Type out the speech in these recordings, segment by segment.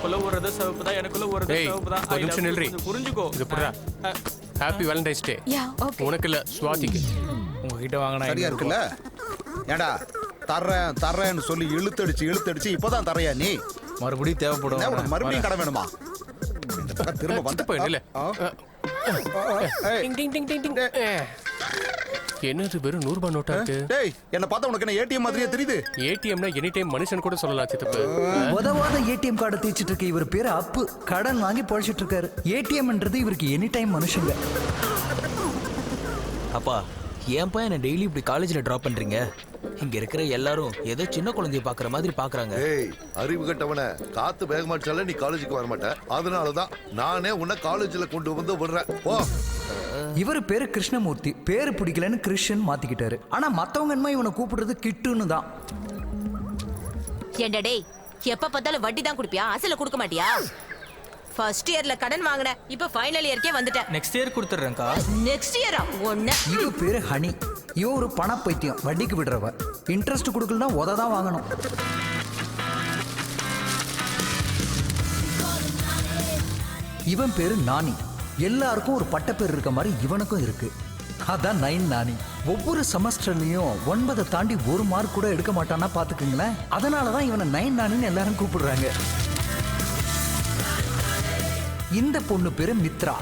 உனக்குள்ள ஒரு சிவப்பு தான், எனக்குள்ள ஒரு சிவப்பு தான். ஒரு நிமிஷம் நில்றி. புரிஞ்சுக்கோ. இது புறா. ஹாப்பி வேலண்டைன்ஸ் டே. உனக்கு இல்ல, ஸ்வாதிக்கு. உங்ககிட்ட வாங்கினா சரியா இருக்குல்ல? ஏண்டா தர்றேன்னு சொல்லி இழுத்தடிச்சு இப்பதான் தரையா நீ? மறுபடியும் தேவைப்படும். உனக்கு மறுபடியும் கடை வேணுமா? இந்த பக்கம் திரும்ப வந்து போயிடல. என்னது வெறும் 100 ரூபாய் நோட்டா இருக்கு? டேய், என்ன பார்த்தா உனக்கு என்ன ஏடிஎம் மாதிரியே தெரியுது? ஏடிஎம்னா எனி டைம் மனுஷன் கூட சொல்லலாம் சித்தப்பு. உதவாத ஏடிஎம் கார்டை தீச்சிட்டு இருக்கு. இவர் பேரு அப்பு. கடன் வாங்கி பொழைச்சிட்டு இருக்காரு. ஏடிஎம்ன்றது இவருக்கு எனி டைம் மனுஷங்க. அப்பா, ஏன் என்ன டெய்லி இப்படி காலேஜ்ல டிராப் பண்றீங்க? இங்க இருக்கிற எல்லாரும் ஏதோ சின்ன குழந்தைய பாக்குற மாதிரி பாக்குறாங்க. ஏய், அறிவு கட்டவன, காத்து வேக மாட்டால நீ காலேஜுக்கு வர மாட்டேன். அதனாலதான் நானே உன்னை காலேஜ்ல கொண்டு வந்து விடுறேன். ஓ, இவரு பேரு கிருஷ்ணமூர்த்தி. பேரு பிடிக்கலன்னு கிருஷ்ணன் மாத்திக்கிட்டாரு. ஆனா மத்தவங்க என்ன இவனை கூப்பிடுறது கிட்டுன்னு தான். ஏண்டா டேய், எப்ப பார்த்தாலும் வட்டி தான் குடுப்பியா? அசல கொடுக்க மாட்டியா? ஃபர்ஸ்ட் இயர்ல கடன் வாங்குன, இப்ப ஃபைனல் இயர்க்கே வந்துட்டேன். Next year கொடுத்துறேன்க்கா. நெக்ஸ்ட் இயரா? ஒண்ணு. இவ பேரு ஹனி. இவ ஒரு பண பைத்தியம். வட்டிக்கு விடுறவ. இன்ட்ரெஸ்ட் கொடுக்கலன்னா உததான் வாங்கணும். இவன் பேரு நானி. எல்லாருக்கும் ஒரு பட்ட பேர் இருக்க மாதிரி இவனுக்கும் இருக்கு. அதான் 9 நானி. ஒவ்வொரு செமஸ்டர்லயும் 9 தாண்டி ஒரு மார்க் கூட எடுக்க மாட்டான்னா பாத்துக்குங்களேன். அதனாலதான் இவனை 9 நானின்னு எல்லாரும் கூப்பிடுறாங்க. இந்த பொண்ணு பேரு மித்ரா.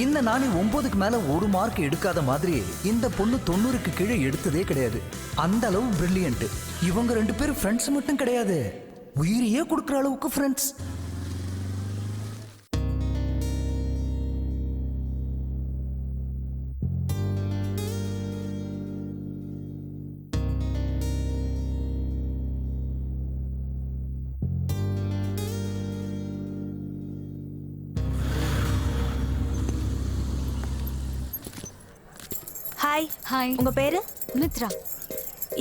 இந்த நானி 9க்கு மேல ஒரு மார்க் எடுக்காத மாதிரி இந்த பொண்ணு 90க்கு கீழே எடுத்ததே கிடையாது. அந்த அளவு பிரில்லியன்ட். இவங்க 2 பேரும் ஃப்ரெண்ட்ஸ் மட்டும் கிடையாது, உயிரையே கொடுக்குற அளவுக்கு ஃப்ரெண்ட்ஸ். ஹாய். ஹாய். உங்க பேரு? மித்ரா.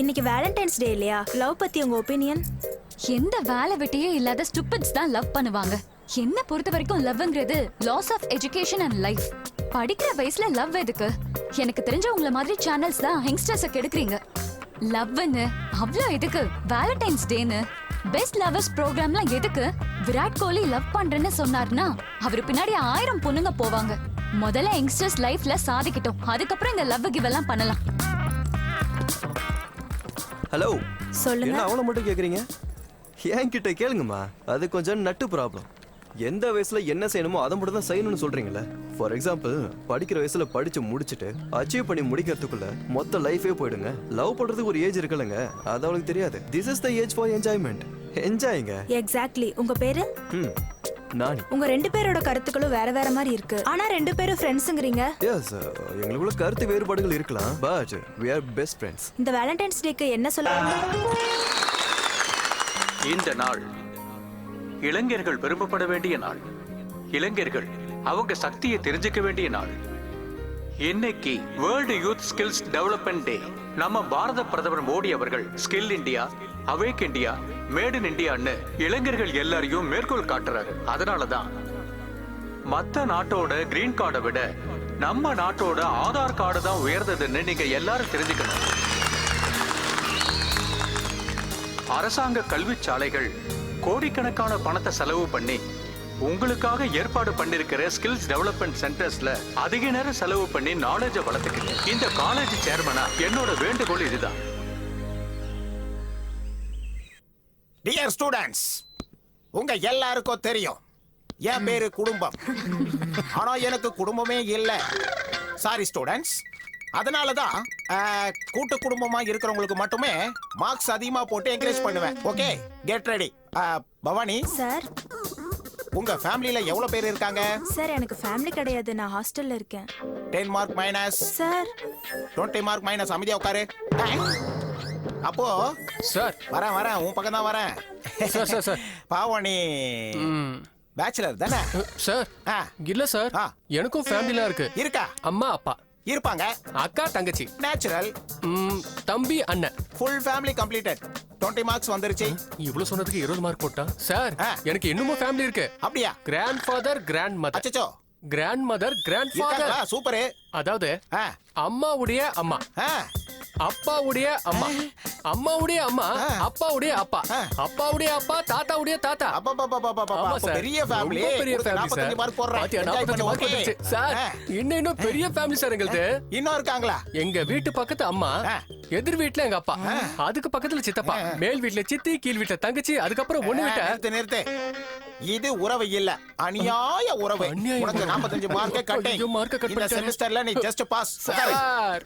இன்னைக்கு வேலண்டைன்ஸ் டே இல்லையா? லவ் பத்தி உங்க ஒப்பீனியன்? எந்த வேலை வெட்டியே இல்லாத ஸ்டூபிட்ஸ் தான் லவ் பண்ணுவாங்க. என்ன பொறுத்த வரைக்கும் லவ்ங்கிறது loss of education and life. படிக்கிற வயசுல லவ் எதுக்கு? எனக்கு தெரிஞ்ச உங்கள மாதிரி சேனல்ஸ் தான் யங்ஸ்டர்ஸை கெடுக்குறீங்க. லவ்னு அவ்வளோ எதுக்கு? வேலண்டைன்ஸ் டேன்னு பெஸ்ட் லவர்ஸ் ப்ரோக்ராம்லாம் எதுக்கு? விராட் கோலி லவ் பண்றேன்னு சொன்னார்னா அவரு பின்னாடி 1000 பொண்ணுங்க போவாங்க. முதல்ல யங்ஸ்டர்ஸ் லைஃப்ல சாதிக்கட்டும், அதுக்கப்புறம் இந்த லவ் கிவ் எல்லாம் பண்ணலாம். ஹலோ, சொல்லுங்க. என்ன அவளை மட்டும் கேக்குறீங்க? என்கிட்ட கேளுங்கம்மா. அது கொஞ்சம் நட்டு ப்ராப்ளம். எந்த வயசுல என்ன செய்யணுமோ அதை மட்டும் தான் செய்யணும்னு சொல்றீங்கல்ல. ஃபார் எக்ஸாம்பிள், படிக்கிற வயசுல படிச்சு முடிச்சுட்டு அச்சீவ் பண்ணி முடிக்கிறதுக்குள்ள மொத்த லைஃபே போயிடுங்க. லவ் பண்றதுக்கு ஒரு ஏஜ் இருக்குல்லங்க, அது அவளுக்கு தெரியாது. This is the age for enjoyment. என்ஜாய்ங்க. எக்ஸாக்ட்லி. உங்க பேரு? நானி. உங்க 2 பேரோட கருத்துக்களும் வேற வேற மாதிரி இருக்கு. ஆனா 2 பேரும் ஃப்ரெண்ட்ஸ்ங்கறீங்க. எஸ், எங்களுக்குள்ள கருத்து வேறுபாடுகள் இருக்கலாம், but we are best friends. இந்த வேலண்டைன்ஸ் டேக்கு என்ன சொல்லுங்க? இந்த நாள் இளைஞர்கள் விரும்பப்பட வேண்டிய நாள். இளைஞர்கள் அவங்க சக்தியை தெரிஞ்சுக்க வேண்டிய நாள். இன்னைக்கு வேர்ல்டு யூத் ஸ்கில்ஸ் டெவலப்மெண்ட் டே. நம்ம பாரத பிரதமர் மோடி அவர்கள் skill India, awake India, made in இந்தியான்னு இளைஞர்கள் எல்லாரையும் மேற்கோள் காட்டுறாரு. அதனாலதான் மத்த நாட்டோட கிரீன் கார்டை விட நம்ம நாட்டோட ஆதார் கார்டு தான் உயர்ந்ததுன்னு நீங்க எல்லாரும் தெரிஞ்சுக்கணும். அரசாங்க கல்வி சாலைகள் கோடிக்கணக்கான பணத்தை செலவு பண்ணி உங்களுக்காக ஏற்பாடு பண்ணிருக்கிற ஸ்கில்ஸ் டெவலப்மெண்ட் சென்டர்ஸ்ல அதிக நேரம் செலவு பண்ணி நாலேஜை வளர்த்துக்கிட்டு இந்த காலேஜ் சேர்மனா என்னோட வேண்டுகோள் இதுதான். டியர் ஸ்டூடெண்ட்ஸ், உங்க எல்லாருக்கும் தெரியும் என் பேரு குடும்பம். ஆனா எனக்கு குடும்பமே இல்ல. Sorry students. அதனாலதான் கூட்டு குடும்பமா இருக்கிறவங்களுக்கு மட்டுமே மார்க்ஸ் அதிகமா போட்டு என்கரேஜ் பண்ணுவேன். Okay, get ready. Bhavani sir, உங்க ஃபேமிலில எவ்வளவு பேர் இருக்காங்க? சார், எனக்கு ஃபேமிலி கிடையாது, நான் ஹாஸ்டல்ல இருக்கேன். 10 mark minus. Sir, 20 mark minus. அமைதியா உட்காரு. அப்போ சார் வரேன், உன் பக்கம் தான் வரேன். சார் பாவனி பேச்சுலர் தானே? சார் இல்ல சார், எனக்கும் ஃபேமிலிலாம் இருக்கு. இருக்கா? அம்மா அப்பா இருப்பாங்க, அக்கா தங்கச்சி, நேச்சுரல், தம்பி அண்ணன். Full family completed. 20 மார்க்ஸ் வந்துருச்சு. இவ்வளவு சொன்னதுக்கு 20 மார்க் போட்டா சார்? எனக்கு இன்னும் ஃபேமிலி இருக்கு. அப்படியா? Grandfather, grandmother. அச்சச்சோ. Grandmother, grandfather. Super. அதாவது அம்மாவுடைய அம்மா, அப்பாவுடைய அம்மா, அம்மாவுடைய அம்மா, அப்பாவுடைய அப்பா, அப்பாவுடைய அப்பா, தாத்தாவுடைய தாத்தா. ஆமா சார். பெரிய ஃபேமிலி. ரொம்ப பெரிய ஃபேமிலி சார். 45 மார்க் போடுறேன். பாத்தியா, Enjoy 45 பண்ணு, மார்க் okay? வந்துருச்சு. சார், இன்னும் பெரிய ஃபேமிலி சார் எங்களுது. இன்னும் இருக்காங்களா? எங்க வீட்டு பக்கத்து அம்மா, எதிர் வீட்டுல எங்க அப்பா, அதுக்கு பக்கத்துல சித்தப்பா, மேல் வீட்டுல சித்தி, கீழ் வீட்டுல தங்கச்சி, அதுக்கப்புறம் ஒண்ணு வீட்ட. நிறுத்து. இது உறவு இல்ல, அநியாய உறவு. உனக்கு 45 மார்க் கட்டை. இந்த செமஸ்டர்ல நீ ஜஸ்ட் பாஸ். சார்,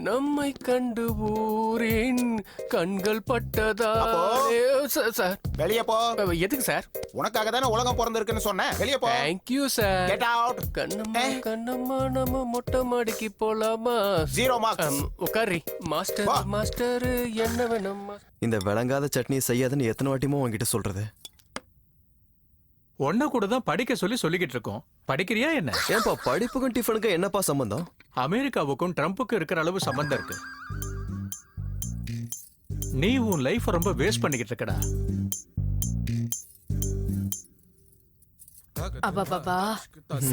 நம்மை கண்டு ஊரின் கண்கள் பட்டதா. சார் வெளிய போ. எதுக்கு சார்? உனக்காக தானே உலகம் பிறந்திருக்குன்னு சொன்னேன். வெளிய போ. Thank you sir. Get out. Kannamma Kannamma நம்ம மொட்டை மாடிக்கு போலாமா? 0 மார்க்ஸ். உட்காரி. மாஸ்டர் மாஸ்டர் என்ன வேணும்? இந்த விளங்காத சட்னியை செய்யாதுன்னு எத்தனை வாட்டியுமோ உங்ககிட்ட சொல்றது? ஒன்ன கூட தான் படிக்க சொல்லிக்கிட்டு இருக்கோம். படிக்கிறியா என்ன? ஏன்பா படிப்புக்கும் டிஃபனுக்கும் என்னப்பா சம்பந்தம்? அமெரிக்காவுக்கும் ட்ரம்புக்கும் இருக்கிற அளவு சம்பந்தம் இருக்கு. நீ உன் லைஃப் ரொம்ப வேஸ்ட் பண்ணிக்கிட்டு இருக்கடா. அப்பா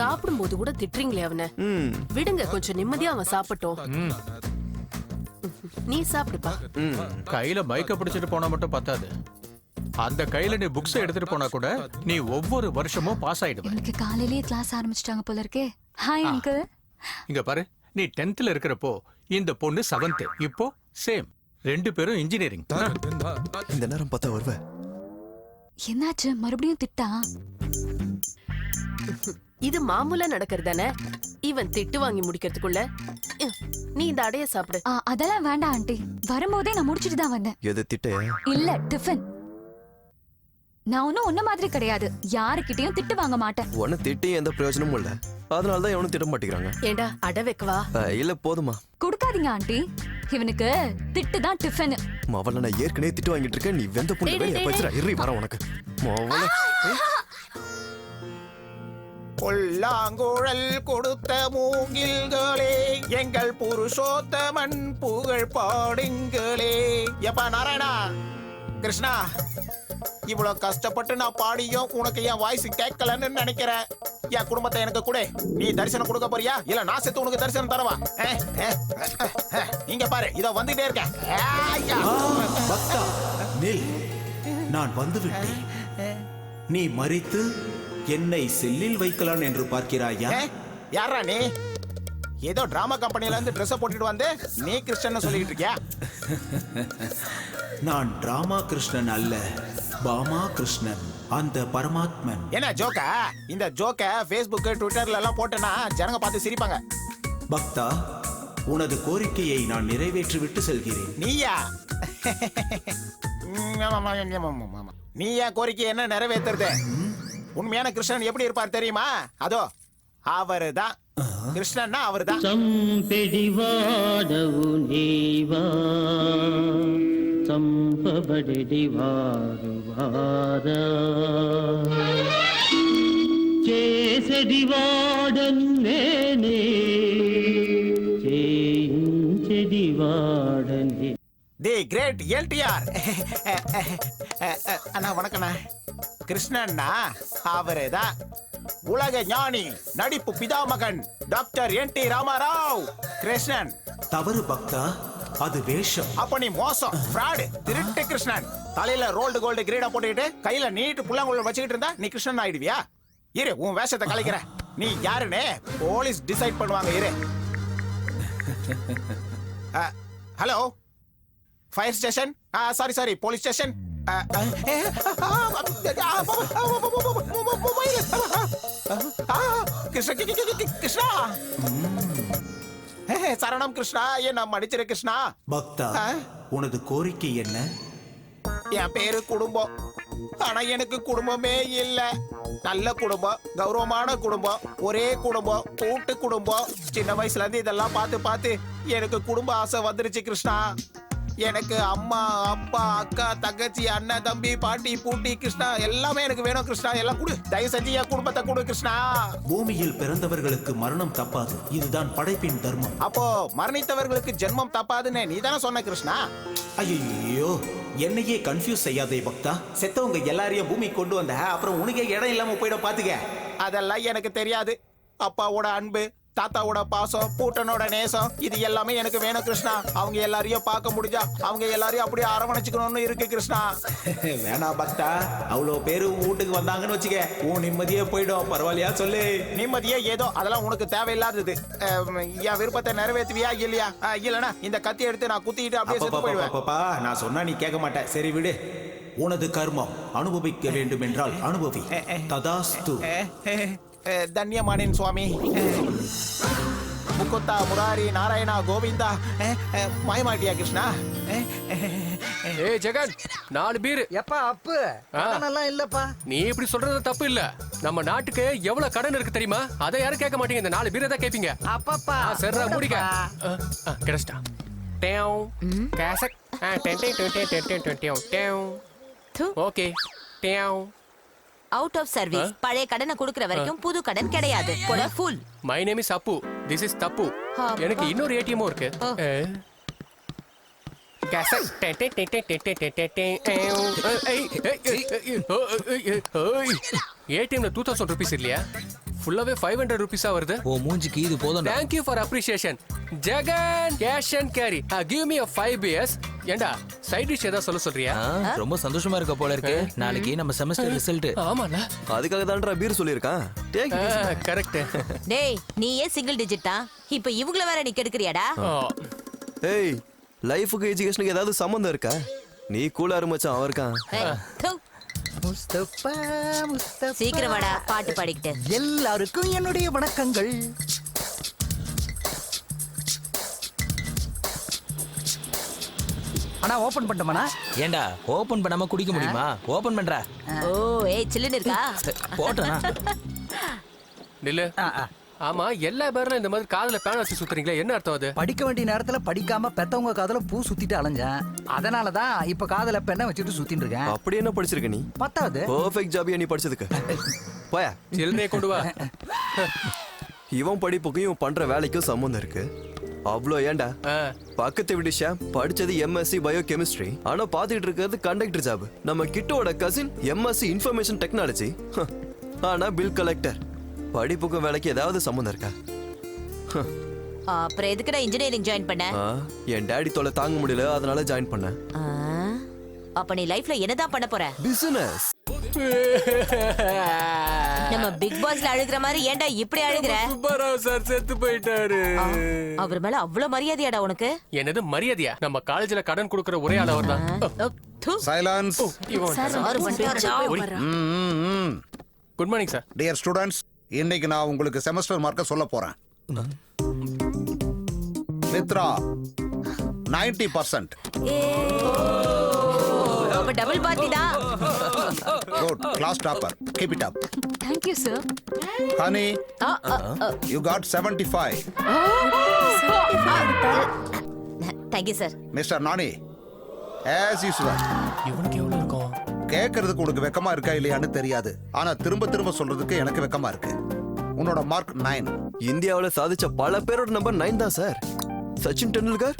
சாப்பிடும் போது கூட திட்டுறீங்களே அவனை. விடுங்க, கொஞ்சம் நிம்மதியா அவன் சாப்பிட்டோம். நீ சாப்பிடுப்பா. கையில பைக்க பிடிச்சிட்டு போனா மட்டும் பத்தாது. அந்த கையில நீ புக்ஸ் எடுத்துட்டு போனா கூட நீ ஒவ்வொரு வருஷமும் பாஸ் ஆயிடுவ. எனக்கு காலையிலேயே கிளாஸ் ஆரம்பிச்சிட்டாங்க போல இருக்கே. Hi uncle. இங்க பாரு, நீ 10th இருக்கிறப்போ இந்த பொண்ணு 7th. இப்போ சேம், 2 பேரும் இன்ஜினியரிங். இந்த நேரம் பார்த்தா வருவ. என்னாச்சு, மறுபடியும் திட்டா? இது மாமூலா நடக்கிறது தானே. இவன் திட்டு வாங்கி முடிக்கிறதுக்குள்ள நீ இந்த அடைய சாப்பிடு. அதெல்லாம் வேண்டாம் ஆண்டி, வரும்போதே நான் முடிச்சிட்டு தான் வந்தேன். எது திட்ட? இல்ல, டிஃபன். நான் ஒன்னும் உன்ன மாதிரி கிடையாது, யாருக்கிட்டையும் திட்டு வாங்க மாட்டேன். உன்னை திட்டி எந்த பிரயோஜனமும் இல்ல, அதனாலதான் எவனும் திட்ட மாட்டேங்கிறாங்க. ஏண்டா அடை வைக்கவா? இல்ல போதுமா. கொடுக்காதீங்க ஆண்டி, இவனுக்கு திட்டு தான் டிஃபன். மவள நான் ஏற்கனவே திட்டு வாங்கிட்டு இருக்கேன், நீ வெந்த புண்ணு வெளிய பச்சரா இறி வர உனக்கு. மவள கொல்லாங்குழல் கொடுத்த மூங்கில்களே, எங்கள் புருஷோத்தமன் புகழ் பாடுங்களே. எப்பா நாராயணா, கிருஷ்ணா, இவ்வளவு கஷ்டப்பட்டு நான் பாடியும் உனக்கு என் வாய்ஸ் கேட்கலன்னு நினைக்கிறேன். என் குடும்பத்தை எனக்கு கூட நீ தரிசனம் கொடுக்க போறியா, இல்ல நான் செத்து உனக்கு தரிசனம் தரவா? இங்க பாரு, இத வந்துட்டே இருக்கேன். பக்தா நில், நான் வந்து விட்டேன். நீ மரித்து என்னை செல்லில் வைக்கலாம் என்று பார்க்கிறாயா? யாரா நீ? ஏதோ டிராமா கம்பெனில இருந்து ட்ரெஸ் போட்டுட்டு வந்து நீ கிருஷ்ணன் சொல்லிட்டு இருக்கியா? நான் டிராமா கிருஷ்ணன் அல்ல, பாமா கிருஷ்ணன், அந்த பரமாத்மன். என்ன ஜோக்கா? இந்த ஜோக்க Facebook ட்விட்டர்ல எல்லாம் போட்டனா ஜனங்க பார்த்து சிரிப்பாங்க. பக்தா, உனது கோரிக்கையை நான் நிறைவேற்றி விட்டு செல்கிறேன். நீயா? நீ என் கோரிக்கை என்ன நிறைவேற்றுறது? உண்மையான கிருஷ்ணன் எப்படி இருப்பார் தெரியுமா? அதோ அவருதான் கிருஷ்ணன்னா அவருதான். సంపెడివాడవు నీవా సంపబడివారు వారా చేసడివాడను నేనే చేయించడివాడనే. தி கிரேட் எல்டிஆர். அண்ணா வணக்கண்ணா. கிருஷ்ணன்னா அவருதான் உலக ஞானி, நடிப்பு பிதாமகன் டாக்டர் NT ராமாராவ். கிருஷ்ணன் தவறு பக்தா, அது வேஷம். அப்ப நீ மோசம், ஃப்ராடு, திருட்டு கிருஷ்ணன். தலையில ரோல்டு கோல்டு கிரீடா போட்டுக்கிட்டு கையில நீட்டு புல்லாங்குழல் வச்சுக்கிட்டு இருந்தா நீ கிருஷ்ணன் ஆயிடுவியா? இரு, உன் வேஷத்தை கலைக்கிற. நீ யாருன்னு போலீஸ் டிசைட் பண்ணுவாங்க. இரு. Hello, fire station. Sorry police station. Krishna, சரணம் கிருஷ்ணா, என்ன மன்னிச்சிரு கிருஷ்ணா. பக்தா, உனது கோரிக்கை என்ன? என் பேரு குடும்பம், ஆனா எனக்கு குடும்பமே இல்ல. நல்ல குடும்பம், கௌரவமான குடும்பம், ஒரே குடும்பம், கூட்டு குடும்பம். சின்ன வயசுல இருந்து இதெல்லாம் பார்த்து பார்த்து எனக்கு குடும்ப ஆசை வந்துருச்சு கிருஷ்ணா. எனக்கு அம்மா, அப்பா, அக்கா, தங்கச்சி, அண்ணன், தம்பி, பாட்டி, பூட்டி, கிருஷ்ணா எல்லாமே எனக்கு வேணும் கிருஷ்ணா. எல்லாம் கொடு, தயவு செஞ்சு என் குடும்பத்தை கொடு கிருஷ்ணா. பூமியில் பிறந்தவர்களுக்கு மரணம் தப்பாது, இதுதான் படைப்பின் தர்மம். அப்போ மரணித்தவர்களுக்கு ஜென்மம் தப்பாதுன்னு நீ தானே சொன்ன கிருஷ்ணா. ஐயோ, என்னையே கன்ஃபியூஸ் செய்யாதே பக்தா. செத்தவங்க எல்லாரையும் பூமி கொண்டு வந்த, அப்புறம் உனக்கே இடம் இல்லாம போயிட பாத்துக்க. அதெல்லாம் எனக்கு தெரியாது. அப்பாவோட அன்பு, தாத்தாவோட பாசம், பூட்டனோட நேசம், இது எல்லாமே எனக்கு வேணும் கிருஷ்ணா. அவங்க எல்லாரையும் பார்க்க முடிஞ்சா அவங்க எல்லாரையும் அப்படியே அரவணைச்சுக்கணும்னு இருக்கு கிருஷ்ணா. வேணா பக்தா, அவ்வளோ பேரு வீட்டுக்கு வந்தாங்கன்னு வச்சுக்க, உன் நிம்மதியே போயிடும். பரவாயில்லையா சொல்லு? நிம்மதியே ஏதோ, அதெல்லாம் உனக்கு தேவையில்லாதது. என் விருப்பத்தை நிறைவேற்றுவியா இல்லையா? இல்லனா இந்த கத்தி எடுத்து நான் குத்திட்டு அப்படியே செத்து போயிடுவேன். பாப்பா, நான் சொன்னா நீ கேட்க மாட்டேன். சரி விடு, உனது கர்மம் அனுபவிக்க வேண்டும் என்றால் அனுபவி. ததாஸ்து. தன்யமானேன் சுவாமி. முகுந்தா, முராரி, நாராயணா, கோவிந்தா. மாயமாட்டியா கிருஷ்ணா? ஏய் ஜெகன், 4 பீர். எப்பா அப்பு கடனெல்லாம் இல்லப்பா. நீ இப்படி சொல்றது தப்பு இல்ல. நம்ம நாட்டுக்கு எவ்வளவு கடன் இருக்கு தெரியுமா? அதை யாரும் கேட்க மாட்டீங்க. இந்த 4 பீரை தான் கேட்பீங்க. அப்பப்பா சரிடா, மூடிக்க. கிடைச்சிட்டா. டேவ் கேசக். Okay. Dave out of service. பழைய கடனை கொடுக்கற வரைக்கும் புது கடன் கிடையாது. போட fool. My name is Appu. This is தப்பு. எனக்கு இன்னொரு ஏடிஎம் இருக்கு. ஏடிஎம்ல 2000 ரூபீஸ் இல்லையா? ஃபுல்லாவே 500 ரூபீஸா வருது. ஓ மூஞ்சிக்கு இது போதும். Thank you for appreciation. Jagan cash and carry. Give me a 5 beers. ஏண்டா சைடு டிஷ் ஏதா சொல்றியா? ரொம்ப சந்தோஷமா இருக்க போல இருக்கு. நாளைக்கு நம்ம செமஸ்டர் ரிசல்ட். ஆமால. அதுக்காக தான்டா பீர் சொல்லிருக்கான். கரெக்ட். டேய், நீ ஏன் சிங்கிள் டிஜிட்டா? இப்போ இவங்கள வேற நீ கெடுக்கறியாடா? ஏய், லைஃபுக்கு எஜுகேஷனுக்கு ஏதாவது சம்பந்தம் இருக்கா? நீ கூலா இருமச்சான் அவன் இருக்கான். முஸ்தபா முஸ்தபா. சீக்கிரம் வாடா, பாட்டு பாடிக்கிட்டு. எல்லாருக்கும் என்னுடைய வணக்கங்கள். அண்ணா ஓபன் பண்ணட்டமாண்ணா? ஏண்டா ஓபன் பண்ணாம குடிக்க முடியுமா? ஓபன் பண்றா. ஓ ஏய், சில்லுன்னு இருக்கா? போட்டனா நில்லு. ஆமா, எல்லா பேரும் இந்த மாதிரி காதுல பேன் வச்சு சுத்துறீங்களா? என்ன அர்த்தம் அது? படிக்க வேண்டிய நேரத்துல படிக்காம பெத்தவங்க காதுல பூ சுத்திட்டு அலைஞ்சேன். அதனாலதான் இப்ப காதுல பெண்ணை வச்சுட்டு சுத்திட்டு இருக்கேன். அப்படி என்ன படிச்சிருக்க நீ? 10வது. பெர்ஃபெக்ட் ஜாபியா நீ படிச்சதுக்கு. போயா. சில்லுனே கொண்டு வா. இவன் படிப்புக்கும் இவன் பண்ற வேலைக்கும் சம்பந்தம் இருக்கு. அவ்வளோ ஏண்டா? பக்கத்து வீட்டு ஷாம் படிச்சது எம்எஸ்சி பயோ கெமிஸ்ட்ரி. ஆனா பாத்துக்கிட்டு இருக்கிறது கண்டக்டர் ஜாப். நம்ம கிட்டோட கசின் எம்எஸ்சி இன்ஃபர்மேஷன் டெக்னாலஜி. ஆனா பில் கலெக்டர். படிப்புக்கும் வேலைக்கு ஏதாவது சம்பந்தம் இருக்கா? அப்புறம் எதுக்குடா இன்ஜினியரிங் ஜாயின் பண்ண? என் டாடி தொலை தாங்க முடியல, அதனால ஜாயின் பண்ணேன். அப்ப நீ லைஃப்ல என்னதான் பண்ண போற? பிசினஸ். நம்ம பிக் பாஸ்ல அழுகுற மாதிரி ஏன்டா இப்படி அழுகுற? சுப்பராவ் சார் செத்து போயிட்டாரு. அவர் மேல அவ்வளவு மரியாதையாடா உனக்கு? என்னது மரியாதையா? நம்ம காலேஜ்ல கடன் கொடுக்கற ஒரே ஆள் அவர்தான். Silence. Good morning sir. Dear students, இன்னைக்கு நான் உங்களுக்கு செமஸ்டர் மார்க்க சொல்ல போறேன். மித்ரா 90%. அப்ப டபுள் பார்ட்டி தான். Good, class topper. Keep it up. Thank you sir. Honey, you got 75. Thank you sir. Mr. Nani, as usual. இவனுக்கு எவ்வளவு இருக்கும்? கேட்கறதுக்கு உனக்கு வெக்கமா இருக்கா இல்லையான்னு தெரியாது. ஆனா திரும்ப திரும்ப சொல்றதுக்கு எனக்கு வெக்கமா இருக்கு. உன்னோட மார்க் 9. இந்தியாவுல சாதிச்ச பல பேரோட நம்பர் 9 தான் சார். சச்சின் டெண்டுல்கர்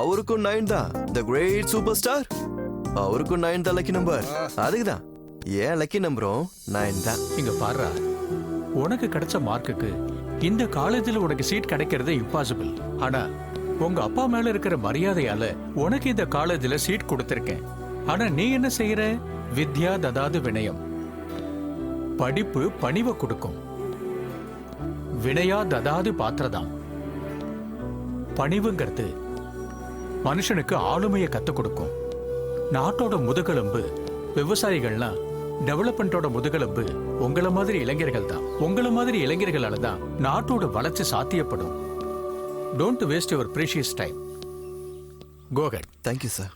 அவருக்கும் 9 தான். தி கிரேட் சூப்பர் ஸ்டார் அவருக்கும் 9 தான் லக்கி நம்பர். அதுக்குதான் ஏன் லக்கி நம்பரும் 9 தான். இங்க பாருடா, உனக்கு கிடைச்ச மார்க்குக்கு இந்த காலேஜ்ல உனக்கு சீட் கிடைக்கிறது இம்பாசிபிள். ஆனா உங்க அப்பா மேல இருக்கிற மரியாதையால உனக்கு இந்த காலேஜ்ல சீட் கொடுத்திருக்கேன். ஆனா நீ என்ன செய்யற? வித்யா ததாது வினயம். படிப்பு பணிவை கொடுக்கும். வினயா ததாது பாத்திரதாம். பணிவுங்கிறது மனுஷனுக்கு ஆளுமையை கத்துக் கொடுக்கும். நாட்டோட முதுகெலும்பு விவசாயிகள்லாம், டெவலப்மெண்டோட முதுகெலும்பு உங்கள மாதிரி இளைஞர்கள் தான். உங்கள மாதிரி இளைஞர்களால தான் நாட்டோட வளர்ச்சி சாத்தியப்படும். Don't waste your precious time. Go ahead. Thank you sir.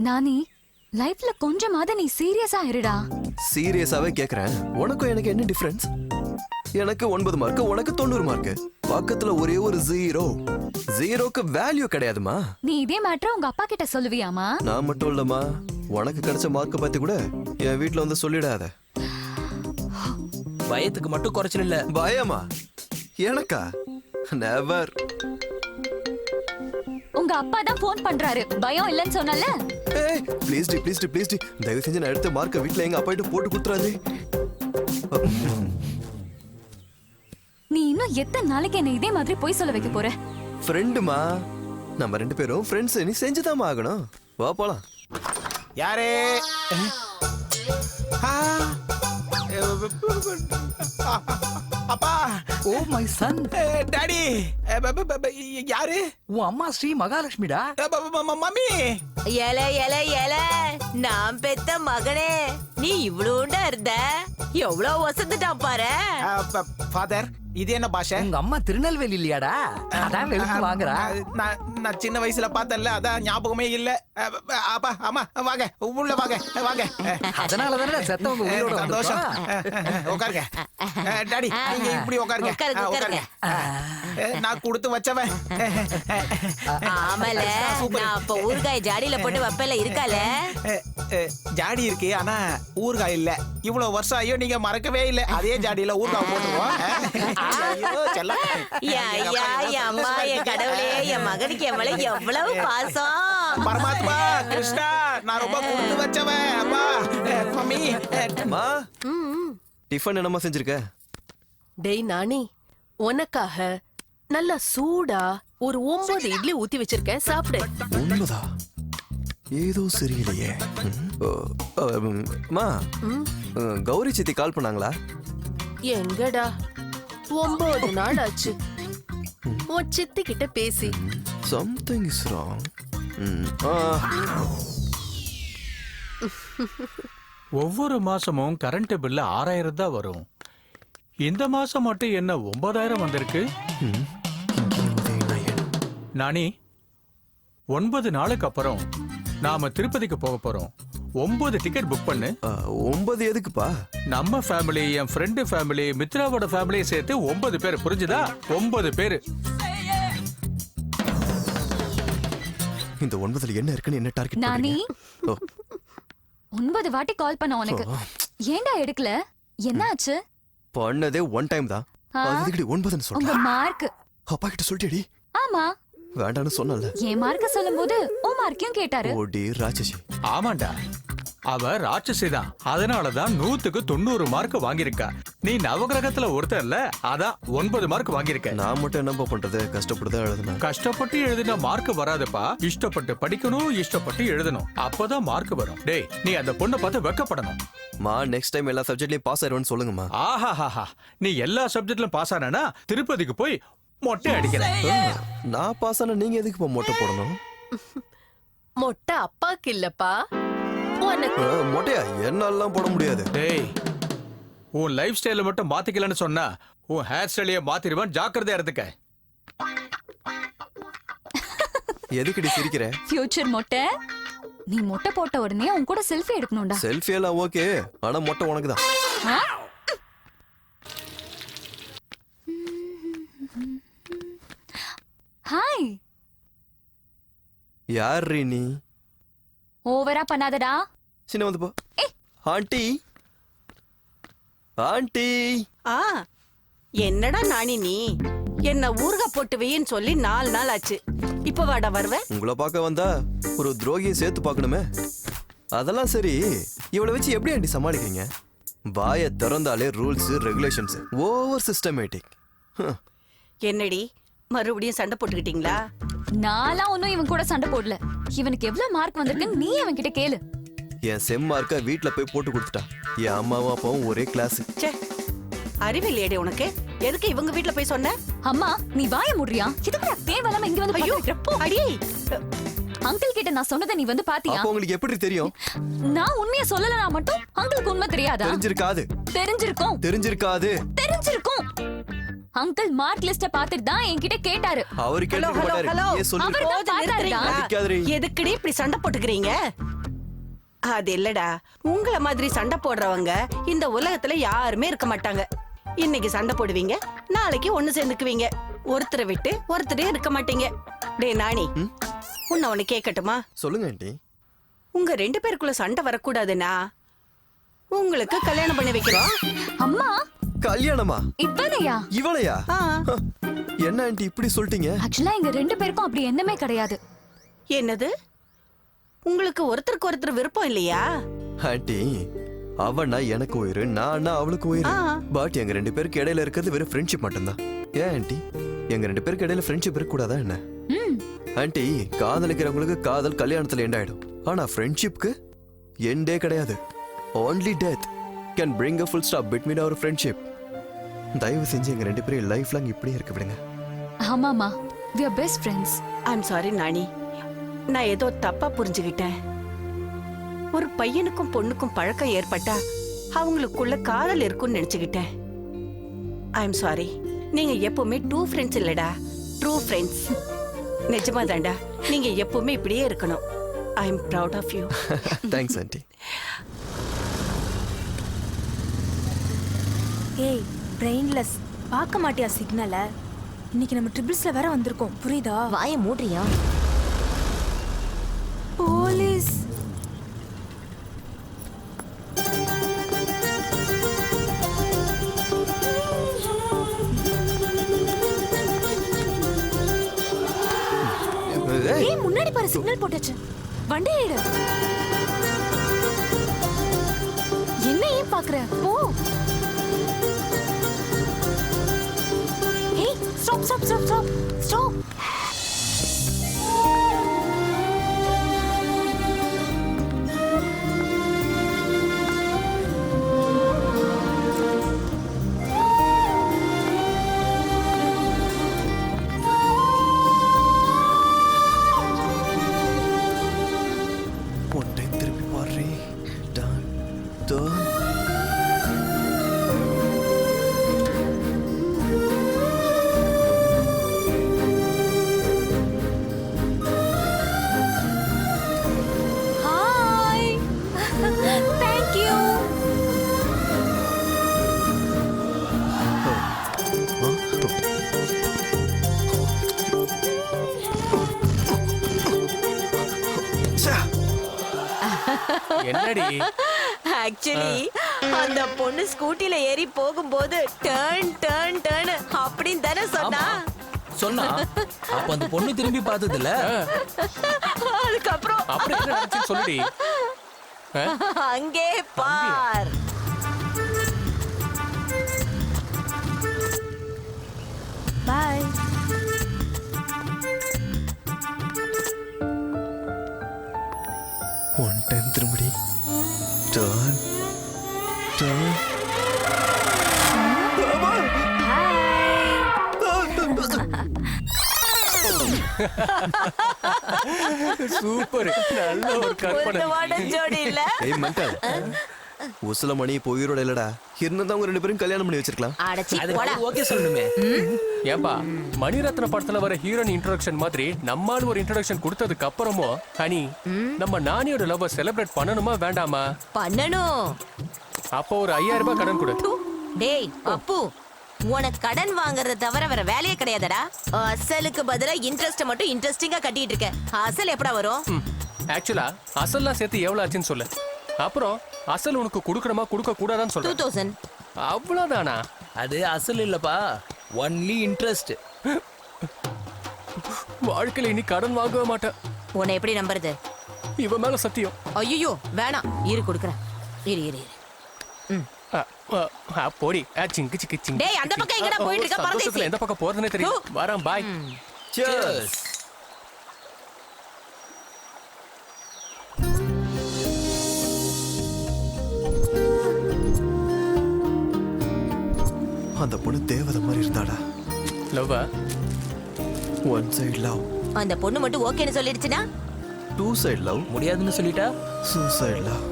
Nani, லைஃப்ல கொஞ்சமாவது நீ சீரியஸா இருடா. சீரியஸாவே கேக்குறேன். உனக்கும் எனக்கு என்ன டிஃபரன்ஸ்? எனக்கு 9 மார்க், உனக்கு 90 மார்க். பக்கத்துல ஒரே ஒரு 0. 0க்கு வேல்யூ கிடையாதுமா. நீ இதே மேட்டர் உங்க அப்பா கிட்ட சொல்லுவியாமா? நான் மட்டும் இல்லம்மா, உனக்கு கிடைச்ச மார்க்க பத்தி கூட என் வீட்ல வந்து சொல்லிடாத. பயத்துக்கு மட்டும் குறைச்சல் இல்ல. பயமா? எனக்கா? நெவர். உங்க அப்பா தான் போன் பண்றாரு. பயம் இல்லன்னு சொன்னல. ஏய் ப்ளீஸ் டி தயவு செஞ்சு நான் எடுத்த மார்க்க வீட்ல எங்க அப்பாட்ட போட்டு குடுத்துறாதே. நீ இன்னும் எத்தனை நாளைக்கு என்ன இதே மாதிரி போய் சொல்ல வைக்க போற? ஃப்ரெண்டுமா, நம்ம 2 பேரும் ஃப்ரெண்ட்ஸ். நீ செஞ்சுதாம்மா ஆகணும். வா போலாம். யாரே? அப்பா. Oh my son. டாடி. யாரு? உன் அம்மா ஸ்ரீ மகாலட்சுமிடா. மம்மி. எல எல எல நான் பெத்த மகனே, நீ இவ்வளோண்டா இருந்த, எவ்வளவு வசந்துட்டான் பாரு. ஃபாதர், இது என்ன பாஷை? உங்க அம்மா திருநெல்வேலி இல்லையாடா? அதான் வெளுத்து வாங்குறா. நான் சின்ன வயசுல பார்த்தேன்ல, அதான் ஞாபகமே இல்ல. அப்பா அம்மா வாங்க, உள்ள வாங்க வாங்க. அதனாலதானே செத்தவங்க உயிரோட சந்தோஷம். உட்காருங்க டாடி, நீங்க இப்படி உட்காருங்க. உட்காருங்க. நான் கொடுத்து வச்சவன். ஆமால, நான் அப்ப ஊறுகாய் ஜாடியில போட்டு வைப்பல இருக்கால. ஜாடி இருக்கு, ஆனா ஊறுகாய் இல்ல. இவ்வளவு வருஷம் ஐயோ நீங்க மறக்கவே இல்ல. அதே ஜாடியில ஊறுகாய் போட்டுருவோம். அம்மா, என் கடவுளே, என் மகனுக்கு என் மேல எவ்வளவு பாசம். பரமாத்மா கிருஷ்ணா, நான் ரொம்ப கொடுத்து வச்சவன். அப்பா மம்மி. அம்மா, டிஃபன் என்னமா செஞ்சிருக்க? டேய் நானி, உனக்காக நல்லா சூடா ஒரு 9 இட்லி ஊத்தி வச்சிருக்கேன், சாப்பிடு. உண்மைதா? ஏதோ சரியில்லையே. அம்மா, கௌரி சித்தி கால் பண்ணாங்களா? எங்கடா, 9 நாள் ஆச்சு உன் சித்தி கிட்ட பேசி. Something is wrong. ஒவ்வொரு மாசமும் கரண்ட் பில்லு 6000 தான் வரும். இந்த மாசம் மட்டும் என்ன 9000 வந்திருக்கு? நானி, 9 நாளுக்கு அப்புறம் நாம திருப்பதிக்கு போக போறோம். 9 டிக்கெட் புக் பண்ணு. 9 எதுக்குப்பா? நம்ம ஃபேமிலி, என் ஃப்ரெண்டு ஃபேமிலி, மித்ராவோட ஃபேமிலியை சேர்த்து 9 பேர். புரிஞ்சுதா? 9 பேர். இந்த 9ல என்ன இருக்குன்னு என்ன டார்கெட் நானி, பண்றீங்க? 9 வாட்டி கால் பண்ண உனக்கு, ஏன்டா எடுக்கல? என்னாச்சு? பண்ணதே 1 டைம் தான். அதுக்கு 9ன்னு உங்க சொல்ற. மார்க். அப்பா கிட்ட சொல்லிட்டேடி? ஆமா, வேண்டான்னு சொன்னல. என் மார்க்க சொல்லும்போது உன் மார்க்கையும் கேட்டாரு. ஓடி ராட்சசி. ஆமாண்டா, அவ ராட்சசி தான். அதனாலதான் 100க்கு 90 மார்க் வாங்கியிருக்கா. நீ நவகிரகத்துல ஒருத்தர்ல, அதான் 9 மார்க் வாங்கியிருக்க. நான் மட்டும் என்ன பண்றது? கஷ்டப்பட்டு தான் எழுதுனேன். கஷ்டப்பட்டு எழுதின மார்க் வராதுப்பா. இஷ்டப்பட்டு படிக்கணும், இஷ்டப்பட்டு எழுதணும். அப்பதான் மார்க் வரும். டேய், நீ அந்த பொண்ணை பார்த்து வெக்கப்படணும். மா, நெக்ஸ்ட் டைம் எல்லா சப்ஜெக்ட்லயும் பாஸ் ஆயிருவேன்னு சொல்லுங்கம்மா. ஆஹாஹாஹா, நீ எல்லா சப்ஜெக்ட்லயும் பாஸ் ஆனா திருப்பதிக்கு போய் மொட்டை அடிக்கிறேன். நான் பாஸ் ஆனா நீங்க எதுக்கு மொட்டை போடணும்? மொட்டை அப்பாக்கு இல்லப்பா, உனக்கு. மொட்டையா? என்னாலாம் போட முடியாது. டேய், உன் லைஃப் ஸ்டைல மட்டும் மாத்திக்கலன்னு சொன்னா உன் ஹேர் ஸ்டைலையே மாத்திடுவான். ஜாக்கிரதையா இருந்துக்க. எதுக்குடி சிரிக்கிற? ஃபியூச்சர் மொட்டை. நீ மொட்டை போட்ட உடனே உன் கூட செல்ஃபி எடுக்கணும்டா. செல்ஃபி எல்லாம் ஓகே, ஆனா மொட்டை உனக்கு தான். ஹாய். யார் நீ? ஓவரா பண்ணாதடா. சின்ன வந்து போ. Aunty, aunty. என்னடா நானி, நீ என்ன ஊறுகாய் போட்டு வையின்னு சொல்லி 4 நாள் ஆச்சு. இப்ப வாடா வருவ? உங்களை பார்க்க வந்தா ஒரு துரோகியை சேர்த்து பார்க்கணுமே. அதெல்லாம் சரி, இவளை வச்சு எப்படி ஆண்டி சமாளிக்கிறீங்க? வாயை திறந்தாலே ரூல்ஸ் ரெகுலேஷன்ஸ், ஓவர் சிஸ்டமேட்டிக். என்னடி மறுபடியும் சண்டை போட்டுக்கிட்டீங்களா? நான்லாம் ஒன்னும் இவன் கூட சண்டை போடல. இவனுக்கு எவ்வளவு மார்க் வந்திருக்குன்னு நீ அவன் கிட்ட கேளு. என் செம் மார்க்க வீட்டுல போய் போட்டு கொடுத்துட்டா. என் அம்மாவும் அப்பாவும் ஒரே கிளாஸ். அறிவில்லையடி உனக்கு? எதுக்கு இவங்க வீட்டுல போய் சொன்ன? அம்மா, நீ வாய மூடுறியா? இதுக்கு தேவலாம இங்க வந்து அடி. அங்கிள் கிட்ட நான் சொன்னதை நீ வந்து பாத்தியா? அப்ப உங்களுக்கு எப்படி தெரியும்? நான் உண்மையை சொல்லலனா மட்டும் அங்கிளுக்கு உண்மை தெரியாதா? தெரிஞ்சிருக்காது. தெரிஞ்சிருக்கும். தெரிஞ்சிருக்காது. தெரிஞ்சிருக்கும். அங்கிள் மார்க் லிஸ்ட பாத்துட்டு தான் என்கிட்ட கேட்டாரு. அவரு கேட்க மாட்டாரு. ஏ சொல்லு. எதுக்குடி இப்படி சண்டை போட்டுக்கிறீங்க? அது இல்லடா, உங்கள மாதிரி சண்டை போடுறவங்க இந்த உலகத்துல யாருமே இருக்க மாட்டாங்க. இன்னைக்கு சண்டை போடுவீங்க, நாளைக்கு ஒண்ணு சேர்ந்துக்குவீங்க. ஒருத்தரை விட்டு ஒருத்தரே இருக்க மாட்டீங்க. டேய் நானி, உன்னை ஒண்ணு கேட்கட்டுமா? சொல்லுங்க ஆண்டி. உங்க 2 பேருக்குள்ள சண்டை வரக்கூடாதுன்னா உங்களுக்கு கல்யாணம் பண்ணி வைக்கிறோம். அம்மா, கல்யாணமா? இப்பனையா? இவளையா? என்ன ஆண்டி இப்படி சொல்லிட்டீங்க? ஆக்சுவலா எங்க 2 பேருக்கும் அப்படி எண்ணமே கிடையாது. என்னது? உங்களுக்கு ஒருத்தருக்கு ஒருத்தர் விருப்பம் இல்லையா? ஆண்டி, அவனா எனக்கு உயிர், நான் அவளுக்கு உயிர். பட் எங்க 2 பேருக்கு இடையில இருக்கிறது வெறும் ஃப்ரெண்ட்ஷிப் மட்டும்தான். ஏன் ஆண்டி, எங்க 2 பேருக்கு இடையில ஃப்ரெண்ட்ஷிப் இருக்கக்கூடாதா என்ன? ஆண்டி, காதலிக்கிறவங்களுக்கு காதல் கல்யாணத்துல எண்ட் ஆயிடும். ஆனா ஃப்ரெண்ட்ஷிப்க்கு எண்டே கிடையாது. only death can bring a full stop between our friendship. தயவு செஞ்சு எங்க 2 பேரும் லைஃப் லாங் இப்படியே இருக்க விடுங்க. ஆமாமா, we are best friends. I'm sorry நாணி, நான் ஏதோ தப்பா புரிஞ்சுக்கிட்டேன். ஒரு பையனுக்கும் பொண்ணுக்கும் பழக்கம் ஏற்பட்டா அவங்களுக்குள்ள காதல் இருக்கும்னு நினைச்சுக்கிட்டேன். I'm sorry. நீங்க எப்பவுமே டூ ஃப்ரெண்ட்ஸ் இல்லடா, ட்ரூ ஃப்ரெண்ட்ஸ். நிஜமா தாண்டா, நீங்க எப்பவுமே இப்படியே இருக்கணும். I am proud of you. Thanks aunty. ஏய் பிரெயின்லெஸ், பார்க்க மாட்டியா சிக்னலை? இன்னைக்கு நம்ம ட்ரிபிள்ஸ்ல வேற வந்திருக்கோம், புரியுதா? வாயை மூடுறியா? போலீஸ். ஏய், முன்னாடி பாரு, சிக்னல் போட்டுச்சு. வண்டி ஏடு. என்ன ஏன் பாக்குற? போ. ஏய், stop stop stop stop stop. திருப்பி பாரு. Don Don. என்னடி? ஆக்சுவலி அந்த பொண்ணு ஸ்கூட்டில ஏறி போகும்போது டர்ன் டர்ன் டர்ன் அப்படின்னு தானே சொன்னா. சொன்னா அப்ப அந்த பொண்ணு திரும்பி பார்த்தது இல்ல. அதுக்கப்புறம் அப்படி என்ன நினைச்சு சொல்லுடி. அங்கே பார். பை. ஒன் டைம் திரும்படி. டான் டான். சூப்பர், நல்ல ஒரு கற்பனை. ஜோடி இல்ல? ஏய் மெண்டல், உசலமணி இப்போ உயிரோட இல்லடா. இருந்தா அவங்க 2 பேரும் கல்யாணம் பண்ணி வச்சிருக்கலாம். ஓகே சொல்லணுமே. ஏன்பா, மணிரத்ன படத்துல வர ஹீரோயின் இன்ட்ரோடக்ஷன் மாதிரி நம்மால் ஒரு இன்ட்ரோடக்ஷன் கொடுத்ததுக்கு அப்புறமும் ஹனி நம்ம நானியோட லவ் செலிப்ரேட் பண்ணணுமா வேண்டாமா? பண்ணணும். அப்போ ஒரு 5000 ரூபாய் கடன் கொடு. டேய் அப்பு, உனக்கு கடன் வாங்குறத தவிர வேற வேலையே கிடையாதடா. அசலுக்கு பதிலா இன்ட்ரெஸ்ட் மட்டும் இன்ட்ரெஸ்டிங்கா கட்டிட்டு இருக்க. அசல் எப்படா வரும்? ஆக்சுவலா அசல்லாம் சேர்த்து எவ்வளவு ஆச்சுன்னு சொல்லு. அப்புறம் அசல் உனக்கு கொடுக்கணுமா கொடுக்க கூடாதான்னு சொல்ல. 2000. அவ்வளவுதானா? அது அசல் இல்லப்பா, ஒன்லி இன்ட்ரெஸ்ட். வாழ்க்கையில இனி கடன் வாங்கவே மாட்டேன். உன்னை எப்படி நம்புறது? இவ மேல சத்தியம். ஐயோ வேணாம், இரு கொடுக்குறேன். இரு இரு இரு. போடி. சிங்கு சிக்கு சிங்கு. டேய் அந்த பக்கம் எங்கடா போயிட்டு இருக்க? பரதேசி. எந்த பக்கம் போறதுனே தெரியும். வரேன், பாய். Cheers. அந்த பொண்ணு தேவதை மாதிரி இருந்தாடா. லவ்வா? One side love. அந்த பொண்ணு மட்டும் ஓகேன்னு சொல்லிடுச்சுனா? Two side love. முடியாதுன்னு சொல்லிட்டா? Suicide love.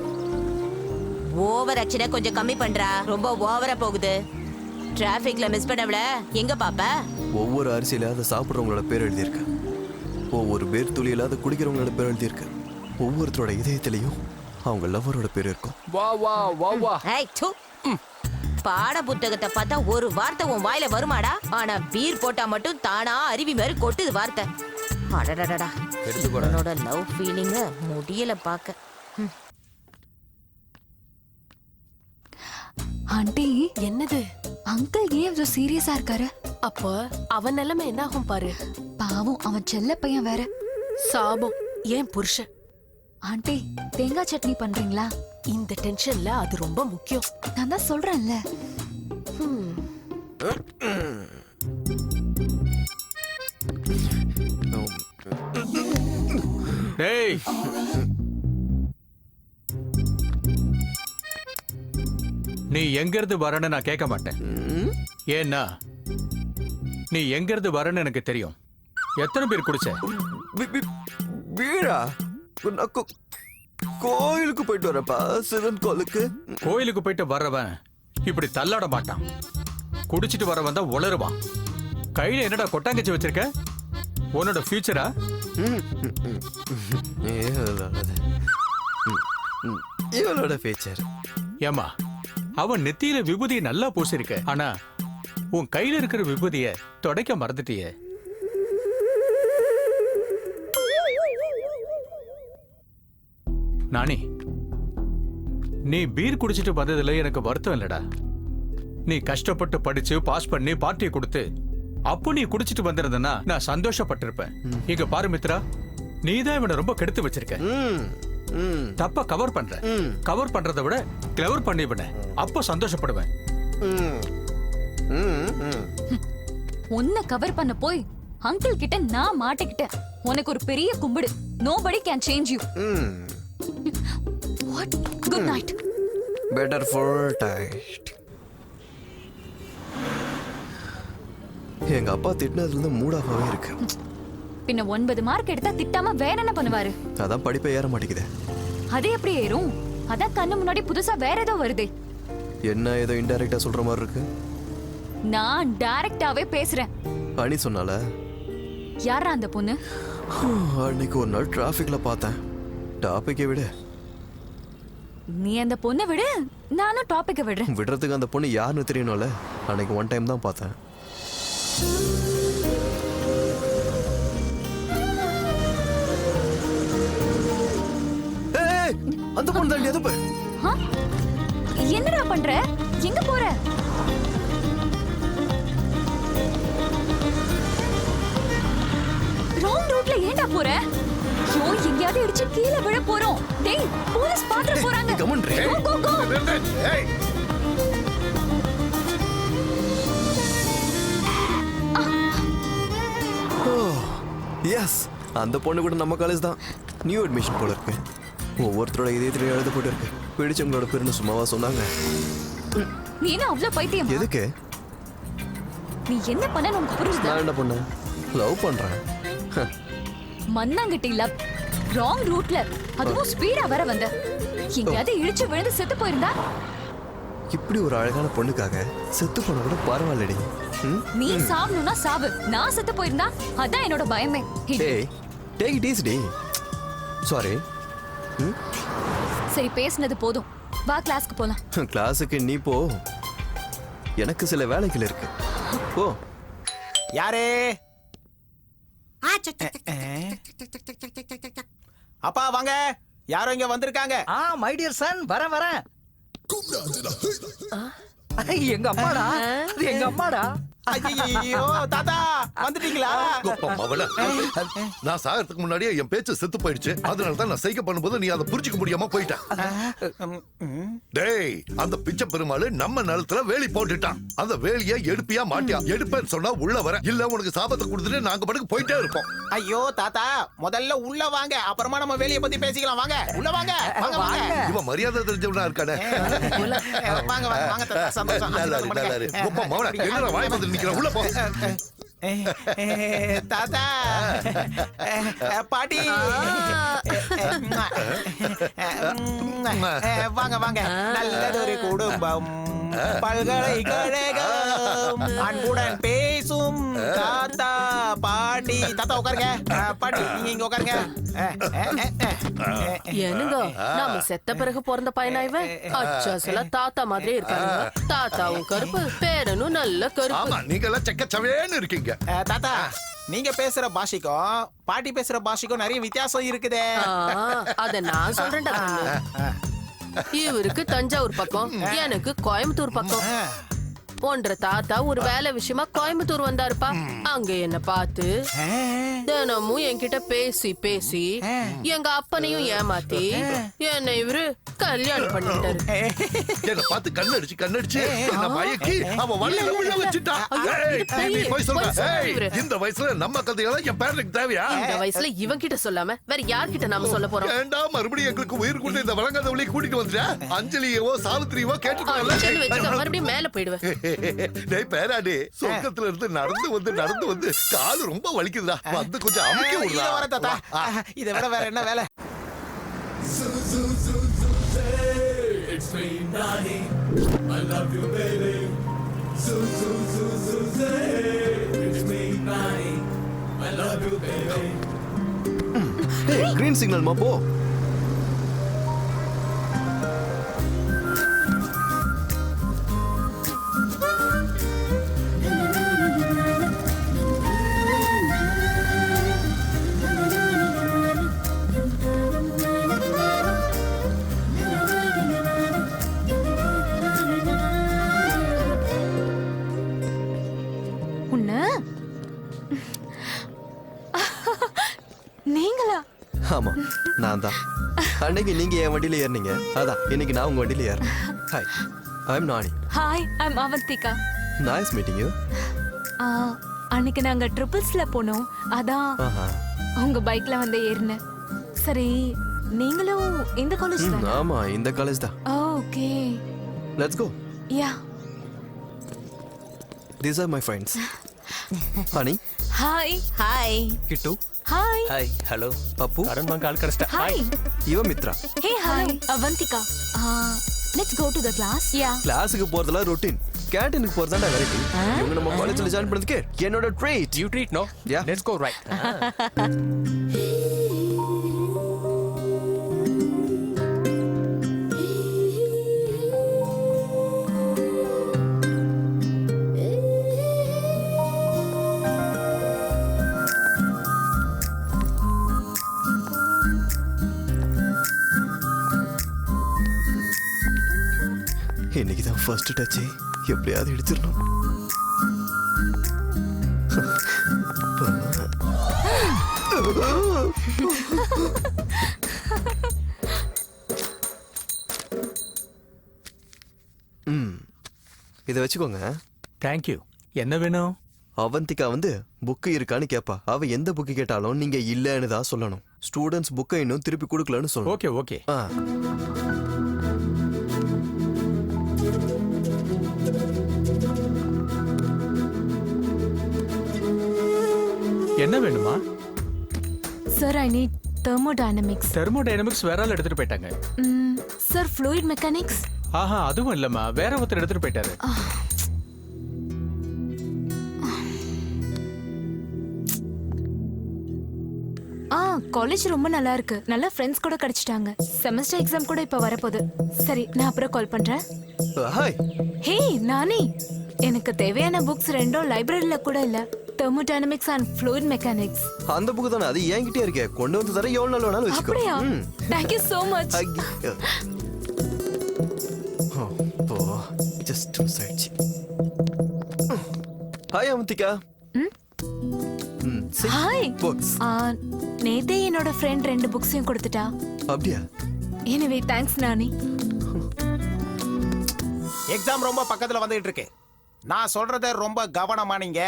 ஓவர் ஆக்சுவலா கொஞ்சம் கம்மி பண்றா. ரொம்ப ஓவரா போகுது. டிராபிக்ல மிஸ் பண்ணவள எங்க பாப்ப? ஒவ்வொரு அரிசியில அதை சாப்பிடுறவங்களோட பேர் எழுதியிருக்கு. ஒவ்வொரு பேர் துளியில அதை குடிக்கிறவங்களோட பேர் எழுதியிருக்கு. ஒவ்வொருத்தரோட இதயத்திலையும் அவங்க லவ்வரோட பேர் இருக்கும். வா வா வா வா. ஏய் து. பாட புத்தகத்தை பார்த்தா ஒரு வார்த்தை உன் வாயில வருமாடா? ஆனா பீர் போட்டா மட்டும் தானா அருவி மாதிரி கொட்டுது வார்த்தை. அடடடடா, உன்னோட லவ் ஃபீலிங்க முடியல பாக்க. ஆண்டி, என்னது? அங்கிள் ஏன் இவ்வளவு சீரியஸா இருக்காரு? அப்ப அவன் நிலைமை என்ன ஆகும் பாரு. பாவம், அவன் செல்ல பையன் வேற. சாபம் ஏன் புருஷன். ஆண்டி, தேங்காய் சட்னி பண்றீங்களா? இந்த டென்ஷன்ல அது ரொம்ப முக்கியம். நான் தான் சொல்றேன்ல. டேய், நீ எங்க இருந்து வரன்னு நான் கேட்க மாட்டேன். ஏன்னா நீ எங்க இருந்து வரன்னு எனக்கு தெரியும். எத்தனை பேர் குடிச்ச? வீரா, நான் கோயிலுக்கு போயிட்டு வரப்பா, சிவன் கோயிலுக்கு. கோயிலுக்கு போயிட்டு வர்றவன் இப்படி தள்ளாட மாட்டான். குடிச்சிட்டு வரவன் தான் உளருவான். கையில என்னடா கொட்டாங்கச்சி வச்சிருக்க? உன்னோட ஃபியூச்சரா? இவளோட ஃபியூச்சர். ஏமா, அவன் நெத்தியில விபூதியை நல்லா பூசிருக்க. ஆனா உன் கையில இருக்கிற விபூதிய தொடைக்க மறந்துட்டியே. நானி, நீ பீர் குடிச்சிட்டு வந்ததுல எனக்கு வருத்தம் இல்லடா. நீ கஷ்டப்பட்டு படிச்சு பாஸ் பண்ணி பார்ட்டியை கொடுத்து அப்போ நீ குடிச்சிட்டு வந்திருந்தனா நான் சந்தோஷப்பட்டிருப்பேன். இங்க பாரு மித்ரா, நீ தான் இவனை ரொம்ப கெடுத்து வச்சிருக்க. தப்ப கவர் பண்ற. கவர் பண்றதை விட கிளவர் பண்ணி விட, அப்போ சந்தோஷப்படுவேன். உன்னை கவர் பண்ண போய் அங்கிள் கிட்ட நான் மாட்டிக்கிட்டேன். உனக்கு ஒரு பெரிய கும்பிடு. Nobody can change you. What? Good night. Better for taste. எங்க அப்பா திட்டினதுல இருந்து மூட் ஆஃபாவே இருக்கு. பின்ன 9 மார்க் எடுத்தா திட்டாம வேற என்ன பண்ணுவாரு? அதான் படிப்பே ஏற மாட்டேங்குது. அது எப்படி ஏறும்? அதான் கண்ணு முன்னாடி புதுசா வேற ஏதோ வருதே. என்ன ஏதோ இன்டைரக்டா சொல்ற மாதிரி இருக்கு. நான் டைரக்டாவே பேசுறேன். அனி சொன்னால. யாரா அந்த பொண்ணு? அன்னைக்கு ஒரு நாள் டிராஃபிக்ல பார்த்தேன். டாபிக்கை விடு. நீ அந்த பொண்ணை விடு, நானும் டாபிக்கை விடுறேன். விடுறதுக்கு அந்த பொண்ணு யாருன்னு தெரியணும்ல. அன்னைக்கு ஒன் டைம் தான் பார்த்தேன். அந்த பொண்ணு தான் எது பாரு. என்னடா பண்ற? எங்க போற? ராங் ரூட்ல ஏன்டா போற? ஐயோ, எங்கயாவது இடிச்சு கீழே விழ போறோம். டேய், போலீஸ் பாத்துற போறாங்க. கோ கோ கோ. ஏய், எஸ், அந்த பொண்ணு கூட நம்ம காலேஜ் தான். நியூ அட்மிஷன் போல இருக்கு. ஒவ்வொருத்தரோட இதயத்திலையும் எழுத போட்டு இருக்கு. பிடிச்சவங்களோட பேருன்னு சும்மாவா சொன்னாங்க. நீ என்ன அவ்வளவு பைத்தியம்? எதுக்கு? நீ என்ன பண்ண உனக்கு புரிஞ்சுதா? நான் என்ன பண்ணேன்? லவ் பண்றேன். மண்ணாங்கட்டி லவ். ராங் ரூட்ல, அதுவும் ஸ்பீடா வர வந்த. எங்கயாவது இடிச்சு விழுந்து செத்து போயிருந்தா? இப்படி ஒரு அழகான பொண்ணுக்காக செத்து போன கூட பரவாயில்லடி. நீ சாவணும்னா சாவு. நான் செத்து போயிருந்தா அதான் என்னோட பயமே. டேய், டேக் இட் ஈஸி. சாரி. சரி, பேசினது போதும். வா கிளாஸ்க்கு போலாம். கிளாஸுக்கு நீ போ. எனக்கு சில வேலைகள் இருக்கு. போ. யாரே? அப்பா வாங்க. யாரோ இங்க வந்திருக்காங்க. மை டியர் சன், வரேன். எங்க அம்மாடா, எங்க அம்மாடா. ஐயோ தாத்தா, வந்துட்டீங்களா? நான் சாகிறதுக்கு முன்னாடியே என் பேச்சு செத்து போயிடுச்சு. அதனால தான் நான் சைக்க பண்ணும்போது நீ அதை புரிஞ்சுக்க முடியாம போயிட்ட. டேய், அந்த பிச்சை பெருமாள் நம்ம நிலத்துல வேலி போட்டுட்டான். அந்த வேலியை எடுப்பியா மாட்டியா? எடுப்பேன்னு சொன்னா உள்ள வர, இல்ல உனக்கு சாபத்தை கொடுத்துட்டு நாங்க பாட்டுக்கு போயிட்டே இருப்போம். ஐயோ தாத்தா, முதல்ல உள்ள வாங்க, அப்புறமா நம்ம வேலையை பத்தி பேசிக்கலாம். வாங்க உள்ள வாங்க. வாங்க வாங்க. இவன் மரியாதை தெரிஞ்சவனா இருக்கானே. வாங்க வாங்க வாங்க தாத்தா, சந்தோஷம். அப்பா மவன என்னடா வாய் வந்து நிக்கிற? உள்ள போ. தாத்தா, பாட்டி, வாங்க வாங்க. நல்லதொரு குடும்பம், பல்கலைக்கழகம், அன்புடன் பேசும் தாத்தா பாட்டி. தாத்தா உட்காருங்க. பாட்டி நீங்க இங்க உட்காருங்க. என்னங்க, நாம செத்த பிறகு பிறந்த பையனா இவன்? அச்சாசல தாத்தா மாதிரி இருக்காங்க. தாத்தாவும் கருப்பு, பேரனும் நல்ல கருப்பு. நீங்க எல்லாம் செக்கச்சவேன்னு இருக்கீங்க. தாத்தா, நீங்க பேசுற பாஷைக்கும் பாட்டி பேசுற பாஷைக்கும் நிறைய வித்தியாசம் இருக்குதே. அத நான் சொல்றேன்டா. இவருக்கு தஞ்சாவூர் பக்கம், எனக்கு கோயம்புத்தூர் பக்கம். ஒன்ற தாத்தா ஒரு வேலை விஷயமா கோயம்புத்தூர் வந்தாருப்பா. அங்க என்ன பார்த்து தினமும் என்கிட்ட பேசி பேசி எங்க அப்பனையும் ஏமாத்தி என்னை இவரு கல்யாணம் பண்ணிட்டாரு. என்ன பார்த்து கண்ணடிச்சு என்ன மயக்கி அவ வழியில விழ வச்சிட்டா. நீ போய் சொல்ற. இந்த வயசுல நம்ம கதையெல்லாம் என் பேரனுக்கு தேவையா? இந்த வயசுல இவன் கிட்ட சொல்லாம வேற யார்கிட்ட நாம சொல்ல போறோம்? ஏண்டா மறுபடியும் எங்களுக்கு உயிர் கொடுத்து இந்த வழங்காத வழியை கூட்டிட்டு வந்துட்டா? அஞ்சலியவோ சாவித்திரியவோ கேட்டுக்கோங்க. மறுபடியும் மேல போயிடுவேன். டேய் பேராடி, சொர்க்கத்துல இருந்து நடந்து வந்து கால் ரொம்ப வலிக்குதுடா. வந்து கொஞ்சம் அமுக்கி விடுடா. வர தாத்தா, இதை விட வேற என்ன வேலை? கிரீன் சிக்னல் மா, போ. நீங்களா? ஆமா, நான் தான். அன்னைக்கு நீங்க என் வண்டியில ஏறினீங்க, அதான் இன்னைக்கு நான் உங்க வண்டியில ஏறேன். Hi, I am Nani. Hi, I am Avanthika. Nice meeting you. அன்னைக்கு நாங்க ட்ரிபிள்ஸ்ல போனோம், அதான் உங்க பைக்ல வந்து ஏறினேன். சரி, நீங்களும் இந்த காலேஜ் தான்? ஆமா, இந்த காலேஜ் தான். Okay, let's go. Ya. These are my friends. Honey. Hi. Hi. Kittu. Hi. Hi, hello. Pappu Karan வாங்க கால் கரெஸ்டா. ஹாய். இவ Mithra. Hey, hi. Avanthika. Let's go to the class. Ya. கிளாஸுக்கு போறதெல்லாம் ரூட்டீன். கேண்டீனுக்கு போறதாண்டா வெரைட்டி. இவங்க நம்ம காலேஜ்ல ஜாயின் பண்ணதுக்கு என்னோட treat. You treat no? Yeah. Let's go right. இன்னைக்கு தான் ஃபர்ஸ்ட் டச், எப்படியாவது எடுத்துடணும். இதை வச்சுக்கோங்க. தேங்க்யூ. என்ன வேணும்? அவந்திகா வந்து புக்கு இருக்கான்னு கேப்பா. அவ எந்த புக்கு கேட்டாலும் நீங்க இல்லன்னு தான் சொல்லணும். ஸ்டூடெண்ட்ஸ் புக்கை இன்னும் திருப்பி கொடுக்கலன்னு சொல்லணும். Okay okay. என்ன வேணுமா? Sir, I need thermodynamics. Thermodynamics வேற ஆள் எடுத்துட்டு போயிட்டாங்க. Sir, fluid mechanics. ஆஹா, அதுவும் இல்லம்மா, வேற ஒருத்தர் எடுத்துட்டு போயிட்டாரு. காலேஜ் ரொம்ப நல்லா இருக்கு. நல்ல ஃப்ரெண்ட்ஸ் கூட கிடைச்சிட்டாங்க. செமஸ்டர் எக்ஸாம் கூட இப்ப வரப்போகுது. சரி, நான் அப்புறம் கால் பண்றேன். ஹாய். ஹே நானி, எனக்கு தேவையான புக்ஸ் ரெண்டும் லைப்ரரியில கூட இல்ல. Thermodynamics and fluid mechanics. அந்த புக் தானே, அது என்கிட்டயே இருக்கே. கொண்டு வந்து தர எவ்வளவு நாள் வேணாலும் வச்சுக்கோ. அப்படியா? Thank you so much. Just சைட்சி. ஹாய் அவந்திகா. ஹாய். புக்ஸ். நேத்தே என்னோட ஃப்ரெண்ட் 2 புக்ஸையும் கொடுத்துட்டா. அப்படியா? எனிவே தேங்க்ஸ் நானி. எக்ஸாம் ரொம்ப பக்கத்துல வந்துட்டு இருக்கு. நான் சொல்றத ரொம்ப கவனமா நீங்க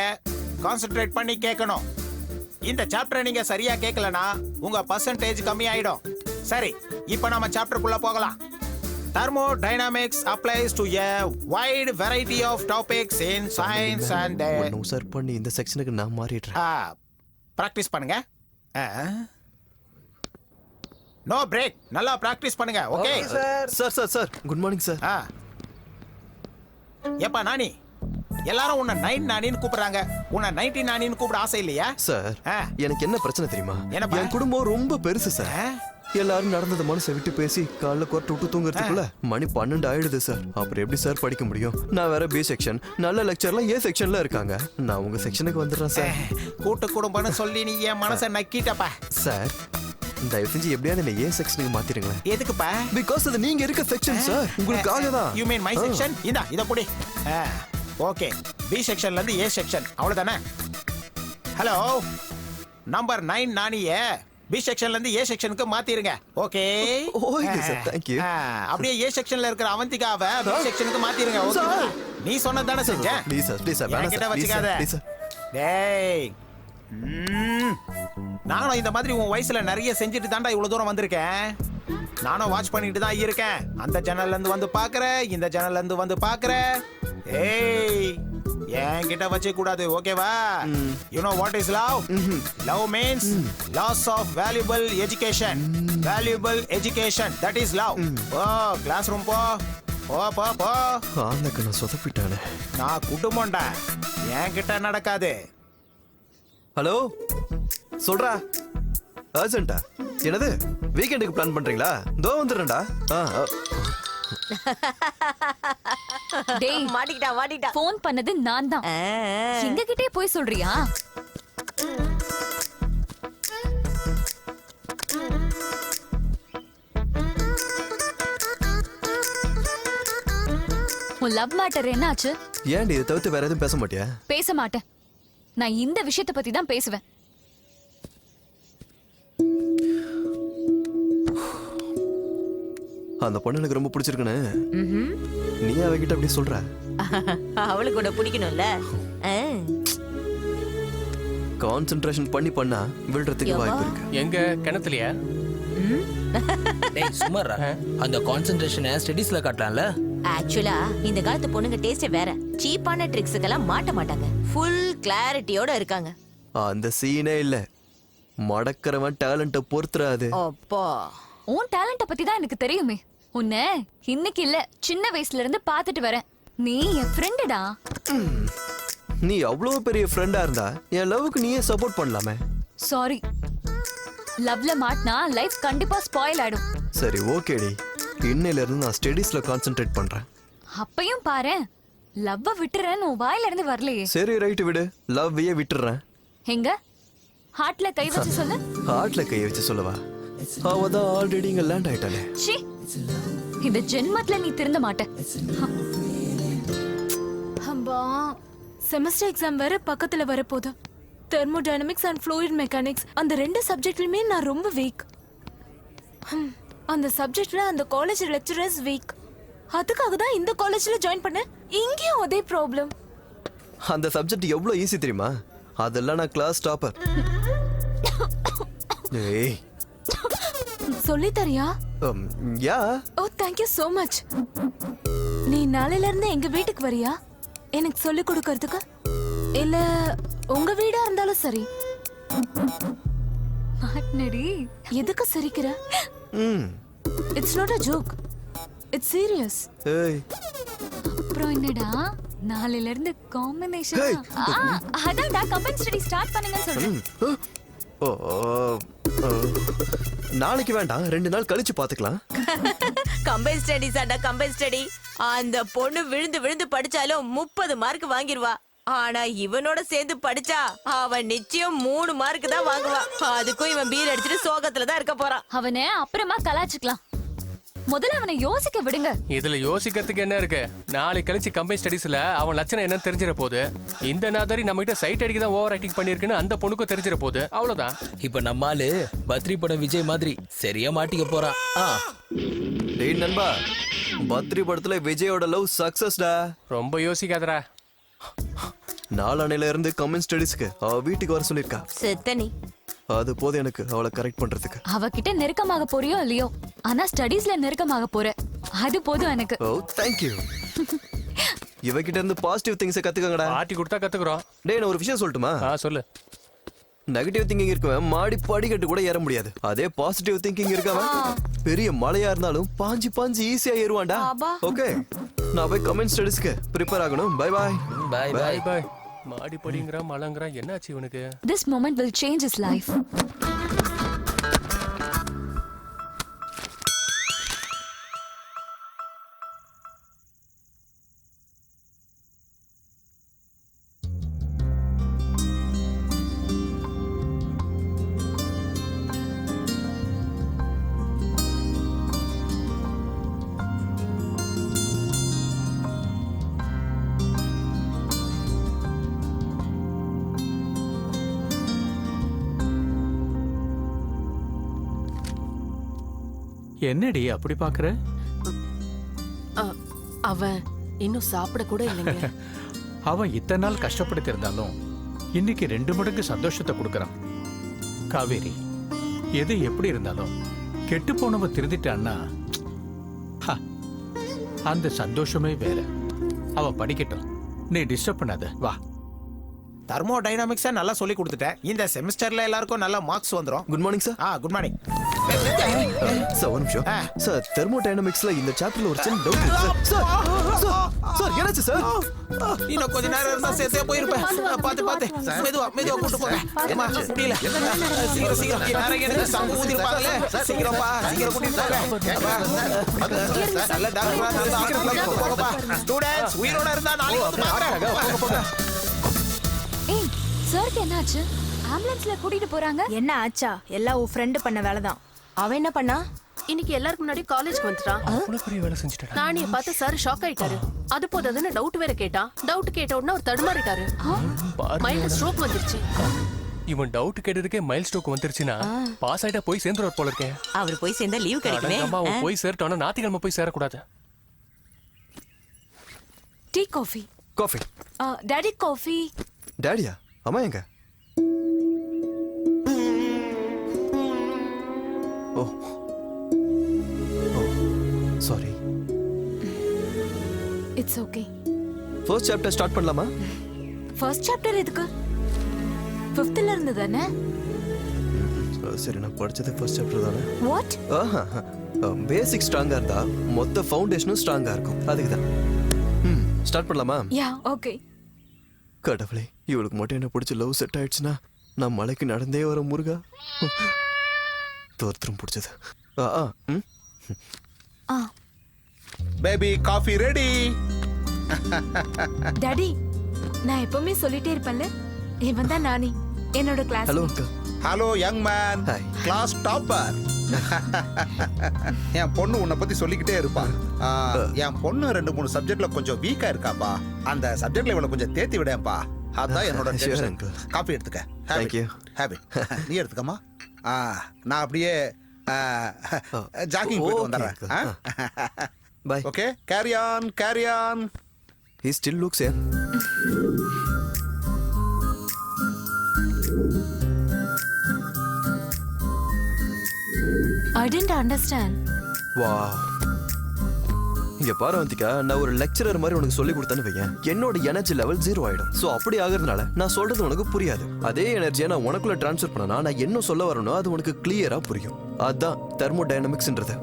கான்சென்ட்ரேட் பண்ணி கேட்கணும். இந்த சாப்டரை நீங்க சரியா கேட்கலனா உங்க பர்சன்டேஜ் கம்மி ஆயிடும். சரி, இப்போ நாம சாப்டருக்குள்ள போகலாம். Thermodynamics applies to a wide variety of topics in science and sir பண்ணி இந்த செக்ஷனுக்கு நான் மாறிடுறேன். பிராக்டிஸ் பண்ணுங்க. No break. நல்லா பிராக்டிஸ் பண்ணுங்க. Okay sir. Good morning sir. ஏப்பா நானி, எல்லாரும் உன்னை 9 நானின்னு கூப்பிடுறாங்க. உன்னை 90 நானின்னு கூப்பிட ஆசை இல்லையா? சார், எனக்கு என்ன பிரச்சனை தெரியுமா? என்னப்பா? என் குடும்பம் ரொம்ப பெருசு சார். எல்லாரும் நடந்தது மனசை விட்டு பேசி காலைல கொரட்டை விட்டு தூங்குறதுக்குள்ள மணி 12 ஆயிடுது சார். அப்புறம் எப்படி சார் படிக்க முடியும்? நான் வேற பி செக்ஷன், நல்ல லெக்சர்லாம் ஏ செக்ஷன்ல இருக்காங்க. நான் உங்க செக்ஷனுக்கு வந்துடுறேன் சார். கூட்டு குடும்பம்னு சொல்லி நீ என் மனசை நக்கிட்டப்பா. சார், தயவு செஞ்சு எப்படியாவது என்ன ஏ செக்ஷனுக்கு மாத்திடுங்களேன். எதுக்குப்பா? பிகாஸ் அது நீங்க இருக்க செக்ஷன் சார். உங்களுக்காக தான். You mean my section? இத புடி. ஓகே, பி செக்ஷன்ல இருந்து ஏ செக்ஷன் அவ்வளவுதானே? ஹலோ, நம்பர் 9 நானிய பி செக்ஷன்ல இருந்து ஏ செக்ஷனுக்கு மாத்திருங்க. Okay, okay sir, thank you. அப்படியே ஏ செக்ஷன்ல இருக்கிற அவந்திகாவை பி செக்ஷனுக்கு மாத்திருங்க. ஓகே, நீ சொன்னது தானே செஞ்சேன். ப்ளீஸ் சார், ப்ளீஸ் சார், என்கிட்ட வச்சுக்காத. டேய், நானும் இந்த மாதிரி உன் வயசுல நிறைய செஞ்சுட்டு தாண்டா இவ்வளவு தூரம் வந்திருக்கேன். நானும் வாட்ச் பண்ணிட்டு தான் இருக்கேன். அந்த ஜன்னல்ல இருந்து வந்து பாக்குறேன், இந்த ஜன்னல்ல இருந்து வந்து பாக்குறேன். ஏய், என்கிட்ட வச்சே கூடாது, ஓகேவா? You know what is love? Love means loss of valuable education. Valuable education, that is love. போ, கிளாஸ் ரூம் போ. போ போ போ. ஆந்தக்க நான் சொதப்பிட்டானே. நான் குடும்பம்டா, என்கிட்ட நடக்காது. ஹலோ, சொல்றா. அர்ஜென்ட்டா? என்னது, வீக்கெண்டுக்கு பிளான் பண்றீங்களா? தோ வந்துடுறேன்டா. டேய், மாட்டிக்கிட்டா. ஃபோன் பண்ணது நான் தான். எங்க கிட்டே போய் சொல்றியா? உன் லவ் மேட்டர் என்னாச்சு? ஏன்டி இதை தவிர்த்து வேற எதுவும் பேச மாட்டியா? பேச மாட்டேன். நான் இந்த விஷயத்தை பத்தி தான் பேசுவேன். அந்த பொண்ணு எனக்கு ரொம்ப பிடிச்சிருக்குன்னு நீ அவகிட்ட அப்படி சொல்ற? அவளுக்கு கூட பிடிக்கணும்ல. கான்சென்ட்ரேஷன் பண்ணா விழுறதுக்கு வாய்ப்பு இருக்கு. எங்க கிணத்துலயா? டேய் சுமாரா, அந்த கான்சென்ட்ரேஷனை ஸ்டடீஸ்ல காட்டலாம்ல. ஆக்சுவலா இந்த காலத்து பொண்ணுங்க டேஸ்ட் வேற. சீப்பான ட்ரிக்ஸுக்கெல்லாம் மாட்ட மாட்டாங்க. ஃபுல் கிளாரிட்டியோட இருக்காங்க. அந்த சீனே இல்ல. மடக்கறவன் டேலண்ட பொறுத்துறாது. அப்பா, உன் டேலண்ட பத்தி தான் எனக்கு தெரியுமே. உன்னை இன்னைக்கு இல்ல, சின்ன வயசுல இருந்து பாத்துட்டு வரேன். நீ என் ஃப்ரெண்டுடா. நீ அவ்வளவு பெரிய ஃப்ரெண்டா இருந்தா என் லவ்வுக்கு நீயே சப்போர்ட் பண்ணலாமே. சாரி, லவ்ல மாட்டினா லைஃப் கண்டிப்பா ஸ்பாயில் ஆயிடும். சரி ஓகேடி, இன்னையில இருந்து நான் ஸ்டடீஸ்ல கான்சென்ட்ரேட் பண்றேன். அப்பையும் பாரு, லவ்வ விட்டுறேன்னு உன் வாயில இருந்து வரலையே. சரி ரைட், விடு, லவ்வையே விட்டுறேன். எங்க ஹார்ட்ல கை வச்சு சொல்லு. ஹார்ட்ல கை வச்சு சொல்லவா? அவதான் ஆல்ரெடி இங்க லேண்ட் ஆயிட்டானே. ச்சீ, இந்த ஜென்மத்துல நீ திருந்த மாட்ட. அம்பா, செமஸ்டர் எக்ஸாம் வேற பக்கத்துல வரப்போகுது. தெர்மோடைனமிக்ஸ் அண்ட் ஃப்ளூயிட் மெக்கானிக்ஸ், அந்த 2 சப்ஜெக்ட்லயுமே நான் ரொம்ப வீக். அந்த சப்ஜெக்ட்ல அந்த காலேஜ் லெக்சரர்ஸ் வீக். அதுக்காக தான் இந்த காலேஜ்ல ஜாயின் பண்ணேன். இங்கேயும் அதே ப்ராப்ளம். அந்த சப்ஜெக்ட் எவ்வளவு ஈஸி தெரியுமா? அதெல்லாம் நான் கிளாஸ் டாப்பர். ஏய், சொல்லி தரியா? யா. ஓ, thank you so much. நீ நாளையில இருந்து எங்க வீட்டுக்கு வரியா எனக்கு சொல்லி கொடுக்கிறதுக்கு? இல்ல உங்க வீடா இருந்தாலும் சரி. மாட்னடி, எதுக்கு சிரிக்கிற? It's not a joke, it's serious. ஏய், அப்புறம் என்னடா, நாளையில இருந்து காம்பினேஷன். அதான்டா கம்பைன் ஸ்டடி ஸ்டார்ட் பண்ணுங்கன்னு சொல்றேன். ஓ, நாளைக்கு வேண்டாம், 2 நாள் கழிச்சு பாத்துக்கலாம். கம்பைன் ஸ்டடிஸ் ஆண்டா, கம்பைன் ஸ்டடி. அந்த பொண்ணு விழுந்து விழுந்து படிச்சாலும் 30 மார்க் வாங்கிடுவா. ஆனா இவனோட சேர்ந்து படிச்சா அவன் நிச்சயம் 3 மார்க் தான் வாங்குவான். அதுக்கும் இவன் பீர் அடிச்சுட்டு சோகத்துல தான் இருக்க போறான். அவனை அப்புறமா கலாச்சிக்கலாம். முதல்ல அவனை யோசிக்க விடுங்க. இதுல யோசிக்கிறதுக்கு என்ன இருக்கு? நாளைக்கு கழிச்சு கம்பைன் ஸ்டடீஸ்ல அவன் லட்சணம் என்னன்னு தெரிஞ்சிட போகுது. இந்த நாதாரி நம்ம கிட்ட சைட் அடிக்க தான் ஓவர் ஆக்டிங் பண்ணிருக்குன்னு அந்த பொண்ணுக்கும் தெரிஞ்சிட போகுது. அவ்வளவுதான். இப்ப நம்மாலு பத்ரி படம் விஜய் மாதிரி சரியா மாட்டிக்க போறான். டேய் நண்பா, பத்ரி படத்துல விஜயோட லவ் சக்சஸ்டா. ரொம்ப யோசிக்காதடா. நாளானையில இருந்து கமெண்ட் ஸ்டடீஸ்க்கு அவ வீட்டுக்கு வர சொல்லிருக்கா. செத்தனி, அது போதும் எனக்கு அவளை கரெக்ட் பண்றதுக்கு. அவகிட்ட நெருக்கமாக போறியோ இல்லையோ, ஆனா ஸ்டடீஸ்ல நெருக்கமாக போற, அது போதும் எனக்கு. ஓ, thank you. இவகிட்ட இருந்து பாசிட்டிவ் திங்ஸ் கத்துக்கங்கடா. ஆட்டி கொடுத்தா கத்துக்குறோம். டேய், நான் ஒரு விஷயம் சொல்லட்டுமா? சொல்லு. நெகட்டிவ் திங்கிங் இருக்கவன் மாடி படிக்கட்டு கூட ஏற முடியாது. அதே பாசிட்டிவ் திங்கிங் இருக்கவன் பெரிய மலையா இருந்தாலும் பாஞ்சி பாஞ்சி ஈஸியா ஏறுவான்டா. ஓகே, நான் போய் கமெண்ட் ஸ்டடீஸ்க்கு ப்ரிப்பேர் ஆகணும். Bye bye. Bye bye bye. மாடி படிங்கறா மலங்கறா, என்னாச்சு இவனுக்கு? This moment will change his life. என்னடி அப்படி பாக்குற? அவன் இன்னும் சாப்பிட கூட இல்லைங்க. அவன் இத்தனை நாள் கஷ்டப்படுத்தி இருந்தாலும் இன்னைக்கு 2 மடங்கு சந்தோஷத்தை கொடுக்கறான். காவேரி, எது எப்படி இருந்தாலும் கெட்டு போனவ திருந்திட்டான்னா அந்த சந்தோஷமே வேற. அவ படிக்கட்டும், நீ டிஸ்டர்ப் பண்ணாத. வா. தெர்மோடைனமிக்ஸை நல்லா சொல்லி கொடுத்துட்டேன். இந்த செமஸ்டர்ல எல்லாருக்கும் நல்ல மார்க்ஸ் வந்துரும். Good morning sir. Good morning sir. ஒரு நிமிஷம் சார். தெர்மோடைனமிக்ஸ்ல இந்த சாப்டர்ல ஒரு சின்ன டவுட் இருக்கு சார். சார் என்னாச்சு சார்? இன்னும் கொஞ்ச நேரம் இருந்தா சேர்த்தே போயிருப்பேன். பாத்து மெதுவா கூட்டு போங்க. அம்மா முடியல. சீக்கிரம் யாரையும் எனக்கு சங்கு ஊதிருப்பாங்களே. சீக்கிரம் கூட்டிட்டு போங்க. நல்ல டாக்டரா போங்கப்பா. ஸ்டூடண்ட்ஸ் உயிரோட இருந்தா நாளைக்கு வந்து பாக்குறேன். ஏய், சாருக்கு என்னாச்சு? ஆம்புலன்ஸ்ல கூட்டிட்டு போறாங்க. என்ன ஆச்சா? எல்லாம் உன் ஃப்ரெண்ட் பண்ண வேலை தான். அவன் என்ன பண்ணா? இன்னைக்கு எல்லாருக்கும் முன்னாடி காலேஜ்க்கு வந்துட்டான். அவ்வளவு பெரிய வேலை செஞ்சுட்டான். நானிய பார்த்து சார் ஷாக் ஆயிட்டாரு. அது போதாதுன்னு டவுட் வேற கேட்டான். டவுட் கேட்ட உடனே அவர் தடுமாறிட்டாரு. மைல்டு ஸ்ட்ரோக் வந்துருச்சு. இவன் டவுட் கேட்டதுக்கே மைல் ஸ்ட்ரோக் வந்துருச்சுன்னா பாஸ் ஆயிட்டா போய் சேர்ந்துருவார் போல இருக்கேன். அவர் போய் சேர்ந்தா லீவ் கிடைக்குமே. அவன் போய் சேர்ட்டானா ஞாயிற்றுக்கிழமை போய் சேரக்கூடாது. Tea coffee. Coffee. Daddy coffee. டாடியா? அம்மா எங்க? Oh sorry. It's okay. First chapter start பண்ணலாமா? ஃபர்ஸ்ட் சாப்டர் எதுக்கு? 5th இருந்து தானே? சரி, நான் படிச்சது ஃபர்ஸ்ட் சாப்டர் தானே. வாட்? பேசிக் ஸ்ட்ராங்கா இருந்தா மொத்த ஃபவுண்டேஷனும் ஸ்ட்ராங்கா இருக்கும். அதுக்கு தான். ஸ்டார்ட் பண்ணலாமா? யா, ஓகே. கடவுளே, இவளுக்கு மட்டும் என்ன பிடிச்ச லவ் செட் ஆயிடுச்சுன்னா நான் மலைக்கு நடந்தே வர முருகா. தோற்றம் பிடிச்சது. Baby coffee ready. டாடி, நான் எப்பவுமே சொல்லிட்டே இருப்பேன்ல, இவன் தான் நானி, என்னோட கிளாஸ். ஹலோ அக்கா. Hello young man, class topper. என் பொண்ணு உன்னை பத்தி சொல்லிக்கிட்டே இருப்பா. என் பொண்ணு 2-3 சப்ஜெக்ட்ல கொஞ்சம் வீக்கா இருக்காப்பா. அந்த சப்ஜெக்ட்ல இவளை கொஞ்சம் தேத்தி விடேன்ப்பா. அதான் என்னோட டென்ஷன். காஃபி எடுத்துக்க. ஹேபிட். நீ எடுத்துக்கமா. நான் அப்படியே ஜாகிங் போயிட்டு வந்துடுறேன். Bye. Okay, carry on. He still looks young. I didn't understand. Wow. இங்க பாரு வந்திகா, நான் ஒரு லெக்சரர் மாதிரி உனக்கு சொல்லி கொடுத்தேன்னு வையேன், என்னோட எனர்ஜி லெவல் 0 ஆயிடும். சோ அப்படி ஆகுறதுனால நான் சொல்றது உனக்கு புரியாது. அதே எனர்ஜியை நான் உனக்குள்ள டிரான்ஸ்ஃபர் பண்ணனா நான் என்ன சொல்ல வரணும் அது உனக்கு கிளியரா புரியும். அதான் தெர்மோடைனமிக்ஸ்ன்றது.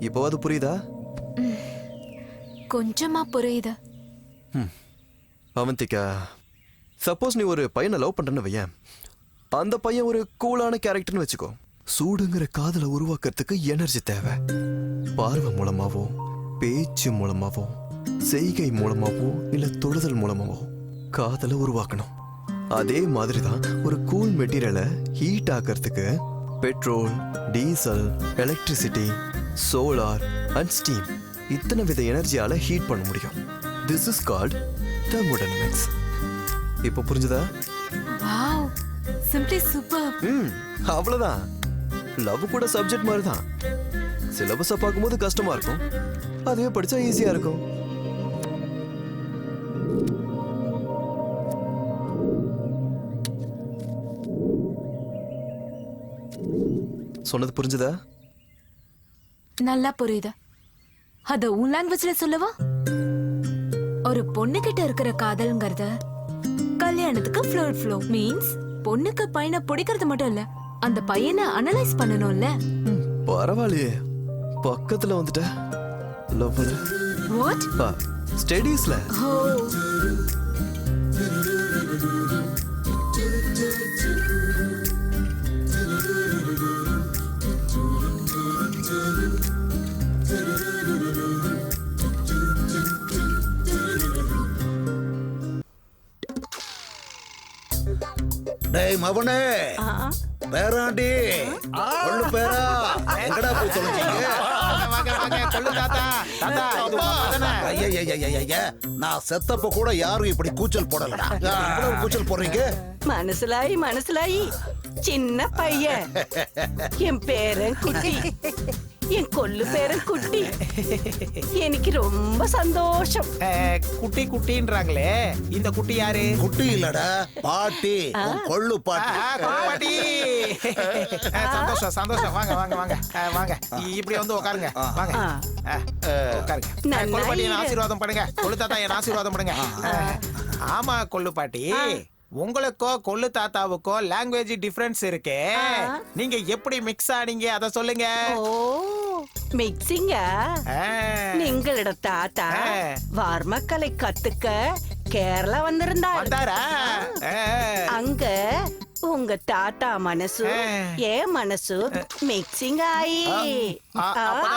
இப்போ அது புரியுதா? கொஞ்சமா புரியுது. அவந்திகா, சப்போஸ் நீ ஒரு பையனை லவ் பண்றன்னு வையேன், அந்த பையன் ஒரு கூலான கேரக்டர்னு வச்சுக்கோ. சூடுங்கிற காதலை உருவாக்குறதுக்கு எனர்ஜி தேவை. பார்வை மூலமாவோ, பேச்சு மூலமாவோ, செய்கை மூலமாவோ, இல்ல தொடுதல் மூலமாவோ காதலை உருவாக்கணும். அதே மாதிரிதான் ஒரு கூல் மெட்டீரியலை ஹீட் ஆக்கிறதுக்கு petrol, diesel, electricity, solar and steam இத்தனை வித எனர்ஜியால ஹீட் பண்ண முடியும். This is called thermodynamics. இப்போ புரிஞ்சுதா? Wow, simply super. அவ்வளவுதான். லவ் கூட சப்ஜெக்ட் மாதிரி தான். சிலபஸை பார்க்கும்போது கஷ்டமா இருக்கும், அதுவே படிச்சா ஈஸியா இருக்கும். சொன்னது புரிஞ்சுதா? நல்லா புரியுது. அத உன் லாங்குவேஜ்ல சொல்லவா? ஒரு பொண்ணு கிட்ட இருக்கிற காதல்ங்கிறது கல்யாணத்துக்கு ஃப்ளோ மீன்ஸ் பொண்ணுக்கு பையனை பிடிக்கிறது மட்டும் இல்ல, அந்த பையனை அனலைஸ் பண்ணணும்ல. பரவாயில்லையே, பக்கத்துல வந்துட்ட. லவ்ல வாட்? ஸ்டடீஸ்ல. டேய் மவனே, பேராண்டி கொள்ளு பேரா எங்கடா போய் தொலைச்சீங்க? வாங்க வாங்க கொள்ளு தாத்தா. தாத்தா இது உண்மைதானே? ஐயா நான் செத்தப்ப கூட யாரும் இப்படி கூச்சல் போடலடா. இவ்வளவு கூச்சல் போடுறீங்க? மனசுலாயி சின்ன பையன். என் பேரன் குட்டி, என் கொள்ளு பேரன் குட்டி. எனக்கு ரொம்ப சந்தோஷம். குட்டி குட்டின்றாங்களே, இந்த குட்டி யாரு? குட்டி இல்லடா, பாட்டி. கொள்ளு பாட்டி. பாட்டி. சந்தோஷம் சந்தோஷம். வாங்க வாங்க வாங்க வாங்க. இப்படி வந்து உட்காருங்க. வாங்க உட்காருங்க. கொள்ளு பாட்டி என்ன ஆசீர்வாதம் பண்ணுங்க. கொள்ளு தாத்தா என்ன ஆசீர்வாதம் பண்ணுங்க. ஆமா கொள்ளு பாட்டி, உங்களுக்கோ கொள்ளு தாத்தாவுக்கோ லாங்குவேஜ் டிஃபரன்ஸ் இருக்கு. நீங்க எப்படி மிக்ஸ் ஆனீங்க அத சொல்லுங்க. மிக்சிங்கா? நீங்களோட தாத்தா வார்மக்கலை கத்துக்க கேரளா வந்திருந்தாரா? அங்க உங்க தாத்தா மனசு ஏன் மனசு மிக்சிங் ஆயி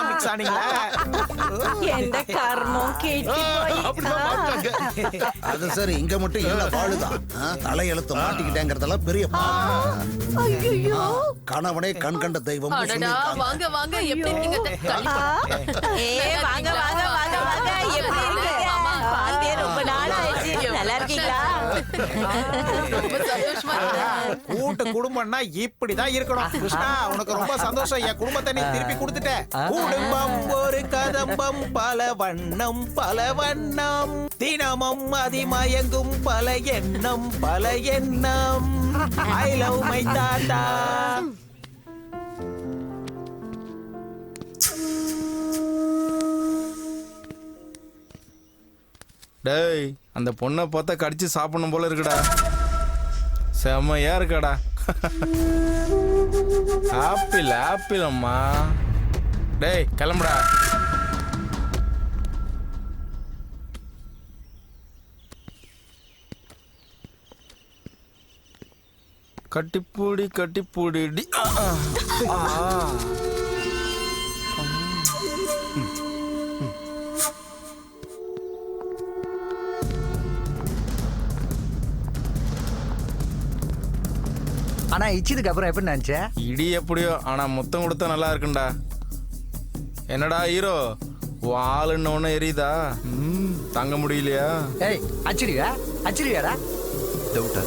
மிக்ஸ் ஆனீங்களா? எந்த கர்மம் கேட்டு அது சரி, இங்க மட்டும் என்ன வாழுதான்? தலையெழுத்து மாட்டிக்கிட்டேங்கிறதெல்லாம் பெரிய ஐயோ, கணவனே கண் கண்ட தெய்வம். வாங்க வாங்க, எப்படி இருக்கீங்க? வாங்க வாங்க வாங்க வாங்க, எப்படி இருக்கீங்க? பார்த்தே ரொம்ப நாள் ஆயிடுச்சு. நல்லா இருக்கீங்களா? ரொம்ப சந்தோஷமா கூட்டு குடும்பம்னா இப்படிதான் இருக்கணும். கிருஷ்ணா உனக்கு ரொம்ப சந்தோஷம். என் குடும்பத்தை நீ திருப்பி கொடுத்துட்ட. குடும்பம் ஒரு கதம்பம், பல வண்ணம் பல வண்ணம், தினமும் அதிமயங்கும் பல எண்ணம் பல எண்ணம். ஐ லவ் மை தாத்தா. டேய், அந்த பொண்ணை பார்த்தா கடிச்சு சாப்பிடணும் போல இருக்குடா. செம்மையா இருக்காடா. ஆப்பிள் ஆப்பிள் அம்மா. டேய் கிளம்புடா. கட்டிப்பூடி கட்டிப்பூடி டி. ஆனா இச்சதுக்கு அப்புறம் எப்படி நினைச்ச? இடி எப்படியோ, ஆனா முத்தம் கொடுத்தா நல்லா இருக்குண்டா. என்னடா ஹீரோ, வாளுன்னு ஒண்ணு எரியுதா? தாங்க முடியலையா? ஏய் அச்சிரியாடா டவுட்டா?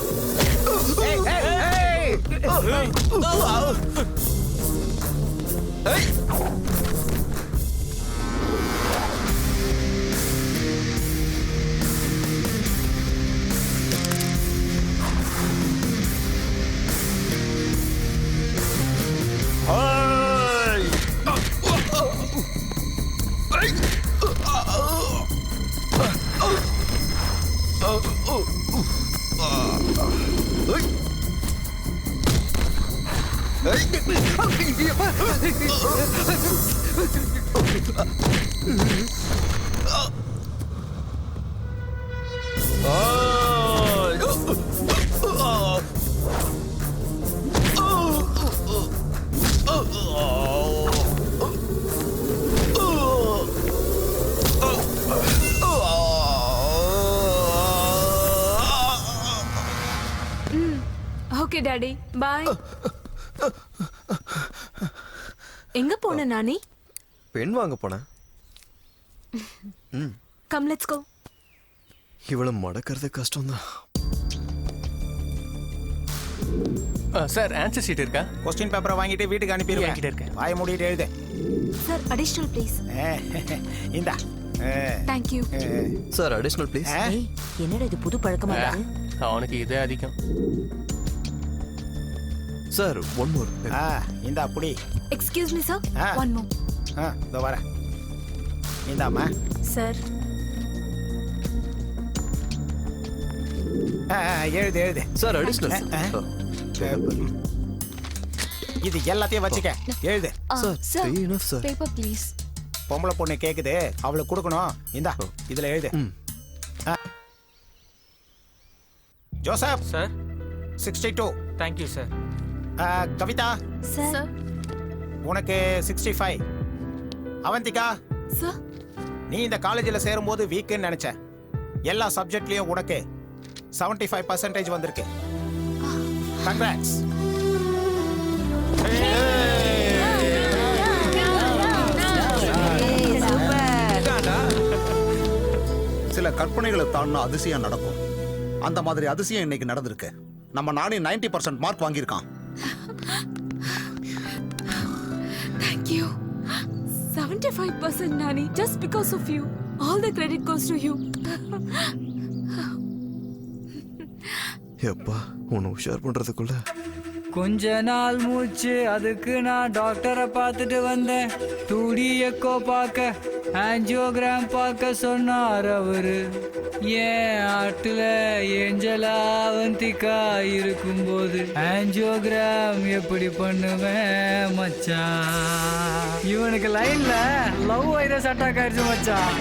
Okay daddy, bye. எங்க போன நானி? பெண் வாங்க போனேன். Come let's go. இவ்வளவு மடக்கிறது கஷ்டம் தான். சார் ஆன்சர் ஷீட் இருக்கா? கொஸ்டின் பேப்பரை வாங்கிட்டு வீட்டுக்கு அனுப்பிடுவேன். வாங்கிட்டு இருக்கேன். வாய மூடிட்டு எழுது. Sir additional please. இந்தா. Thank you sir. Additional please. என்னடா இது புது பழக்கமா இருக்கு? அவனுக்கு இதே அதிகம். Sir one more. இந்தா புடி. Excuse me sir, one more. இதோ வரேன். இந்தாம்மா. சார் எழுது எழுது. Sir additional. இது எல்லாத்தையும் வச்சுக்க, எழுது. Sir paper please. பொம்பளை பொண்ணு கேக்குது, அவளுக்கு கொடுக்கணும். இந்தா இதுல எழுது. Joseph sir. 62. Thank you sir. Kavitha sir. உனக்கு 65. அவந்திகா சார். நீ இந்த காலேஜில் சேரும்போது வீக்குன்னு நினைச்ச. எல்லா சப்ஜெக்ட்லயும் உனக்கு 75% வந்திருக்கு. கங்க்ராட்ஸ். சில கற்பனைகளை தாண்டின அதிசயம் நடக்கும். அந்த மாதிரி அதிசயம் இன்னைக்கு நடந்திருக்கு. நம்ம நானே 90% mark வாங்கியிருக்கான். Thank you. 75% Nani, just because of you. All the credit goes to you. எப்பா உன்னை உஷார் பண்றதுக்குள்ள கொஞ்ச நாள் மூச்சு அதுக்கு நான் டாக்டரை பார்த்துட்டு வந்தேன். 2D எக்கோ பார்க்க ஆஞ்சியோகிராம் பார்க்க சொன்னார் அவரு. ஏன் ஆட்டுல ஏஞ்சலா வந்திக்கா இருக்கும்போது ஆஞ்சியோகிராம் எப்படி பண்ணுவேன் மச்சான்? இவனுக்கு லைன்ல லவ் வைரஸ் அட்டாக் ஆயிடுச்சு மச்சான்.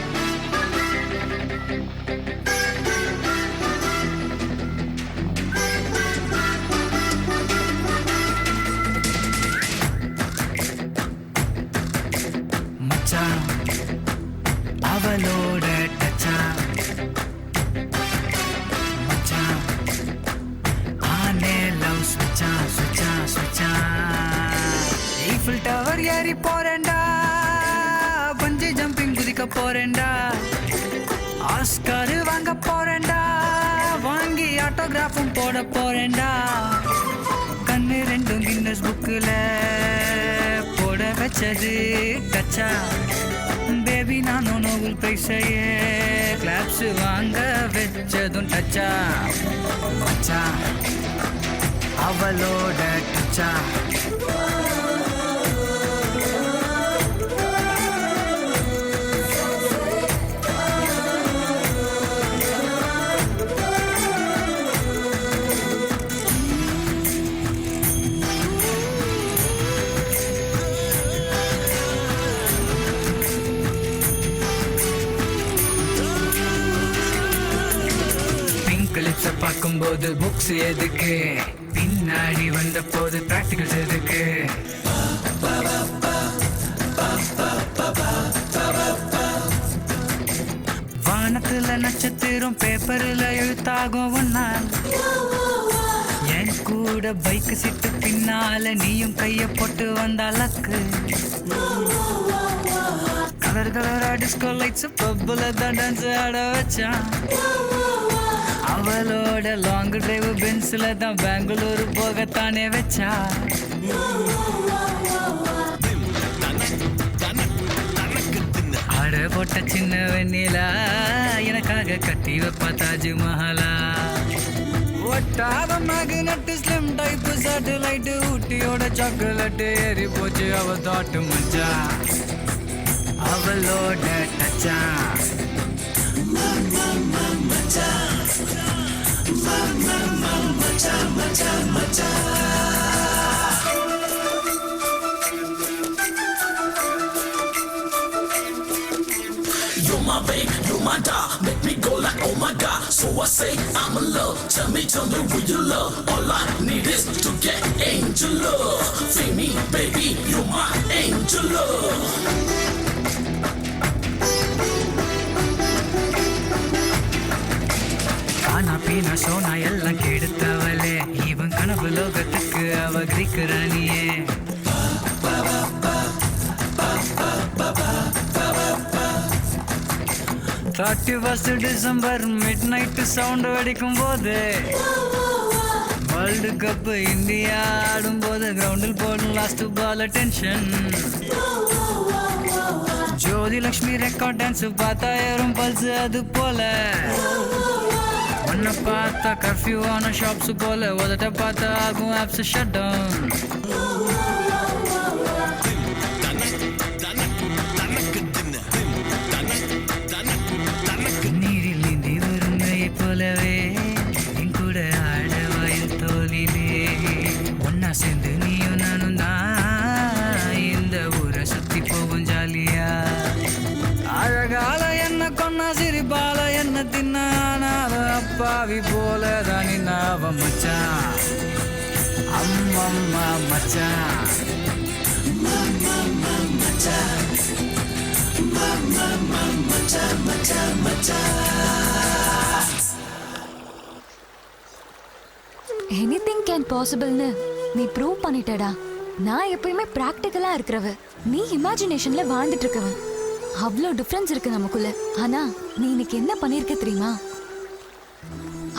அவளோட டச்சா மச்சான் ஆனே லவ் ஸ்விட்சா ஸ்விட்சா ஸ்விட்சா. ஈஃபில் டவர் ஏறி போறேன்டா, பஞ்சி ஜம்பிங் குதிக்க போறேன்டா, ஆஸ்கார் வாங்க போறேன்டா, வாங்கி ஆட்டோகிராஃபும் போட போறேன்டா. கண்ணு ரெண்டும் கின்னஸ் புக்கில் போட வச்சது டச்சா. பேபி நானும் நோபல் பிரைஸையே கிளாப்ஸ் வாங்க வச்சதும் டச்சா மச்சா அவளோட டச்சா. பார்க்கும்போது புக்ஸ் எதுக்கு, பின்னாடி வந்த போது பிராக்டிகல்ஸ் எதுக்கு? வானத்துல நட்சத்திரம் பேப்பர்ல எழுத்தாகும் ஒன்னா. என் கூட பைக் சீட்டு பின்னால நீயும் கைய போட்டு வந்த லக்கு. கலர் கலரா டிஸ்கோ லைட்ஸ் பப்புல தான் டான்ஸ் ஆட வச்சான். அவளோட லாங் டிரைவ் பென்ஸ்ல தான் பெங்களூர் போகத்தானே வச்சா. ஆட போட்ட சின்ன வெண்ணிலா எனக்காக கட்டி வைப்பா தாஜ்மஹாலா. ஒட்டாத மேக்னெட் ஸ்லிம் டைப் சேட்டலைட் ஊட்டியோட சாக்லேட் ஏறி போச்சு அவ தாட்டு மச்சா அவளோட டச்சா. You're my babe, you're my doll, make me go like oh my god. So I say I'm in love, tell me who you love. All I need is to get angel love. Feel me baby, you're my angel love. ஆனா பீனா சோனா எல்லாம் கெடுத்தவளே, இவன் கனவு லோகத்துக்கு அவ Greek ராணியே. 31st December midnight sound அடிக்கும் போது world cup India ஆடும் போது கிரவுண்டில் போடும் last ball tension. Jothi Lakshmi record dance பார்த்தா ஏறும் பல்ஸ் அது போல. ஒன்ன பார்த்தா கர்ஃபியூ ஆன ஷாப்ஸ் போல, உதட்ட பார்த்தா ஆகும் ஆப்ஸ் ஷட் டவுன். நீரில் நீந்தி வருங்கையை போலவே என் கூட ஆட வாயில் தோலிலே. ஒன்னா சேர்ந்து நீயும் நானும் தான் இந்த ஊரை சுத்தி போகும் ஜாலியா. அழகால என்ன கொன்னா சிரிப்பால என்ன தின்னானால அப்பாவி போல தானி நாவ மச்சான். அம்மம்மா மச்சான் எனிதிங் கேன் பாசிபிள்னு நீ ப்ரூவ் பண்ணிட்டடா. நான் எப்பயுமே பிராக்டிக்கலா இருக்கிறவ, நீ இமேஜினேஷன்ல வாழ்ந்துட்டு இருக்கவ. அவ்வளோ டிஃபரன்ஸ் இருக்கு நமக்குள்ள. ஆனா நீ இன்னைக்கு என்ன பண்ணிருக்க தெரியுமா?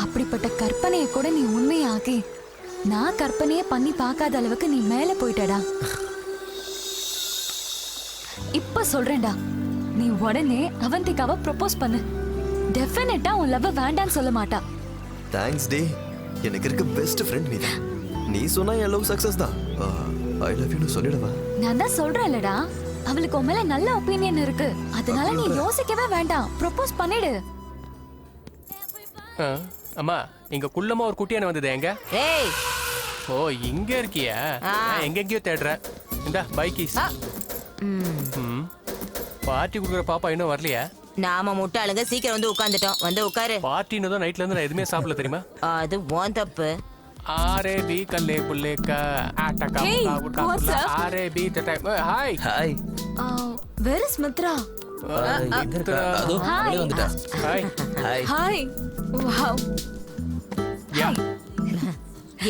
அப்படிப்பட்ட கற்பனையை கூட நீ உண்மையாக்கி நான் கற்பனையே பண்ணி பார்க்காத அளவுக்கு நீ மேல போயிட்டடா. இப்ப சொல்றேன்டா, நீ உடனே அவந்திகாவை ப்ரொபோஸ் பண்ணு. டெஃபினட்டா உன் லவ் வேண்டான்னு சொல்ல மாட்டா. தேங்க்ஸ் டி. எனக்கு இருக்க பெஸ்ட் ஃப்ரெண்ட் நீ தான். நீ சொன்னா என் லவ் சக்சஸ் தான். ஐ லவ் யூ சொல்லிடுவா. நான் தான் சொல்றேன்லடா, அவளுக்கு உன் மேல நல்ல ஒப்பீனியன் இருக்கு. அதனால நீ யோசிக்கவே வேண்டாம், ப்ரொபோஸ் பண்ணிடு. அம்மா, இங்க குள்ளமா ஒரு குட்டியான வந்தது எங்க? ஏய், ஓ இங்க இருக்கியா? நான் எங்கெங்கயோ தேடுறேன். இந்த பைக்கிஸ். பார்ட்டி குடுக்குற பாப்பா இன்னும் வரலையா? நாம முட்டாளுங்க சீக்கிரம் வந்து உட்கார்ந்துட்டோம். வந்து உட்காரு. பார்ட்டின்னு தான் நைட்ல இருந்து நான் எதுவுமே சாப்பிடல தெரியுமா? அது உன் தப்பு. ஆரே பி கல்லே புல்லேக்கா ஆட்டகா உட்டா உட்டா ஆரே பி டை. Hi hi. Where is Mithra? அதோ அப்படியே வந்துட்டா. Hi hi. Hi. Wow. Yeah.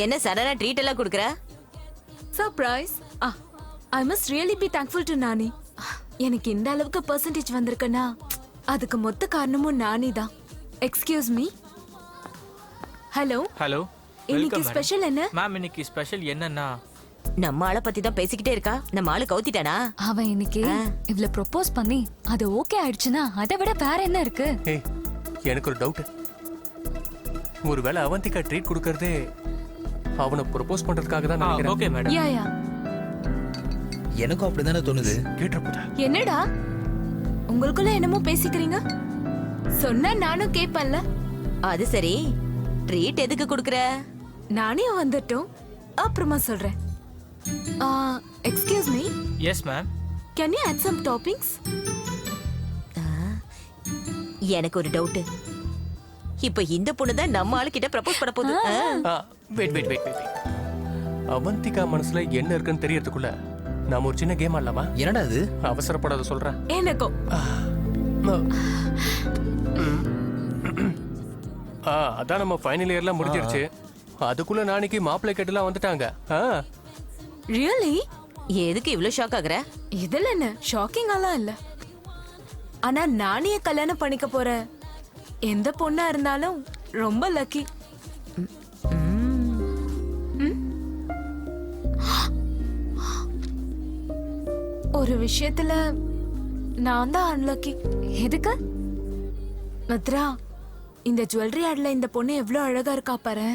என்ன சடனா ட்ரீட் எல்லாம் குடுக்குற? Surprise. I must really be thankful to Nani. எனக்கு இந்த அளவுக்கு பெர்சன்டேஜ் வந்திருக்கனா அதுக்கு மொத்த காரணமும் நானி தான். Excuse me. ஹலோ. ஹலோ. இன்னைக்கு ஸ்பெஷல் என்ன? மேம், இன்னைக்கு ஸ்பெஷல் என்னன்னா நம்ம ஆளை பத்தி தான் பேசிக்கிட்டே இருக்கா. நம்ம ஆளு கவுத்திட்டானா? அவன் இன்னைக்கு இவ்ளோ ப்ரொபோஸ் பண்ணி அது ஓகே ஆயிடுச்சுன்னா அதை விட வேற என்ன இருக்கு? ஏய், எனக்கு ஒரு டவுட். ஒருவேளை அவந்திகா ட்ரீட் கொடுக்கறதே அவனை ப்ரொபோஸ் பண்றதுக்காக தான் நினைக்கிறேன். Okay madam. Yeah yeah. எனக்கும் அப்படிதானே தோணுது. கேட்றப்போதா என்னடா உங்களுக்குள்ள என்னமோ பேசிக்கிறீங்க? சொன்னா நானும் கேட்பேன்ல. அது சரி, ட்ரீட் எதுக்கு குடுக்குற? நானே வந்துட்டோம், அப்புறமா சொல்றேன். Excuse me. Yes ma'am. Can you add some toppings? எனக்கு ஒரு டவுட். இப்போ இந்த பொண்ணு தான் நம்ம ஆளு கிட்ட ப்ரப்போஸ் பண்ண போகுது. வெயிட். அவந்திகா மனசுல என்ன இருக்குன்னு தெரியறதுக்குள்ள நாம ஒரு சின்ன கேம் ஆடலாமா? என்னடா அது? அவசரப்படாத சொல்றேன். எனக்கும். அதான் நம்ம ஃபைனல் இயர்ல முடிஞ்சிருச்சு. அதுக்குள்ள நாளைக்கு மாப்பிள்ளை கேட்டுலாம் வந்துட்டாங்க. ரியலி? எதுக்கு இவ்ளோ ஷாக் ஆகுற? இதுல என்ன ஷாக்கிங்காலாம் இல்ல. ஆனா நானே கல்யாணம் பண்ணிக்க போற எந்த பொண்ணா இருந்தாலும் ரொம்ப லக்கி. ஒரு விஷயத்துல நான் தான் அன்லக்கி. எதுக்கு? மித்ரா, இந்த ஜுவல்லரி ஆட்ல இந்த பொண்ணு எவ்வளவு அழகா இருக்கா பாரு.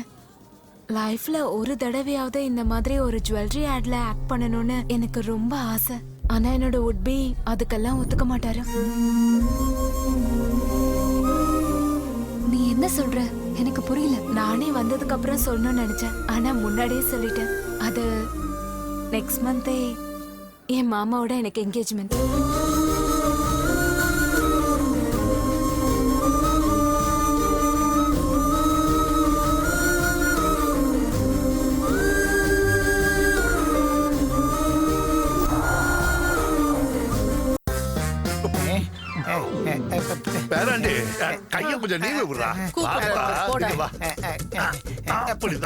லைஃப்ல ஒரு தடவையாவது இந்த மாதிரி ஒரு ஜுவல்லரி ஆட்ல ஆக்ட் பண்ணணும்னு எனக்கு ரொம்ப ஆசை. ஆனா என்னோட உட்பி அதுக்கெல்லாம் ஒத்துக்க மாட்டாரு. நீ என்ன சொல்ற? எனக்கு புரியல. நானே வந்ததுக்கு அப்புறம் சொல்லணும்னு நினைச்சேன், ஆனா முன்னாடியே சொல்லிட்டேன். அது நெக்ஸ்ட் மந்தே என் மாமாவோட எனக்கு என்கேஜ்மெண்ட். பேராண்டி, கைய கொஞ்சம் நீவி விடுறா.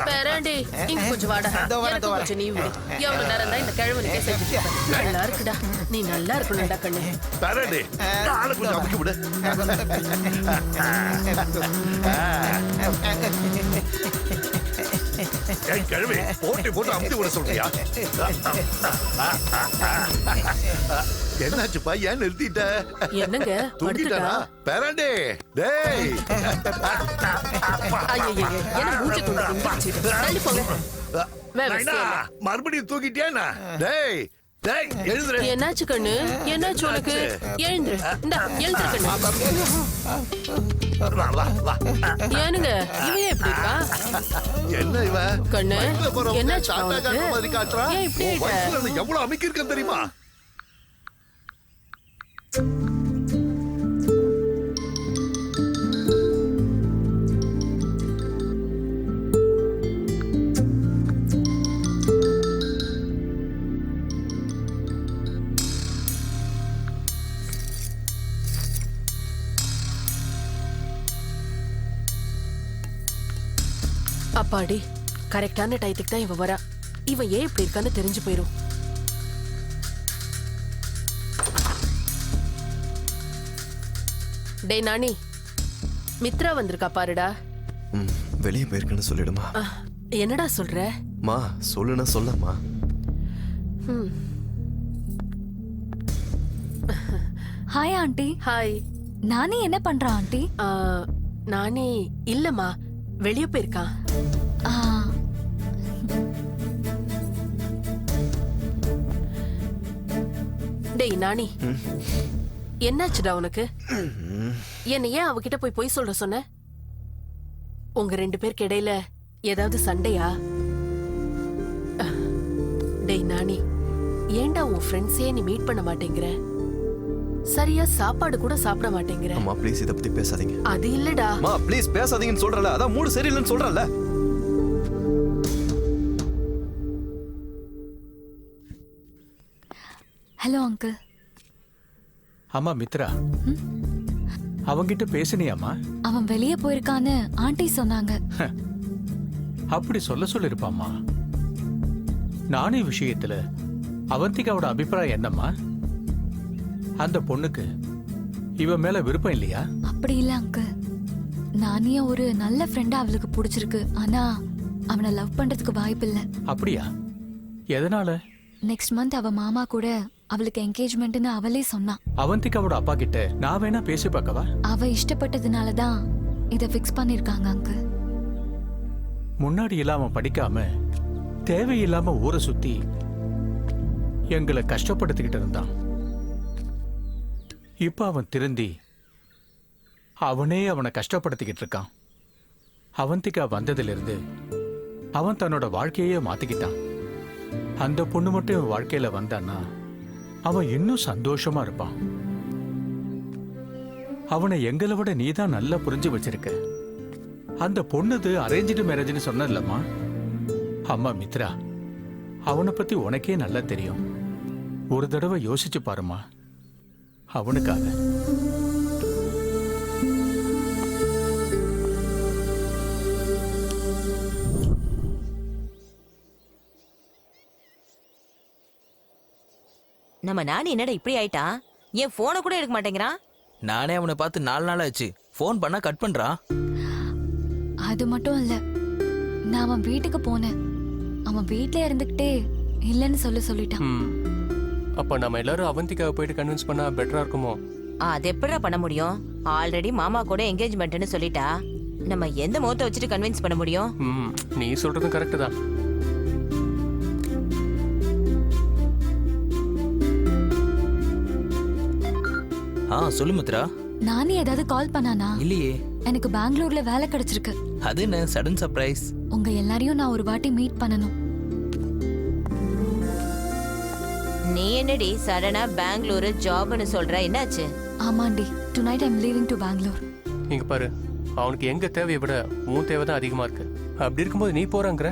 பேராண்டி, இங்க கொஞ்சம் வாடா. எனக்கு கொஞ்சம் நீ விடு. எவ்வளவு நேரம் தான் இந்த கிழவனுக்கே செஞ்சுட்டு இருக்க? நல்லா இருக்குடா. நீ நல்லா இருக்கணும்டா கண்ணு. பேராண்டி, ஆளை கொஞ்சம் அமுக்கி விடு. கிழவி போட்டி போட்டு அமுத்தி விட சொல்றியா? என்னாச்சுப்பா, ஏன் நிறுத்திட்ட? என்னங்க தூங்கிட்டானா? பேராண்டி, டேய். என்ன மூஞ்சி கொண்டு தள்ளி போங்க. மறுபடியும் தூக்கிட்டியா? டேய் டேய், எழுந்துரு. என்னாச்சு கண்ணு? என்னாச்சு உனக்கு? எழுந்துரு. இந்தா எழுந்துரு கண்ணு. ஏனுங்க இவன் எப்படி இருக்கா? என்ன இவ கண்ணு? என்னாச்சு மாதிரி காட்டுறா? ஏன் இப்படி வயசுல எவ்வளவு அமைக்கி இருக்கேன் தெரியுமா? அப்பாடி, கரெக்டான டயத்துக்கு தான் இவ வரா. இவன் ஏன் இப்படி இருக்கான்னு தெரிஞ்சு போயிரும். டேய் நானி, மித்ரா வந்திருக்கா பாருடா. வெளியே போயிருக்குன்னு சொல்லிடுமா. என்னடா சொல்ற? மா சொல்லுனா சொல்லமா. Hi aunty. ஹாய். நானே என்ன பண்றா ஆண்டி? நானே இல்லம்மா, வெளியே போயிருக்கான். டேய் நானி, என்னாச்சுடா உனக்கு? என்ன ஏன் அவகிட்ட போய் பொய் சொல்ற சொன்ன? உங்க 2 பேருக்கு இடையில ஏதாவது சண்டையா? டேய் நானி, ஏன்டா உன் ஃப்ரெண்ட்ஸே நீ மீட் பண்ண மாட்டேங்கிற? சரியா சாப்பாடு கூட சாப்பிட மாட்டேங்கிற. அம்மா ப்ளீஸ் இத பத்தி பேசாதீங்க. அது இல்லடா. அம்மா ப்ளீஸ் பேசாதீங்கன்னு சொல்றல. அதான் மூடு சரியில்லைன்னு சொல்றல. Hello uncle. அம்மா மித்ரா, அவங்கிட்ட பேசினியாமா? அவன் வெளியே போயிருக்கான்னு ஆண்டி சொன்னாங்க. அப்படி சொல்லிருப்பாம்மா. நானே விஷயத்துல அவந்திகாவோட அபிப்பிராயம் என்னம்மா? அந்த பொண்ணுக்கு இவன் மேல விருப்பம் இல்லையா? அப்படி இல்ல அங்கிள். நானே ஒரு நல்ல ஃப்ரெண்டா அவளுக்கு பிடிச்சிருக்கு. ஆனா அவனை லவ் பண்றதுக்கு வாய்ப்பு இல்ல. அப்படியா? எதனால? நெக்ஸ்ட் மந்த் அவ மாமா கூட அவளுக்கு என்கேஜ்மெண்ட்னு அவளே சொன்னா. அவந்திகாவோட அப்பா கிட்ட நான் வேணா பேசி பார்க்கவா? அவ இஷ்டப்பட்டதுனால தான் இத ஃபிக்ஸ் பண்ணிருக்காங்க அங்கிள். முன்னாடி இல்லாம படிக்காம தேவையில்லாம ஊரை சுத்தி எங்களை கஷ்டப்படுத்திக்கிட்டு இருந்தான். இப்ப அவன் திருந்தி அவனே அவனை கஷ்டப்படுத்திக்கிட்டு இருக்கான். அவந்திகா வந்ததிலிருந்து அவன் தன்னோட வாழ்க்கையே மாத்திக்கிட்டான். அந்த பொண்ணு மட்டும் இவன் வாழ்க்கையில வந்தான்னா அவன் இன்னும் சந்தோஷமா இருப்பான். அவனை எங்களை விட நீதான் நல்லா புரிஞ்சு வச்சிருக்க. அந்த பொண்ணுது அரேஞ்சு மேரேஜ்னு சொன்னல்லம்மா. அம்மா மித்ரா, அவனை பத்தி உனக்கே நல்லா தெரியும். ஒரு தடவை யோசிச்சு பாருமா. அவனுக்காக நம்ம நானி என்னடா இப்படி ஆயிட்டான்? என் போனை கூட எடுக்க மாட்டேங்கிறான். நானே அவனை பார்த்து 4 நாள் ஆச்சு. ஃபோன் பண்ணா கட் பண்றான். அது மட்டும் இல்ல, நான் அவன் வீட்டுக்கு போனேன். அவன் வீட்ல இருந்துகிட்டே இல்லன்னு சொல்லிட்டான். அப்ப நம்ம எல்லாரும் அவந்திகாவை போயிட்டு கன்வின்ஸ் பண்ணா பெட்டரா இருக்குமோ? அது எப்படிடா பண்ண முடியும்? ஆல்ரெடி மாமா கூட என்கேஜ்மெண்ட்னு சொல்லிட்டா. நம்ம எந்த முகத்தை வச்சுட்டு கன்வின்ஸ் பண்ண முடியும்? நீ சொல்றதும் கரெக்ட் தான். சொல்லு மித்ரா. நானே ஏதாவது கால் பண்ணானா? இல்லையே. எனக்கு பெங்களூர்ல வேலை கிடைச்சிருக்கு. அது என்ன சடன் சர்ப்ரைஸ்? உங்க எல்லாரையும் நான் ஒரு வாட்டி மீட் பண்ணனும். நீ என்னடி சடனா பெங்களூர் ஜாப்னு சொல்ற? என்னாச்சு? ஆமாண்டி, tonight I am leaving to Bangalore. இங்க பாரு, அவனுக்கு எங்க தேவையை விட உன் தேவை தான் அதிகமா இருக்கு. அப்படி இருக்கும்போது நீ போறங்கிற?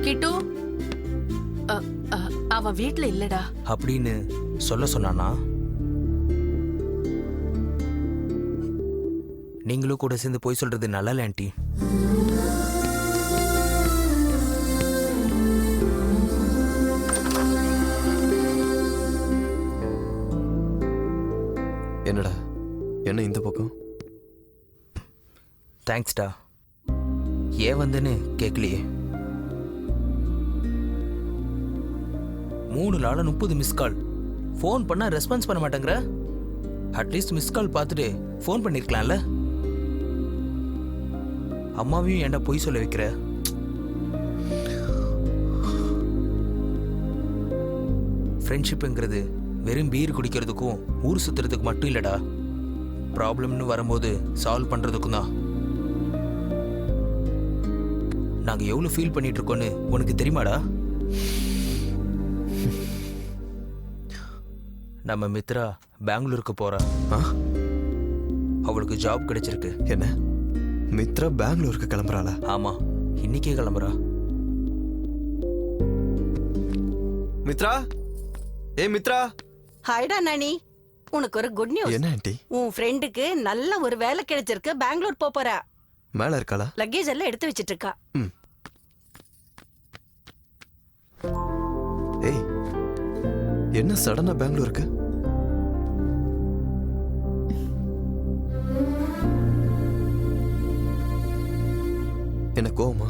கிட்டு, அவன் வீட்ல இல்லடா அப்படின்னு சொல்ல சொன்னானா? நீங்களும் கூட சேர்ந்து போய் சொல்றது நல்லா இல்ல ஆண்டி. என்னடா என்ன இந்த பக்கம்? தேங்க்ஸ்டா. ஏன் வந்துன்னு கேட்கலையே. 3 நாளா 30 மிஸ் கால். ஃபோன் பண்ணா ரெஸ்பான்ஸ் பண்ண மாட்டேங்கிற. அட்லீஸ்ட் மிஸ் கால் பார்த்துட்டு ஃபோன் பண்ணிருக்கலாம்ல. அம்மாவையும் ஏன்டா பொய் சொல்ல வைக்கிற? ஃப்ரெண்ட்ஷிப்புங்கிறது வெறும் பீர் குடிக்கிறதுக்கும் ஊர் சுத்துறதுக்கு மட்டும் இல்லடா. ப்ராப்ளம்னு வரும்போது சால்வ் பண்றதுக்கும் தான். நாங்க எவ்வளவு ஃபீல் பண்ணிட்டு இருக்கோன்னு உனக்கு தெரியுமாடா? நம்ம மித்ரா பெங்களூருக்கு போறா. அவளுக்கு ஜாப் கிடைச்சிருக்கு. என்ன மித்ரா பெங்களூருக்கு கிளம்புறாளா? ஆமா, இன்னைக்கே கிளம்புறா. மித்ரா, மித்ரா. ஹாய்டா நானி, உனக்கு ஒரு குட் நியூஸ். என்ன ஆண்டி? உன் ஃப்ரெண்டுக்கு நல்ல ஒரு வேலை கிடைச்சிருக்கு. பெங்களூர் போறா. மேல இருக்காளா? லக்கேஜ் எல்லாம் எடுத்து வச்சிட்டு இருக்கா. ஏய், என்ன சடனா பெங்களூருக்கு? என்ன கோவமா?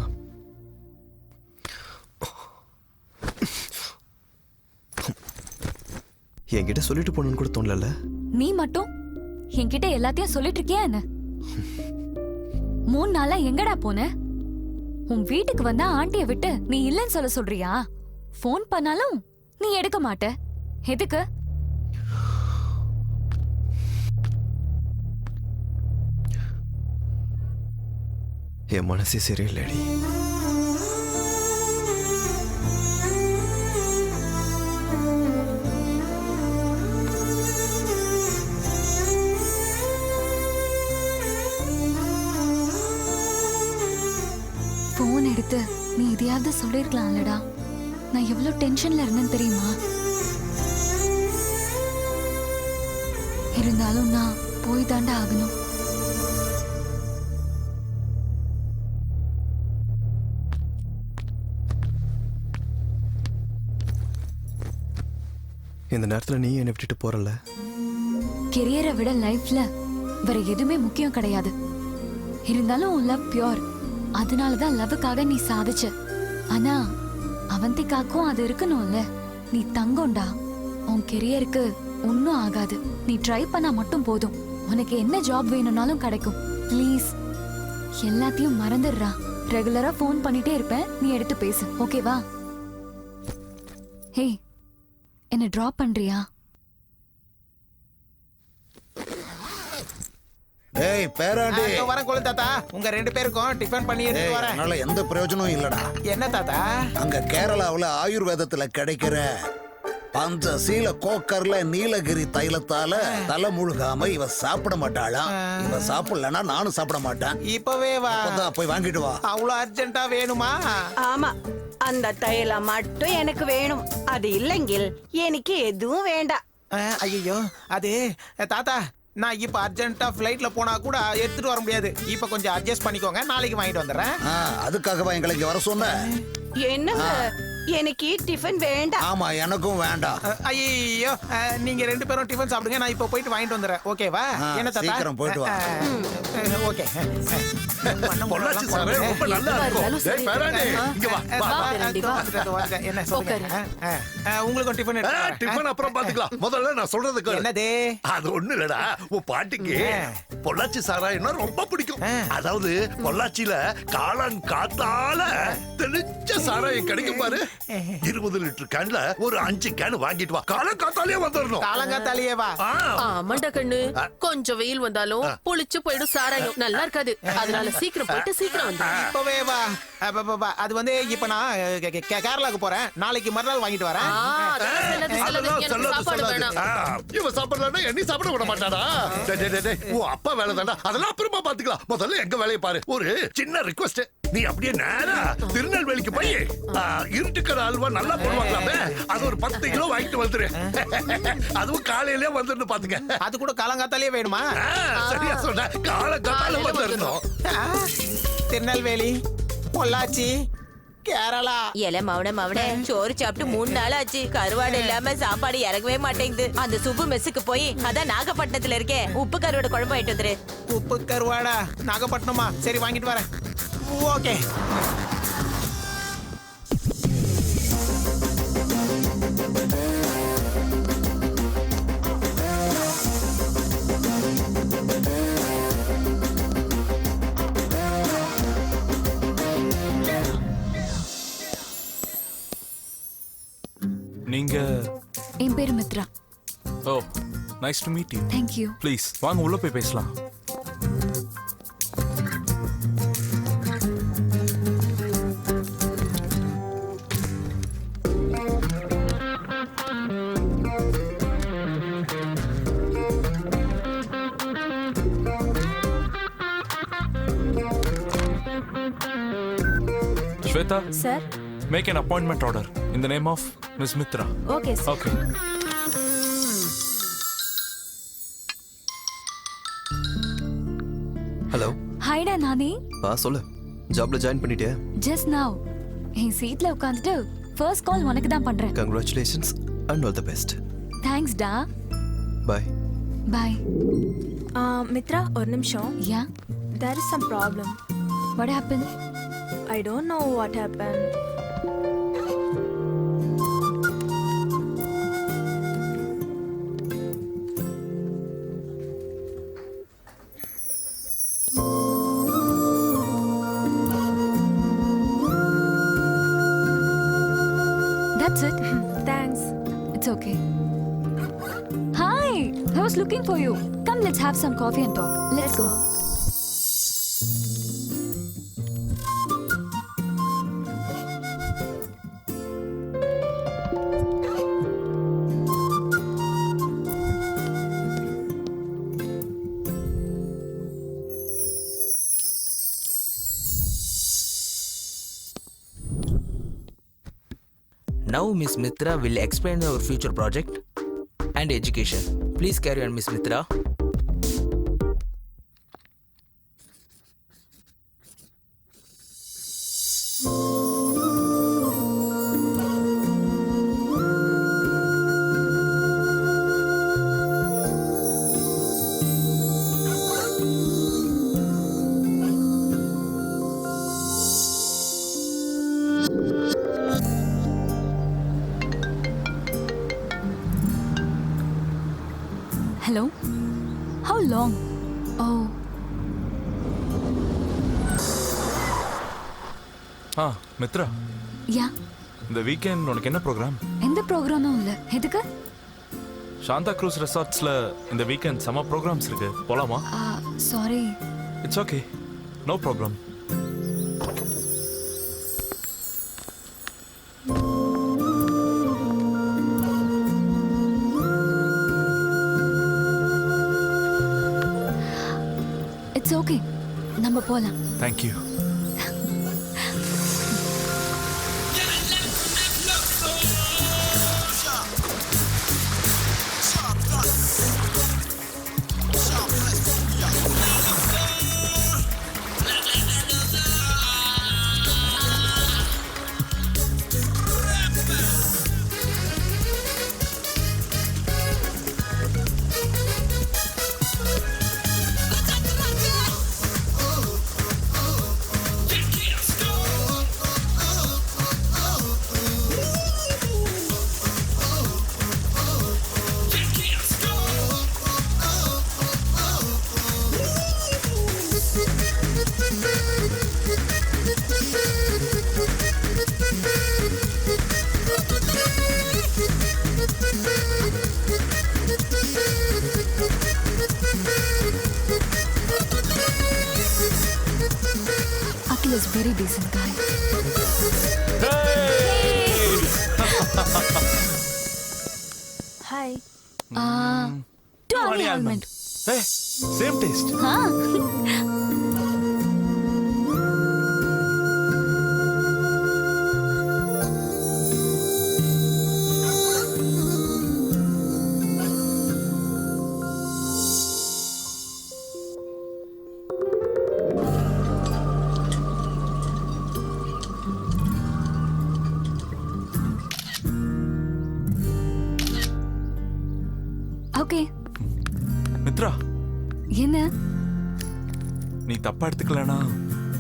என்கிட்ட சொல்லிட்டு போகணும்னு கூட தோணல. நீ மட்டும் என்கிட்ட எல்லாத்தையும் சொல்லிட்டு இருக்கியா என்ன? 3 நாளா எங்கடா போன? உன் வீட்டுக்கு வந்தா ஆண்டிய விட்டு நீ இல்லன்னு சொல்ல சொல்றியா? ஃபோன் பண்ணாலும் நீ எடுக்க மாட்ட. எதுக்கு? என் மனசே சரியில்லடி. போன் எடுத்து நீ இதையாவது சொல்லிருக்கலாம்லடா. நான் எவ்வளவு டென்ஷன்ல இருந்தேன்னு தெரியுமா? இருந்தாலும் நான் போய் தாண்டா ஆகணும். இந்த நேரத்துல நீ என்னை விட்டுட்டு போறல. கெரியரை விட லைஃப்ல வேற எதுவுமே முக்கியம் கிடையாது. இருந்தாலும் உன் லவ் பியூர். அதனாலதான் லவ்வுக்காக நீ சாதிச்ச. ஆனா அவந்திக்காக்கும் அது இருக்கணும்ல. நீ தங்கம்டா. உன் கெரியருக்கு ஒன்னும் ஆகாது. நீ ட்ரை பண்ணா மட்டும் போதும். உனக்கு என்ன ஜாப் வேணும்னாலும் கிடைக்கும். ப்ளீஸ் எல்லாத்தையும் மறந்துடுறா. ரெகுலரா ஃபோன் பண்ணிட்டே இருப்பேன், நீ எடுத்து பேசு. ஓகேவா? ஹே, என்ன டிராப் பண்றியா? ஏய் பேராண்டி, வரேன் கோலு தாத்தா. உங்க 2 பேருக்கும் டிஃபன் பண்ணி எடுத்து வரேன். அதனால எந்த பிரயோஜனமும் இல்லடா. என்ன தாத்தா? அங்க கேரளாவுல ஆயுர்வேதத்துல கிடைக்கிற பஞ்சசீல கோக்கர்ல நீலகிரி தைலத்தால தலை முழுகாம இவ சாப்பிட மாட்டாளா. இவ சாப்பிடலன்னா நானும் சாப்பிட மாட்டேன். இப்பவே வா. போய் வாங்கிட்டு வா. அவ்வளவு அர்ஜென்ட்டா வேணுமா? ஆமா, அந்த தைலம் மட்டும் எனக்கு வேணும். அது இல்லைங்கில் எனக்கு எதுவும் வேண்டாம். ஐயோ, அது தாத்தா, நான் இப்ப அர்ஜென்ட்டா ஃப்ளைட்ல போனா கூட எடுத்துட்டு வர முடியாது. இப்ப கொஞ்சம் அட்ஜஸ்ட் பண்ணிக்கோங்க, நாளைக்கு வாங்கிட்டு வந்துடுறேன். அதுக்காகவா எங்களுக்கு வர சொன்ன? என்னங்க, எனக்கு டிஃபன் வேண்டாம். ஆமா, எனக்கும் வேண்டாம். ஐயோ, நீங்க 2 பேரும் டிஃபன் சாப்பிடுங்க, நான் இப்ப போயிட்டு வாங்கிட்டு வந்துடுறேன். ஓகேவா? என்ன தாத்தா? சீக்கிரம் போயிட்டு வா. ஓகே. பொள்ளாச்சி சாரே ரொம்ப நல்லா இருக்கும். டேய் பேராண்டி, இங்க வா. என்ன சொல்லுங்க? உங்களுக்கு டிஃபன் எடுத்து டிஃபன் அப்புறம் பாத்துக்கலாம். முதல்ல நான் சொல்றது கேளு. என்னது? அது ஒண்ணு இல்லடா, உன் பாட்டிக்கு பொள்ளாச்சி சாராயம்னா ரொம்ப பிடிக்கும். அதாவது பொள்ளாச்சியில காளான் காத்தால தெளிச்ச சாராயம் கிடைக்கும் பாரு. 20 லிட்டர் கேன்ல ஒரு 5 கேன் வாங்கிட்டு வா. காலம் காத்தாலே வந்துடணும். காலங்காத்தாலேயே வா. ஆமாண்டா கண்ணு, கொஞ்சம் வெயில் வந்தாலும் புளிச்சு போயிடும் சாராயம். நல்லா இருக்காது. அதனால சீக்கிரம் போயிட்டு சீக்கிரம் வந்து இப்பவே வா. அது வந்து இப்ப நான் கேரளாக்கு போறேன். நாளைக்கு மறுநாள் வாங்கிட்டு வரேன். சாப்பாடு வேணாம். இவன் சாப்பிடலன்னா என்னை சாப்பிட விட மாட்டாடா. உன் அப்பா வேலை தானே, அதெல்லாம் அப்புறமா பாத்துக்கலாம். முதல்ல எங்க வேலையை பாரு. ஒரு சின்ன ரிக்வெஸ்ட், நீ அப்படியே நேரா திருநெல்வேலிக்கு போய் இருட்டுக்கடை அல்வா நல்லா போடுவாங்களாமே, அது ஒரு 10 கிலோ வாங்கிட்டு வந்துரு. அதுவும் காலையிலே வந்துருந்து பாத்துக்க. அது கூட காலங்காத்தாலே வேணுமா? சரியா சொன்ன, காலங்காத்தால வந்துடணும். திருநெல்வேலி, பொள்ளாச்சி, கேரளா. மவனே சோறு சாப்பிட்டு 3 நாள் ஆச்சு. கருவாடு இல்லாம சாப்பாடு இறங்கவே மாட்டேங்குது. அந்த சுப்பு மெஸ்ஸுக்கு போய் அதான் நாகப்பட்டினத்துல இருக்கேன், உப்பு கருவாடு குழம்பு ஆயிட்டு வந்துரு. உப்பு கருவாடா? நாகப்பட்டினமா? சரி வாங்கிட்டு வரேன். ஓகே. நீங்க? என் பேரு Mithra. Oh, nice to meet you. Thank you. Please வாங்க உள்ள போய் பேசலாம். Shweta? Sir? Make an appointment order in the name of Ms. Mitra. Okay, sir. Okay. Hello. Hi ஹாய்டா நானே. சொல்லு, ஜாப்ல ஜாயின் பண்ணிட்டியா? ஜஸ்ட் நவ் என் சீட்ல உட்காந்துட்டு ஃபர்ஸ்ட் கால் உனக்கு தான் பண்றேன். Congratulations and all the best. Thanks டா. பை. பை. மித்ரா, ஒரு நிமிஷம். யா. There is some problem. What happened? I don't know what happened. That's it. Thanks. It's okay. Hi, I was looking for you. Come, let's have some coffee and talk. Let's go. Now Miss Mitra will explain our future project and education. Please carry on, Miss Mitra. Hello? How long? Oh. Mitra, யா. இந்த weekend உனக்கு என்ன program? எந்த ப்ரோக்ராமும் இல்ல. எதுக்கு? Shantha cruise ரெசார்ட்ஸ்ல இந்த weekend சம்ம programmes இருக்கு. போலாமா? Sorry. It's okay, no problem. It's okay, நம்ம போலாம். Thank you. Akhil is very decent guy. Hi. Two honey almond. Hey, same taste. Okay. Mitra, என்ன? நீ தப்பா எடுத்துக்கலனா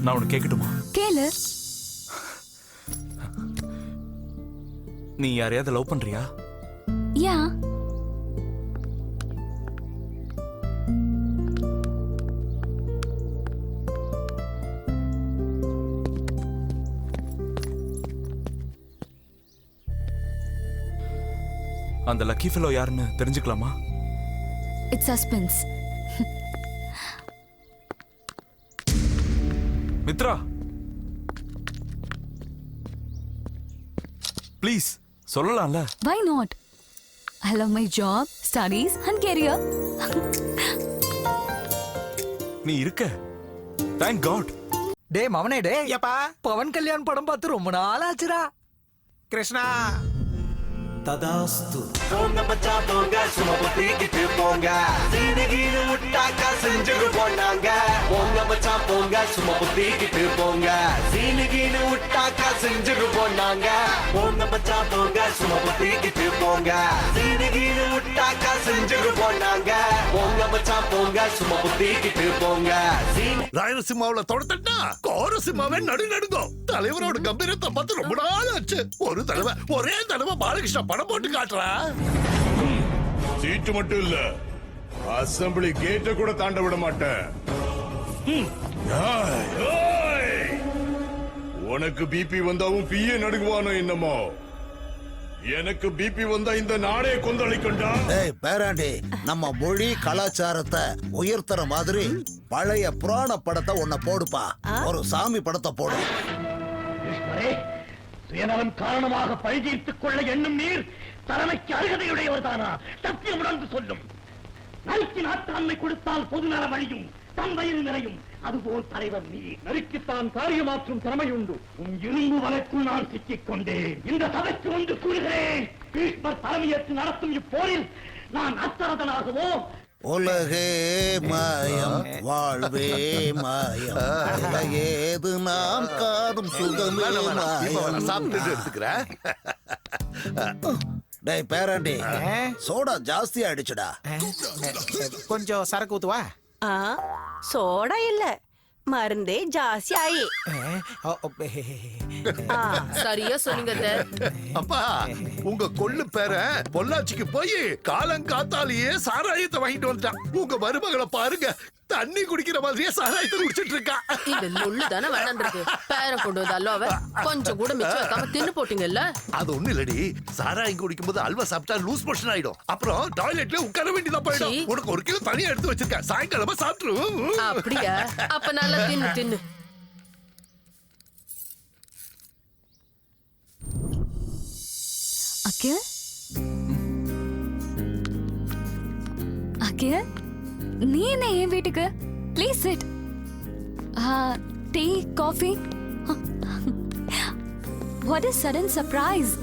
நான் உனக்கு கேட்கட்டுமா? கேளு. நீ யாரையாவது லவ் பண்றியா? யா. அந்த லக்கி ஃபெலோ யாருன்னு தெரிஞ்சுக்கலாமா? It's suspense. மித்ரா, ப்ளீஸ் சொல்லலாம்ல. Why not? I love my job, studies and career. நீ இருக்க. Thank God. டேய் மவனே டேய். பவன் கல்யாண் படம் பார்த்து ரொம்ப நாள் ஆச்சுடா. கிருஷ்ணா, ததாஸ்து. போங்க மச்சான் போங்க சும்மா புத்திக்கிட்டு போங்க சீனகீனு விட்டாக்கா செஞ்சுட்டு போனாங்க போங்க மச்சான் போங்க சும்மா புத்திக்கிட்டு போங்க சீனகீனு விட்டாக்கா செஞ்சுட்டு போனாங்க போங்க மச்சான் போங்க சும்மா புத்திக்கிட்டு போங்க சீனகீனு விட்டாக்கா செஞ்சுட்டு போனாங்க போங்க மச்சான் போங்க சும்மா புத்திக்கிட்டு போங்க ராயலசீமாவுல தொடத்தட்டா கோரசீமாவே நடுநடுங்கும். தலைவரோட கம்பீரத்தை பார்த்து ரொம்ப நாள் ஆச்சு. ஒரே தடவை பாலகிருஷ்ணா படம் போட்டு காட்டுறா. சீட்டு மட்டும் இல்ல, அசெம்பிளி கேட்ட கூட தாண்ட விட மாட்டேன். உனக்கு பிபி வந்தாவும் பிஏ நடுங்குவானோ என்னமோ. எனக்கு பிபி வந்தா இந்த நாடே கொந்தளிக்கண்டா. ஏய் பேராண்டி, நம்ம மொழி கலாச்சாரத்தை உயர்த்துற மாதிரி பழைய புராண படத்தை ஒன்ன போடுப்பா. ஒரு சாமி படத்தை போடு. சுயநலம் காரணமாக பழி தீர்த்துக் கொள்ள எண்ணும் நீர் தலைமைக்கு அருகதையுடையவர் தானா? சத்தியம் உணர்ந்து சொல்லும். நறுக்கி நாட்டாண்மை கொடுத்தால் பொதுநல வழியும் தன் வயிறு நிறையும். அதுபோல் தலைவர் நீ நறுக்கித்தான் காரியமாற்றும் திறமையுண்டு. உன் இரும்பு வலைக்குள் நான் சிக்கிக் கொண்டேன். இந்த சபைக்கு ஒன்று கூறுகிறேன். பீஷ்மர் தலைமையேற்று நடத்தும் இப்போரில் நான் அத்தரதனாகவோ உலகே மாயம் வாழ்வே மாயம் ஏது நாம் காடும் சுகமே மாயம். சாப்பிட்டு எடுத்துக்கிறேன். டேய் பேராண்டி, சோடா ஜாஸ்தி ஆயிடுச்சுடா. கொஞ்சம் சரக்கு ஊத்துவா. சோடா இல்ல, மருந்தே ஜாஸ்தி ஆயி. சரியா சொன்னீங்க. அப்பா, உங்க கொள்ளு பேர பொள்ளாச்சிக்கு போய் காலங்காத்தாலேயே சாராயத்தை வாங்கிட்டு வந்துட்டான். உங்க மருமகளை பாருங்க, தண்ணி குடிக்கிற மாதிரியே சாராயத்தை குடிச்சிட்டு இருக்கா. இந்த நொல்லு தானே வேண்டாம். பேரம் கொண்டு வந்தாலும் அவ கொஞ்சம் கூட மிச்சம் வைக்காம தின்னு போட்டீங்கல்ல. அது ஒண்ணு இல்லடி, சாராயம் குடிக்கும் போது அல்வா சாப்பிட்டா லூஸ் மோஷன் ஆயிடும். அப்புறம் டாய்லெட்ல உட்கார வேண்டியதா போயிடும். உனக்கு 1 கிலோ தனியா எடுத்து வச்சிருக்கேன், சாயங்காலமா சாப்பிட்டுரு. அப்படியா? அப்ப நல்லா தின்னு தின்னு. அகில், அகில், நீ என்ன என் வீட்டுக்கு? Please sit. Tea, coffee. What is sudden surprise?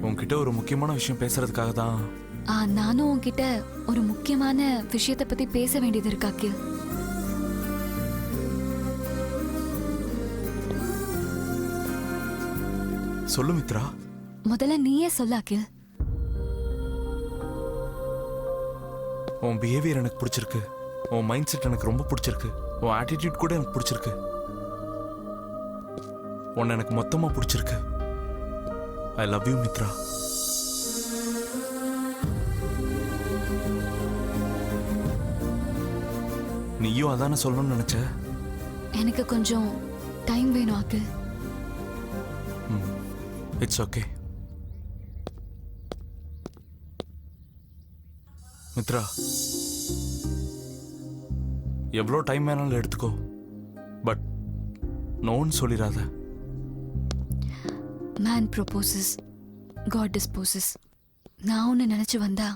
உன்கிட்ட ஒரு முக்கியமான விஷயம் பேசுறதுக்காக தான். நானும் உன்கிட்ட ஒரு முக்கியமான விஷயத்தை பத்தி பேச வேண்டியது இருக்கு அகில். சொல்லு மித்ரா. முதல்ல நீயே சொல்ல அகில். உன் பிஹேவியர் எனக்கு பிடிச்சிருக்கு. உன் மைண்ட் செட் எனக்கு ரொம்ப பிடிச்சிருக்கு. உன் ஆட்டிடியூட் கூட எனக்கு பிடிச்சிருக்கு. உன்னை எனக்கு மொத்தமா பிடிச்சிருக்கு. I love you Mitra. நீயும் அதானே சொல்லணும்னு நினைச்ச? எனக்கு கொஞ்சம் டைம் வேணும் அகில். It's okay Mitra. எவ்வளோ டைம் வேணாலும் எடுத்துக்கோ, பட் நோன்னு சொல்லிடாத. Man proposes, God disposes. நான் ஒன்று நினைச்சு வந்தா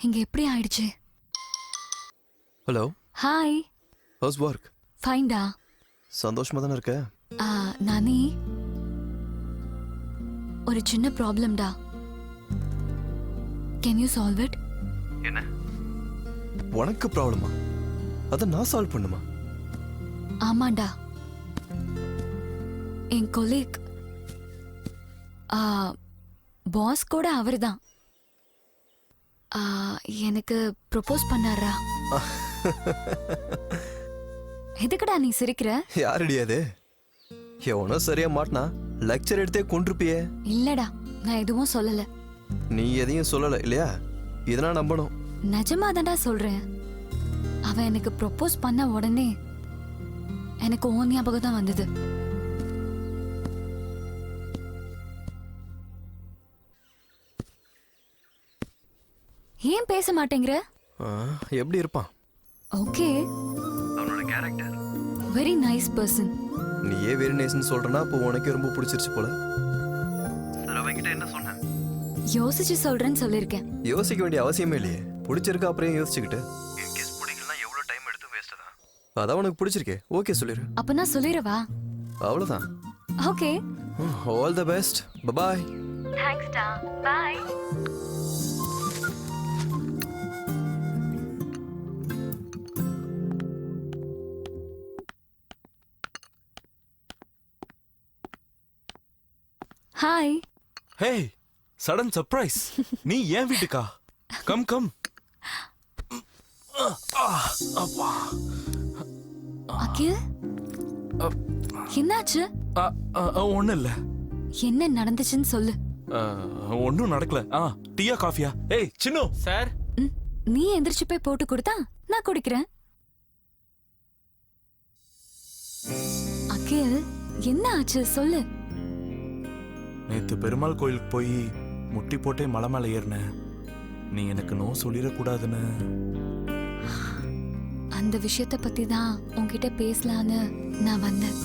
இங்க எப்படி ஆயிடுச்சு? ஹலோ. ஹாய். How's work? ஃபைன்டா. சந்தோஷமா தானே இருக்க? நானி, ஒரு சின்ன ப்ராப்ளம்டா. Can you solve it? என்ன? உனக்கு ப்ராப்ளமா? அத நான் சால்வ் பண்ணுமா? ஆமாண்டா. என் கொலீக் பாஸ் கூட அவர்தான் எனக்கு ப்ரொபோஸ் பண்ணாரா. எதுக்குடா நீ சிரிக்கிற? யாரடி அது? எவனோ சரியா மாட்டினா லெக்சர் எடுத்தே கொண்டிருப்பியே. இல்லடா, நான் எதுவும் சொல்லல. நீ எதையும் சொல்லல இல்லையா? இதெல்லாம் நம்பணும். நிஜமாதான்டா சொல்றேன். அவன் எனக்கு ப்ரொபோஸ் பண்ண உடனே எனக்கு ஓ ஞாபகம் தான் வந்தது. ஏன் பேச மாட்டேங்கிற? எப்படி இருப்பான்? ஓகே, அவனோட கேரக்டர் வெரி நைஸ் பர்சன். நீயே வெரி நைஸ்னு சொல்றனா அப்போ உனக்கு ரொம்ப பிடிச்சிருச்சு போல. அவங்கிட்ட என்ன சொன்ன? யோசிச்சு சொல்றேன்னு சொல்லிருக்கேன். யோசிக்க வேண்டிய அவசியமே இல்லையே. பிடிச்சிருக்க அப்புறம் யோசிச்சுக்கிட்டு. இன்கேஸ் பிடிக்கலனா எவ்வளவு டைம் எடுத்து வேஸ்ட் தான். அதான் உனக்கு பிடிச்சிருக்கே, ஓகே சொல்லிரு. அப்ப நான் சொல்லிரவா? அவ்வளவுதான். Okay. All the best. Bye. Thanks டா. Bye. Hi. Hey, sudden surprise. நீ ஏன் வீட்டுக்கா? Come come. அப்பா. அகில், என்னாச்சு? ஒண்ணும் இல்ல. என்ன நடந்துச்சுன்னு சொல்லு. ஒன்னும் நடக்கல. டீயா காஃபியா? ஏய் சின்னு. சார். நீ எந்திரிச்சு போய் போட்டு கொடுத்தா நான் குடிக்கிறேன். அகில், என்ன ஆச்சு சொல்லு. நேத்து பெருமாள் கோயிலுக்கு போய் முட்டி போட்டே மலை மேல ஏறின. நீ எனக்கு நோ சொல்லிடக்கூடாதுன்னு. அந்த விஷயத்த பத்தி தான் உன்கிட்ட பேசலான்னு நான் வந்தேன்.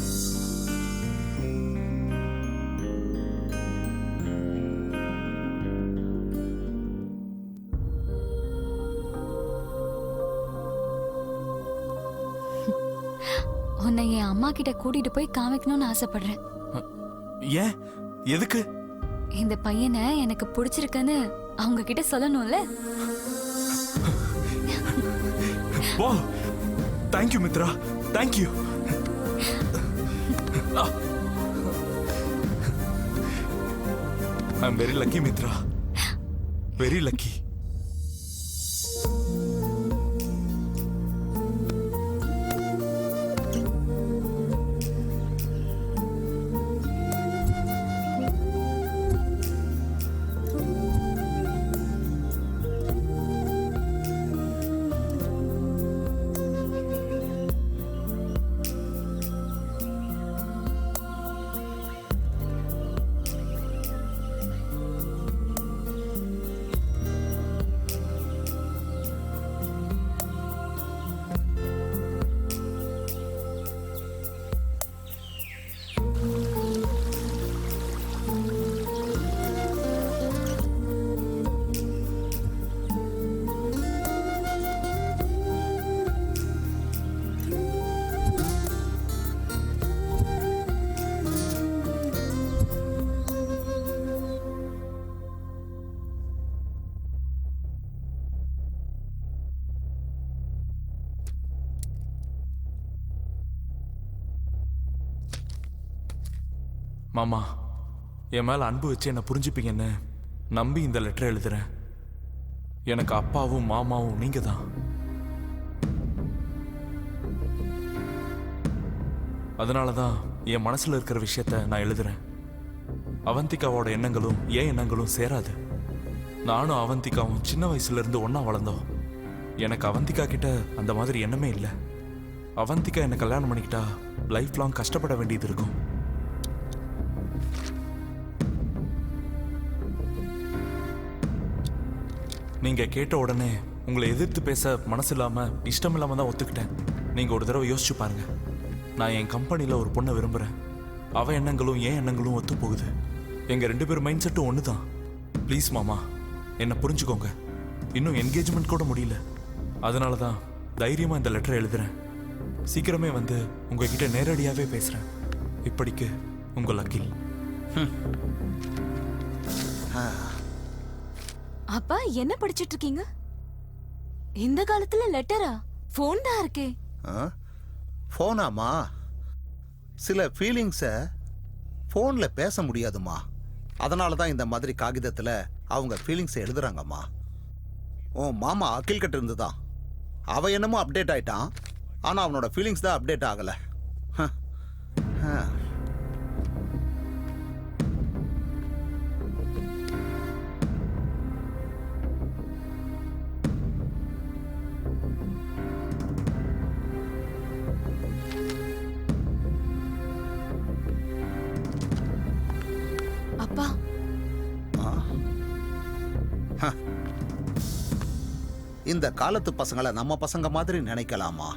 உன்னை என் அம்மா கிட்ட கூட்டிட்டு போய் காமிக்கணும்னு ஆசைப்படுறேன். ஏன்? எதுக்கு? இந்த பையனை எனக்கு பிடிச்சிருக்குன்னு அவங்க கிட்ட சொல்லணும்ல. வா. Thank you Mitra. Thank you. I'm very lucky Mitra. Very lucky. மாமா, என் மேல அன்பு வச்சு என்ன புரிஞ்சுப்பீங்கன்னு நம்பி இந்த லெட்டர் எழுதுறேன். எனக்கு அப்பாவும் மாமாவும் நீங்க தான். அதனாலதான் என் மனசுல இருக்கிற விஷயத்த நான் எழுதுறேன். அவந்திகாவோட எண்ணங்களும் என் எண்ணங்களும் சேராது. நானும் அவந்திகாவும் சின்ன வயசுல இருந்து ஒன்னா வளர்ந்தோம். எனக்கு அவந்திகா கிட்ட அந்த மாதிரி எண்ணமே இல்லை. அவந்திகா என்ன கல்யாணம் பண்ணிக்கிட்டா லைஃப் லாங் கஷ்டப்பட வேண்டியது இருக்கும். நீங்க கேட்ட உடனே உங்களை எதிர்த்து பேச மனசு இல்லாம இஷ்டம் இல்லாம தான் ஒத்துக்கிட்டேன். நீங்க ஒரு தடவை யோசிச்சு பாருங்க. நான் என் கம்பெனில ஒரு பொண்ணை விரும்புறேன். அவ எண்ணங்களும் என் எண்ணங்களும் ஒத்து போகுது. எங்க 2 பேர் மைண்ட் செட்டும் ஒண்ணுதான். ப்ளீஸ் மாமா, என்ன புரிஞ்சுக்கோங்க. இன்னும் என்கேஜ்மெண்ட் கூட முடியல. அதனாலதான் தைரியமா இந்த லெட்டர் எழுதுறேன். சீக்கிரமே வந்து உங்ககிட்ட நேரடியாவே பேசுறேன். இப்படிக்கு உங்கள் அகில். அப்பா என்ன படிச்சிட்டு இருக்கீங்க? இந்த காலத்துல லெட்டரா? போன் தான் இருக்கே. போனாமா? சில ஃபீலிங்ஸ போன்ல பேச முடியாதுமா. அதனாலதான் இந்த மாதிரி காகிதத்துல அவங்க ஃபீலிங்ஸை எழுதுறாங்கம்மா. உன் மாமா அகில் கிட்ட இருந்துதான். அவ என்னமோ அப்டேட் ஆயிட்டான். ஆனா அவனோட ஃபீலிங்ஸ் தான் அப்டேட் ஆகல. அப்பா, இந்த காலத்து பசங்களை நம்ம பசங்க மாதிரி நினைக்கலாமா?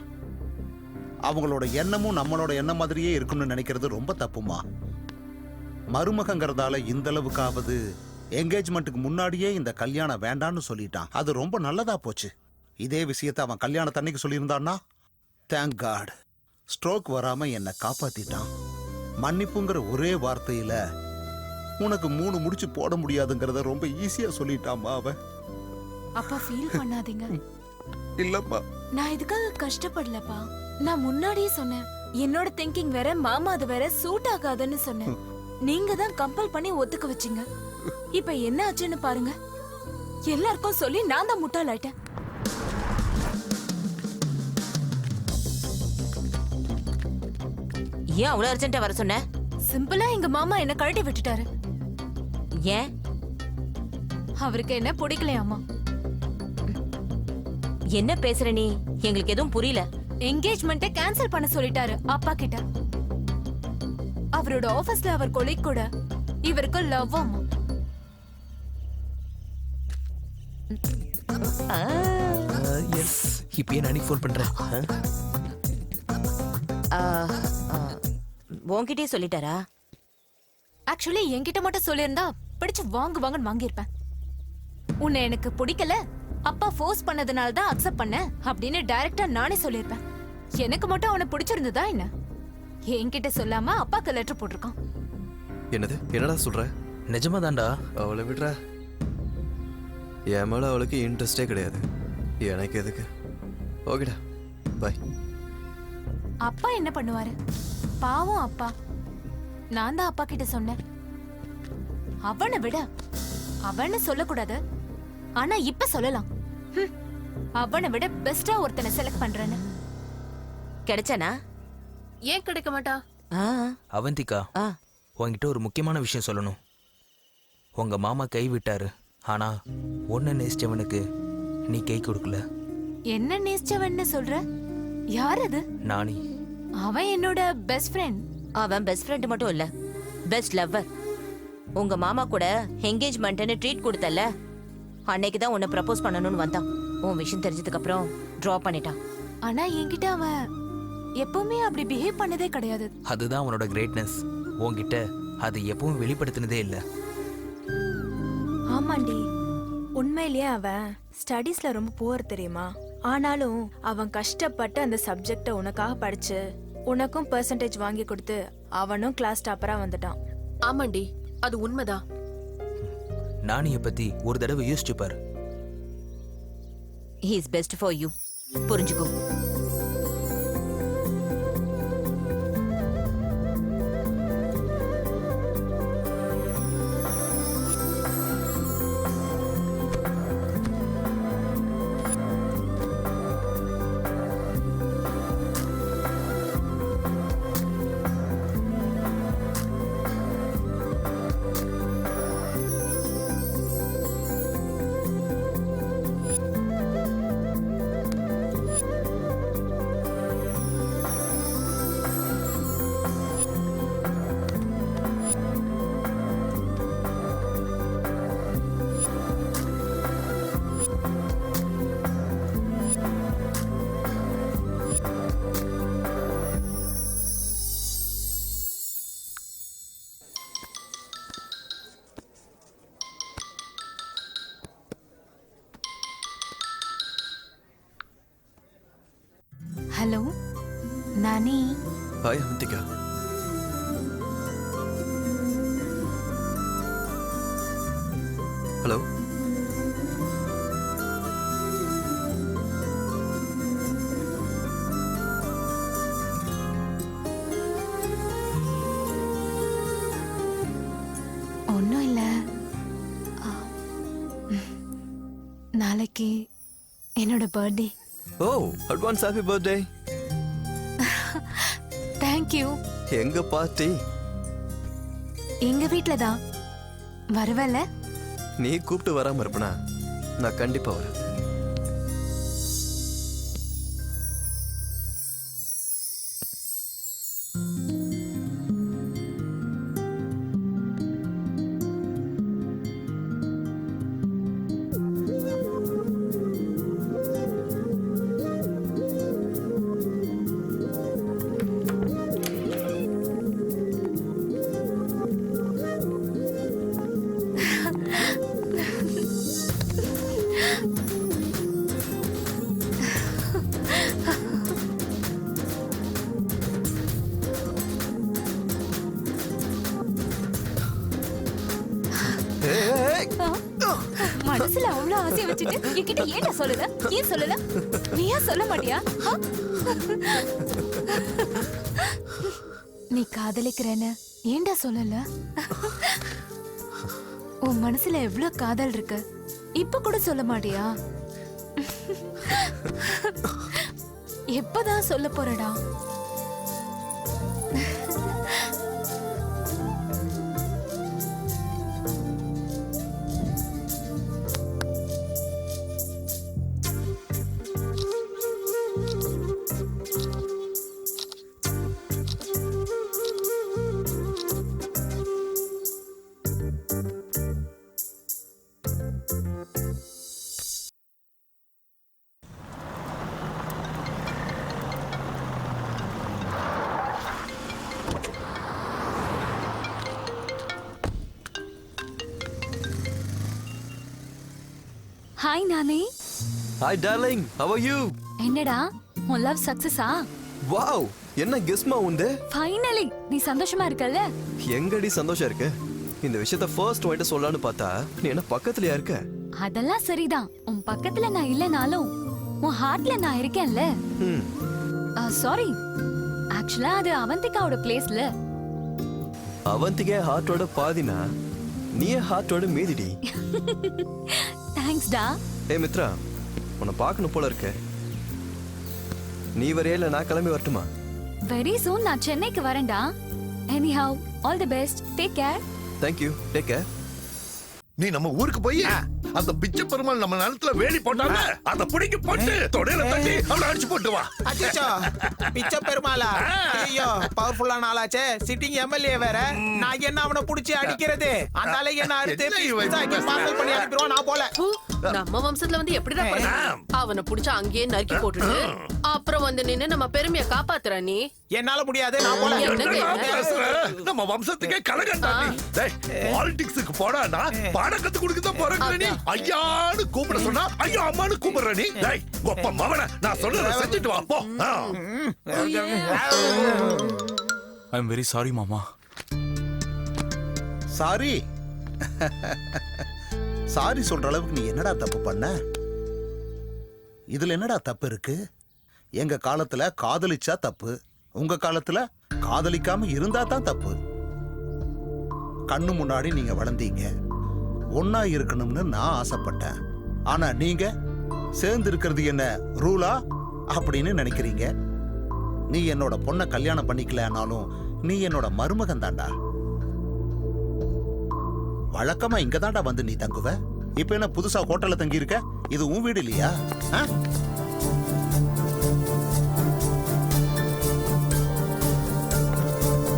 அவங்களோட எண்ணமும் நம்மளோட எண்ணம் மாதிரியே இருக்குன்னு நினைக்கிறது ரொம்ப தப்புமா. மருமகங்கிறதால இந்த அளவுக்காவது என்கேஜ்மெண்ட்டுக்கு முன்னாடியே இந்த கல்யாணம் வேண்டான்னு சொல்லிட்டான். அது ரொம்ப நல்லதா போச்சு. இதே விஷயத்தை அவன் கல்யாணத்தன்னைக்கு சொல்லியிருந்தான்னா தேங்க் காட் ஸ்ட்ரோக் வராம என்னை காப்பாத்திட்டான். மன்னிப்புங்கிற ஒரே வார்த்தையில உனக்கு 3 முடிச்சு போட முடியாதுங்கிறத ரொம்ப ஈஸியா சொல்லிட்டாமா அவன். அப்பா ஃபீல் பண்ணாதீங்க. இல்லப்பா, நான் இதுக்காக கஷ்டப்படலப்பா. நான் முன்னாடியே சொன்னேன், என்னோட திங்கிங் வேற, மாமா அது வேற சூட் ஆகாதுன்னு சொன்னேன். நீங்க தான் கம்பல் பண்ணி ஒத்துக்க வச்சீங்க. இப்ப என்ன ஆச்சுன்னு பாருங்க. எல்லாருக்கும் சொல்லி நான் தான் முட்டாளாயிட்டேன். ஏன் அவ்வளவு அர்ஜென்ட்டா வர சொன்ன? சிம்பிளா எங்க மாமா என்ன கழட்டி விட்டுட்டாரு. ஏன்? அவருக்கு என்ன பிடிக்கலையாமா. என்ன பேசுற நீ? எங்களுக்கு எதுவும் புரியல. என்கேஜ்மெண்ட்டை கேன்சல் பண்ண சொல்லிட்டாரு அப்பா கிட்ட. அவரோட ஆபீஸ்ல அவர் கொலீக் கூட இவருக்கு லவ் ஆமா. இப்பயே நானே ஃபோன் பண்றேன். உன்கிட்டயே சொல்லிட்டாரா? ஆக்சுவலி என்கிட்ட மட்டும் சொல்லியிருந்தா பிடிச்சு வாங்குவாங்கன்னு வாங்கியிருப்பேன். உன்னை எனக்கு பிடிக்கல, அப்பா ஃபோர்ஸ் பண்ணதுனால தான் அக்செப்ட் பண்ண அப்படின்னு டைரக்டா நானே சொல்லியிருப்பேன். எனக்கு மட்டும் அவனை பிடிச்சிருந்ததா என்ன? என்கிட்ட சொல்லாம அப்பாக்கு லெட்டர் போட்டிருக்கான். என்னது? என்னடா சொல்ற? நிஜமாதான்டா. அவளை விடுறா. என் மேல அவளுக்கு இன்ட்ரெஸ்டே கிடையாது. எனக்கு எதுக்கு? ஓகேடா, பை. அப்பா என்ன பண்ணுவாரு? பாவம் அப்பா. நான் தான் அப்பா கிட்ட சொன்னேன், அவனை விட அவன்னு சொல்லக்கூடாது, ஆனா இப்ப சொல்லலாம். அவனை விட பெஸ்டா ஒருத்தனை செலக்ட் பண்றேன்னு. கிடைச்சானா? ஏன் கிடைக்க மாட்டா? அவந்திகா, உன்கிட்ட ஒரு முக்கியமான விஷயம் சொல்லணும். உங்க மாமா கை விட்டாரு, ஆனா ஒன்னு நேசிச்சவனுக்கு நீ கை கொடுக்கல. என்ன நேசிச்சவன்னு சொல்ற? யார் அது? நானி. அவன் என்னோட பெஸ்ட் ஃப்ரெண்ட். அவன் பெஸ்ட் ஃப்ரெண்ட் மட்டும் இல்ல, பெஸ்ட் லவ்வர். உங்க மாமா கூட என்கேஜ்மெண்ட்னு ட்ரீட் கொடுத்தல, அன்னைக்கு தான் உன்னை ப்ரப்போஸ் பண்ணணும்னு வந்தான். உன் விஷயம் தெரிஞ்சதுக்கு அப்புறம் டிராப் பண்ணிட்டான். ஆனா என்கிட்ட அவன் எப்பவுமே அப்படி பிஹேவ் பண்ணதே கிடையாது. அதுதான் அவனோட கிரேட்னஸ். உன்கிட்ட அது எப்பவும் வெளிப்படுத்தினதே இல்ல. ஆமாண்டி, உண்மையிலேயே அவன் ஸ்டடீஸ்ல ரொம்ப புவர் தெரியுமா? ஆனாலும் அவன் கஷ்டப்பட்டு அந்த சப்ஜெக்ட உனக்காக படிச்சு உனக்கும் பெர்சன்டேஜ் வாங்கி கொடுத்து அவனும் கிளாஸ் டாப்பரா வந்துட்டான். ஆமாண்டி, அது உண்மைதான். நானிய பத்தி ஒரு தடவை யோசிச்சு பாரு. He is best for you. புரிஞ்சுக்கோ. ஹலோ நானி. ஹாய் அவந்திகா. ஹலோ. ஒன்றும் இல்லை, நாளைக்கு என்னோட பர்த்டே. ஓ, அட்வான்ஸ் ஹாப்பி பர்த்டே. தேங்க்யூ. எங்க பார்ட்டி? எங்க வீட்ல தான். வரவல? நீ கூப்பிட்டு வராம இருப்பனா? நான் கண்டிப்பா வரேன். மனசுல அவ்வளவு ஆசைய வச்சுட்டு என்கிட்ட ஏன்டா சொல்லல? ஏன் சொல்லல? நீ ஏன் சொல்ல மாட்டியா? நீ காதலிக்கிறேன்னு ஏன்டா சொல்லல? உன் மனசுல எவ்வளவு காதல் இருக்கு, இப்ப கூட சொல்ல மாட்டியா? எப்பதான் சொல்ல போறடா? ஹாய் நானே. Hi darling, how are you? என்னடா உன் லவ் சக்சஸா? வாவ், என்ன கெஸ்மா உண்டு? ஃபைனலி நீ சந்தோஷமா இருக்கல்ல? எங்கடி சந்தோஷம் இருக்கு? இந்த விஷயத்தை ஃபர்ஸ்ட் உன்கிட்ட சொல்லலாம்னு பார்த்தா நீ என்ன பக்கத்துலயா இருக்க? அதெல்லாம் சரிதான். உன் பக்கத்துல நான் இல்லனாலும் உன் ஹார்ட்ல நான் இருக்கேன்ல. சாரி, ஆக்சுவலா அது அவந்திகாவோட பிளேஸ்ல. அவந்திகா ஹார்ட்டோட பாதினா நீ ஹார்ட்டோட மீதிடி. தேங்க்ஸ் டா. ஏய் மித்ரா, உன்னை பார்க்கணும் போல இருக்கு. நீ வரையா இல்ல நான் கிளம்பி வரட்டுமா? வெரி சூன் நான் சென்னைக்கு வரேன்டா. Anyhow, all the best. Take care. Thank you, take care. நீ நம்ம ஊருக்கு போய் அந்த பிச்சை பெருமாள் நம்ம நிலத்துல வேலி போட்டாங்க, அத புடிங்கி போட்டு தொடையில தட்டி அவளை அடிச்சு போட்டு வா. அச்சோ, பிச்சை பெருமாளா? ஐயோ, பவர்ஃபுல்லான ஆளாச்சே. சிட்டிங் எம்எல்ஏ வேற. நான் என்ன அவனை புடிச்சு அடிக்கிறது? அந்த ஆளை என்ன அறுத்து பார்சல் பண்ணி அனுப்பிடுவான். நான் போல. நம்ம வம்சத்துல வந்து எப்படிடா பண்ண? அவனை புடிச்சு அங்கேயே நறுக்கி போட்டுட்டு அப்புறம் வந்து நின்னு நம்ம பெருமையை காப்பாத்துற நீ. என்னால முடியாது, நான் போல. நம்ம வம்சத்துக்கே கலகண்டா நீ. டேய், பாலிடிக்ஸ்க்கு போடானா பாடம் கத்து கொடுக்க தான் போறங்க நீ. ஐயான்னு கூப்பிட சொன்னா ஐயா அம்மான்னு கூப்பிடுற நீ. டேய், கொப்ப மவன, நான் சொல்றத செஞ்சுட்டு வா போ. ஐ அம் வெரி சாரி மாமா. சாரி? சாரி சொல்ற அளவுக்கு நீ என்னடா தப்பு பண்ண? இதுல என்னடா தப்பு இருக்கு? எங்க காலத்துல காதலிச்சா தப்பு, உங்க காலத்துல காதலிக்காம இருந்தா தான் தப்பு. கண்ணு முன்னாடி நீங்க வளர்ந்தீங்க, ஒன்னா இருக்கணும்னு நான் ஆசைப்பட்டேன். ஆனா நீங்க சேர்ந்து இருக்கிறது என்ன ரூலா அப்படின்னு நினைக்கிறீங்க. நீ என்னோட பொண்ணை கல்யாணம் பண்ணிக்கலனாலும் நீ என்னோட மருமகன் தாண்டா. வழக்கமா இங்க தாண்டா வந்து நீ தங்குவ. இப்ப என்ன புதுசா ஹோட்டல்ல தங்கி இருக்க? இது உன் வீடு இல்லையா?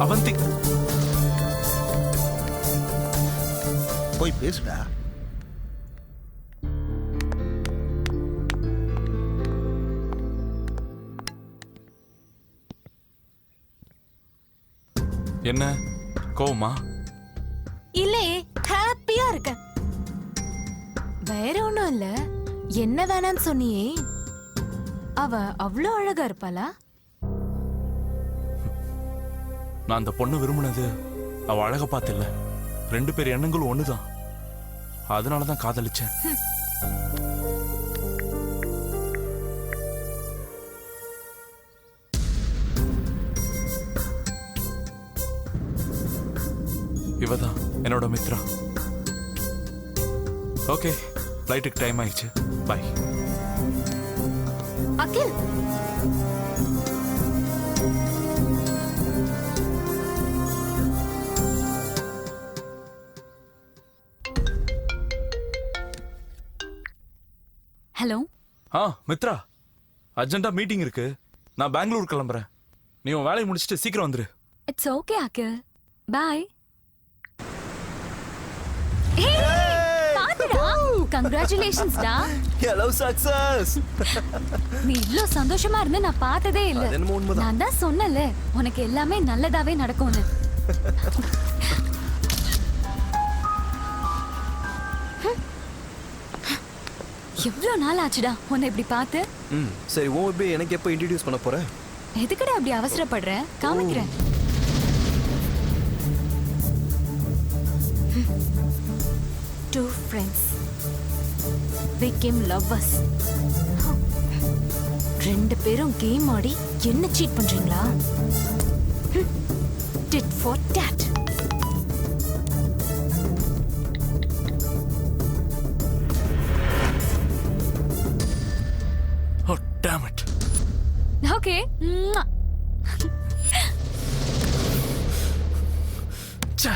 அவந்தி, போய் பேசுடா. என்ன கோவமா? இல்லையே, ஹாப்பியா இருக்கேன். வேற ஒண்ணும் இல்ல. என்ன வேணான்னு சொன்னியே, அவ அவ்வளோ அழகா இருப்பாளா? நான் அந்த பொண்ணை விரும்பினது அவ அழக பார்த்து இல்ல, ரெண்டு பேர் எண்ணங்களும் ஒண்ணுதான். அதனாலதான் காதலிச்சேன். இவதான் என்னோட மித்ரா. ஓகே, ஃப்ளைட்டுக்கு டைம் ஆயிடுச்சு. பை. அகில், ஹலோ. மித்ரா, அர்ஜென்ட்டா மீட்டிங் இருக்கு. நான் பெங்களூர் கிளம்புறேன். நீ உன் வேலையை முடிச்சிட்டு சீக்கிரம் வந்துரு. It's okay Akhil, bye. Congratulations டா. Hello success. நீ இவ்ளோ சந்தோஷமா இருந்து நான் பார்த்ததே இல்ல. நான் தான் சொன்னல உனக்கு எல்லாமே நல்லதாவே நடக்கும்னு. எவ்வளவு நாள் ஆச்சுடா உன்னை இப்படி பார்த்து. சரி, உன் எப்படி எனக்கு எப்போ இன்ட்ரோடியூஸ் பண்ண போற? எதுக்குடா அப்படி அவசரப்படுற? காமிக்கிறேன். Two friends became lovers. ரெண்டு பேரும் கேம் ஆடி என்ன சீட் பண்றீங்களா? Tit for tat. Oh, damn it. Okay. Cha.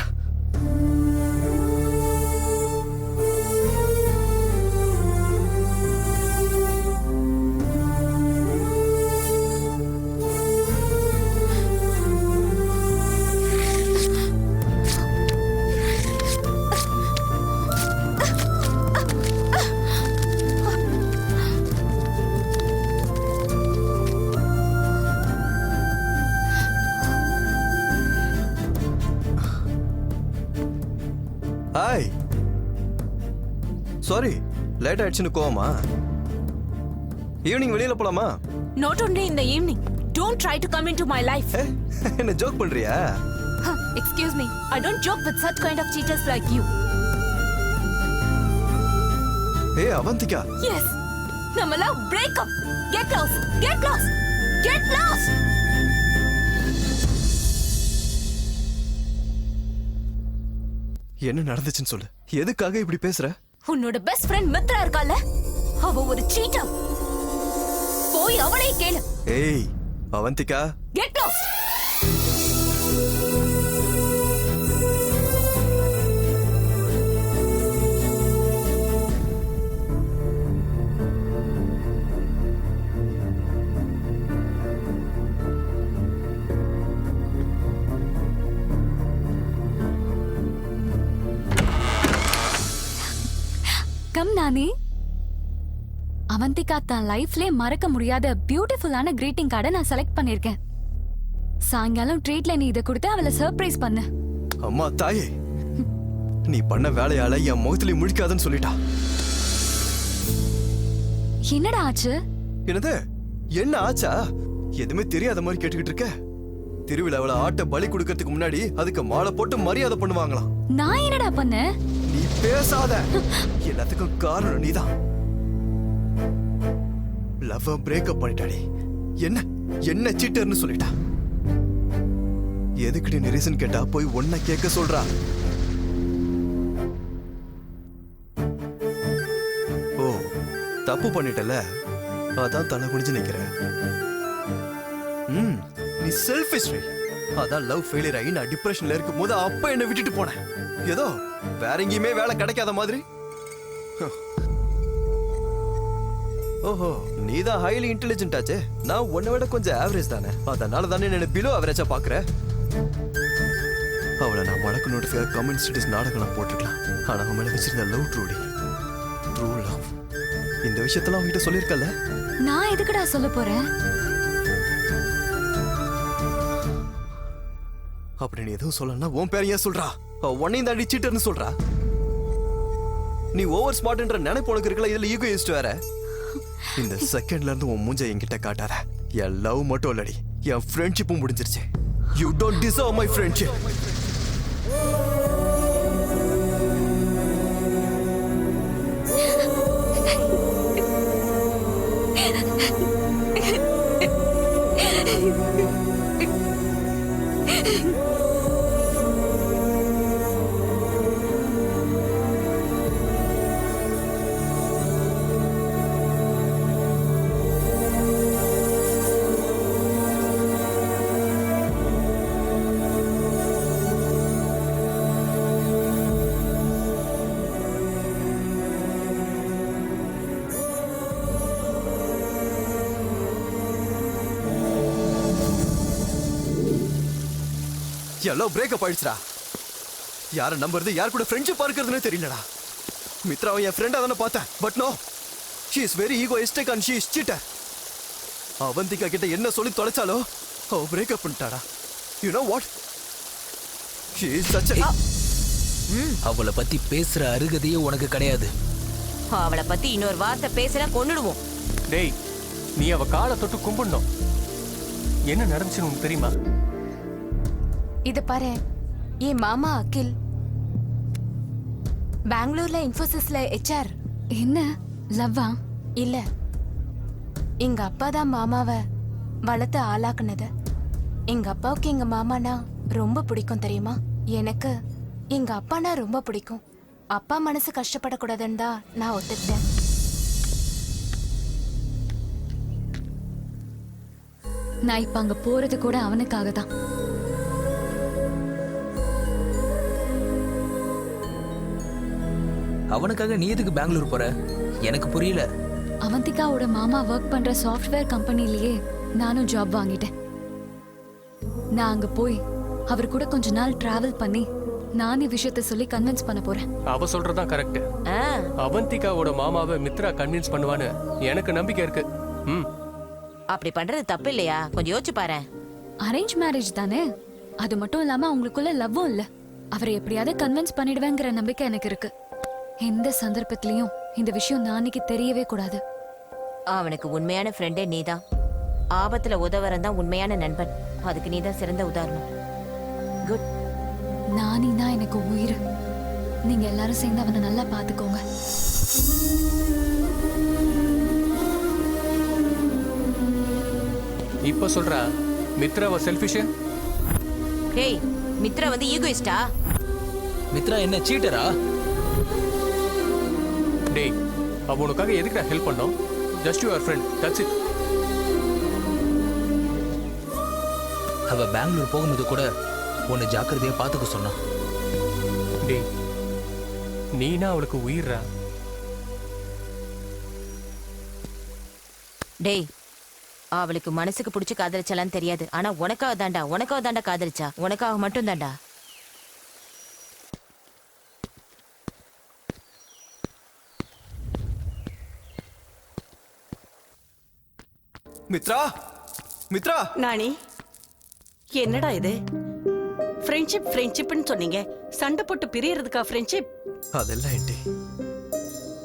Hi sorry late ஆயிடுச்சுன்னு கோவமா? ஈவினிங் வெளியில போலாமா? Not only in the evening. Don't try to come into my life. என்ன ஜோக் பண்றியா? Excuse me. I don't joke with such kind of cheaters like you. ஏய் Avantika. Yes. நம்ம love break up. Get lost. Get lost. Get lost. என்ன நடந்துச்சுன்னு சொல்லு. எதுக்காக இப்படி பேசுற? உன்னோட பெஸ்ட் ஃப்ரெண்ட் மித்ரா இருக்கால, அவ ஒரு சீட்டர். போய் அவளை கேளு. ஏய் அவந்திகா. Get lost. கம் நானி. அவந்திகா தான் லைஃப்ல மறக்க முடியாத பியூட்டிஃபுல்லான கிரீட்டிங் கார்டை நான் செலக்ட் பண்ணிருக்கேன். சாயங்காலம் ட்ரீட்ல நீ இதை கொடுத்து அவளை சர்ப்ரைஸ் பண்ணு. அம்மா தாயே, நீ பண்ண வேலையால என் முகத்திலே முழிக்காதன்னு சொல்லிட்டா. என்னடா ஆச்சு? என்னது? என்ன ஆச்சா? எதுவுமே தெரியாத மாதிரி கேட்டுக்கிட்டு இருக்க. திருவிழாவில ஆட்ட பலி கொடுக்கறதுக்கு முன்னாடி அதுக்கு மாலை போட்டு மரியாதை பண்ணுவாங்களாம். நான் என்னடா பண்ண? நீ பேசாத. எல்லாத்துக்கும் காரணம் நீதான். லவ் பிரேக்கப் பண்ணிட்டாடி. என்ன என்ன சீட்டர்னு சொல்லிட்டா. எதுக்கு நீ ரீசன் கேட்டா போய் ஒன்ன கேட்க சொல்றா. ஓ தப்பு பண்ணிட்டல, அதான் தலை குனிஞ்சு நிக்கிறேன். நீ செல்ஃபிஷ். அதான் லவ் ஃபெயிலியர் ஆகி நான் டிப்ரெஷன்ல இருக்கும் போது அப்ப என்ன விட்டுட்டு போனேன். ஏதோ வேற எங்கேயுமே வேலை கிடைக்காத மாதிரி. ஓஹோ, நீதான் ஹைலி இன்டெலிஜென்ட் ஆச்சே. நான் உன்னை விட கொஞ்சம் ஆவரேஜ் தானே. அதனால தானே என்ன பிலோ ஆவரேஜா பாக்குற. அவளை நான் மடக்கணுன்றதுக்காக கமெண்ட் ஸ்டடிஸ் நாடகம் நான் போட்டுக்கலாம். ஆனா அவன் மேல வச்சிருந்த லவ் ட்ரூ லவ். இந்த விஷயத்தெல்லாம் அவங்ககிட்ட சொல்லியிருக்கல. நான் எதுக்குடா சொல்ல போறேன்? அப்படி நீ எதுவும் சொல்லனா உன் பேர் ஏன் சொல்றா? உன்னையும் தாண்டி சீட்டர்னு சொல்றா. நீ ஓவர் ஸ்மார்ட்ன்ற நினைப்பு உனக்கு இருக்கல. இதுல ஈகோ யூஸ்ட் வேற. இந்த செகண்ட்ல இருந்து உன் மூஞ்ச என்கிட்ட காட்டாத. என் லவ் மட்டும் இல்லடி, என் ஃப்ரெண்ட்ஷிப்பும் முடிஞ்சிருச்சு. You don't deserve my friendship. எல்லாம் பிரேக்கப் ஆயிடுச்சுடா. யாரை நம்புறது, யார் கூட ஃப்ரெண்ட்ஷிப் பார்க்கறதுன்னு தெரியலடா. மித்ராவை என் ஃப்ரெண்டா தானே பார்த்தேன். But no, she is very egoistic and she is cheater. Avanthika கிட்ட என்ன சொல்லி தொலைச்சாலோ அவ பிரேக்கப் பண்ணிட்டாடா. You know what, she is such a அவளை பத்தி பேசுற அருகதையே உனக்கு கிடையாது. அவளை பத்தி இன்னொரு வார்த்தை பேசினா கொன்னுடுவோம். டேய், நீ அவ காலை தொட்டு கும்பிடணும். என்ன நடந்துச்சுன்னு உனக்கு தெரியுமா? இத பாரு, என் மாமா அகில் பெங்களூர்ல இன்ஃபோசிஸ்ல HR. என்ன லவ்வா? இல்ல, எங்க அப்பா தான் மாமாவை வளர்த்து ஆளாக்குனது. எங்க அப்பாவுக்கு எங்க மாமானா ரொம்ப பிடிக்கும் தெரியுமா? எனக்கு எங்க அப்பானா ரொம்ப பிடிக்கும். அப்பா மனசு கஷ்டப்படக்கூடாதுன்னு தான் நான் ஒத்துக்கிட்டேன். நான் இப்ப அங்க போறது கூட அவனுக்காக தான். அவனுக்காக நீ எதுக்கு பெங்களூர் போற? எனக்கு புரியல. அவந்திகாவோட மாமா ஒர்க் பண்ற சாஃப்ட்வேர் கம்பெனிலேயே நானும் ஜாப் வாங்கிட்டேன். நான் அங்க போய் அவர் கூட கொஞ்ச நாள் டிராவல் பண்ணி நானே விஷயத்தை சொல்லி கன்வின்ஸ் பண்ண போறேன். அவ சொல்றதுதான் கரெக்ட். அவந்திகாவோட மாமாவை மித்ரா கன்வின்ஸ் பண்ணுவான்னு எனக்கு நம்பிக்கை இருக்கு. அப்படி பண்றது தப்பு இல்லையா? கொஞ்சம் யோசிச்சு பாரு. அரேஞ்ச் மேரேஜ் தானே, அது மட்டும் இல்லாம அவங்களுக்குள்ள லவ்வும் இல்ல. அவரை எப்படியாவது கன்வின்ஸ் பண்ணிடுவேங்கிற நம்பிக்கை எனக்கு இருக்கு. எந்த சந்தர்ப்பத்திலையும் இந்த விஷயம் நாளைக்கு தெரியவே கூடாது. அவனுக்கு உண்மையான ஃப்ரெண்டே நீதான். ஆபத்துல உதவறன் தான் உண்மையான நண்பன். அதுக்கு நீதான் சிறந்த உதாரணம். குட். நானினா எனக்கு உயிர். நீங்க எல்லாரும் சேர்ந்து அவனை நல்லா பாத்துக்கோங்க. இப்ப சொல்றா மித்ராவ செல்ஃபிஷ்? டேய், மித்ரா வந்து ஈகோயிஸ்டா? மித்ரா என்ன சீட்டரா? டேய், அவ உனக்காக எதுக்குடா ஹெல்ப் பண்ணோம்? Just your friend, that's it. அவ பெங்களூர் போகும்போது கூட உன்னை ஜாக்கிரதையா பாத்துக்க சொன்னான். டேய், நீனா அவளுக்கு உயிர்றா. டேய், அவளுக்கு மனசுக்கு பிடிச்சு காதலிச்சாலான்னு தெரியாது. ஆனா உனக்காக தாண்டா காதலிச்சா. உனக்காக மட்டும் தாண்டா. மித்ரா, மித்ரா. நானி, என்னடா இது? ஃப்ரெண்ட்ஷிப்னு சொன்னீங்க. சண்டை போட்டு பிரியறதுக்கா ஃப்ரெண்ட்ஷிப்? அதெல்லாம் ஏண்டி?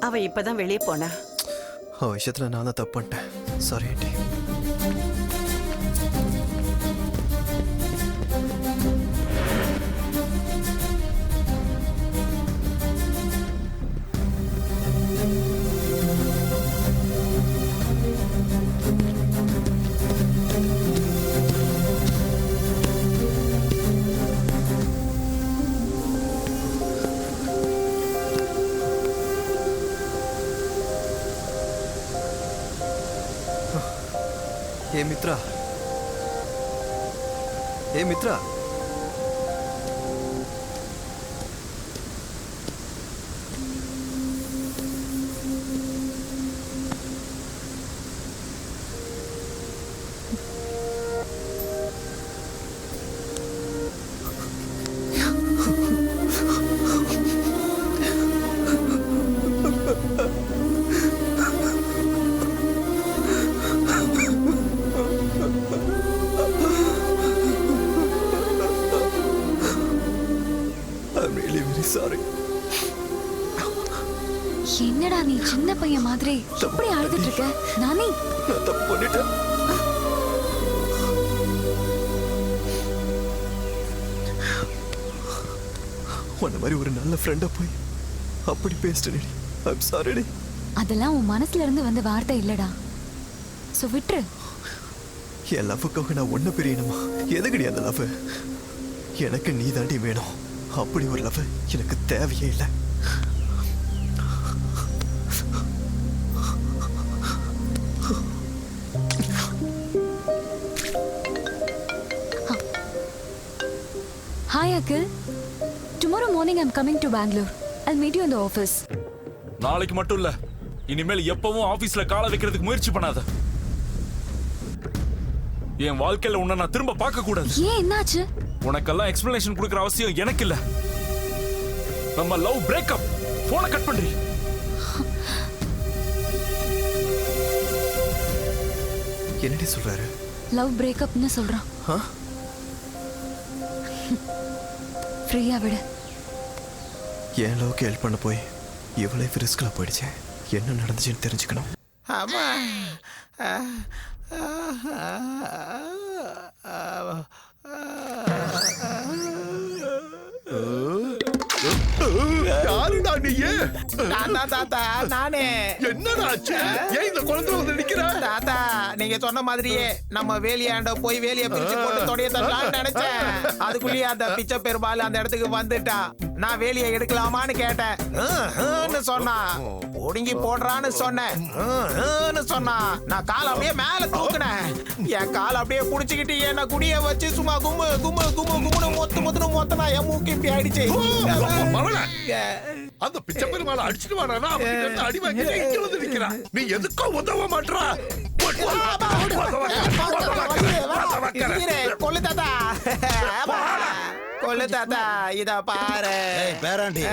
அவ இப்பதான் வெளியே போனா. அவ விஷயத்துல நான் தான் தப்பு பண்ணிட்டேன். சாரி ஏண்டி. ஏ மித்ரா, ஏ மித்ரா. என்னடா நீ சின்ன பையன் மாதிரி இப்படி அழுதுட்டு இருக்க? நானே நான் தப்பு பண்ணிட்டேன். உன்ன மாதிரி ஒரு நல்ல ஃப்ரெண்டா போய் அப்படி பேசிட்டேன். I'm sorry. அதெல்லாம் உன் மனசுல இருந்து வந்த வார்த்தை இல்லடா. சோ விட்டுரு. என் லவ்வுக்காக நான் ஒன்ன பிரியணுமா? எதுக்குடி அந்த லவ்? எனக்கு நீ தாண்டி வேணும். அப்படி ஒரு லவ் எனக்கு தேவையே இல்லை. Hi Akhil. Tomorrow morning I'm coming to Bangalore. I'll meet you in the office. நாளைக்கு மட்டும் இல்ல, இனிமேல் எப்பவும் ஆபீஸ்ல காலை வைக்கிறதுக்கு முயற்சி பண்ணாத. என் வாழ்க்கையில உன்னை நான் திரும்ப பார்க்க கூடாது. ஏன் என்னாச்சு? உனக்கெல்லாம் எக்ஸ்பிளனேஷன் கொடுக்கிற அவசியம் எனக்கு இல்ல. நம்ம லவ் பிரேக்கப். போனை கட் பண்றீ. என்னடி சொல்றாரு? லவ் பிரேக்கப்னு சொல்றான். ஃப்ரீயா விடு. என் லவ்க்கு ஹெல்ப் பண்ண போய் இவ்வளோ ரிஸ்க்ல போயிடுச்சு. என்ன நடந்துச்சுன்னு தெரிஞ்சுக்கணும். ஆமா. யாருடா நீ? நீயே நான் தான் தாத்தா, நானே. என்னடா ஆச்சு? ஏன் இந்த குளத்துல வந்து நிக்கிற? தாத்தா, நீங்க சொன்ன மாதிரியே நம்ம வேலியாண்ட போய் வேலிய பிரிச்சு போட்டு தொடைய தரலாம்னு நினைச்சேன். அதுக்குள்ளேயே அந்த பிச்சை பெருமாள் அந்த இடத்துக்கு வந்துட்டான். நான் வேலியை எடுக்கலாமான்னு கேட்டேன். சொன்னா ஒடுங்கி போடுறான்னு சொன்னேன். சொன்னா நான் கால் அப்படியே மேல தூக்குனேன். என் கால் அப்படியே புடிச்சுக்கிட்டு என்ன குடிய வச்சு சும்மா கும்மு கும்மு கும்மு கும்முன்னு மொத்துனா என் மூக்கு இப்படி ஆயிடுச்சு. அந்த பிச்சை பெருமாளை அடிச்சுட்டு வாடானா, அவன்கிட்ட இருந்து அடி வாங்கிட்டு இங்க வந்து நிக்கிறான். நீ எதுக்கோ உதவ மாட்றா? கொல்லு தாத்தா, கொல்லு தாத்தா, இத பாரு. பேராண்டி,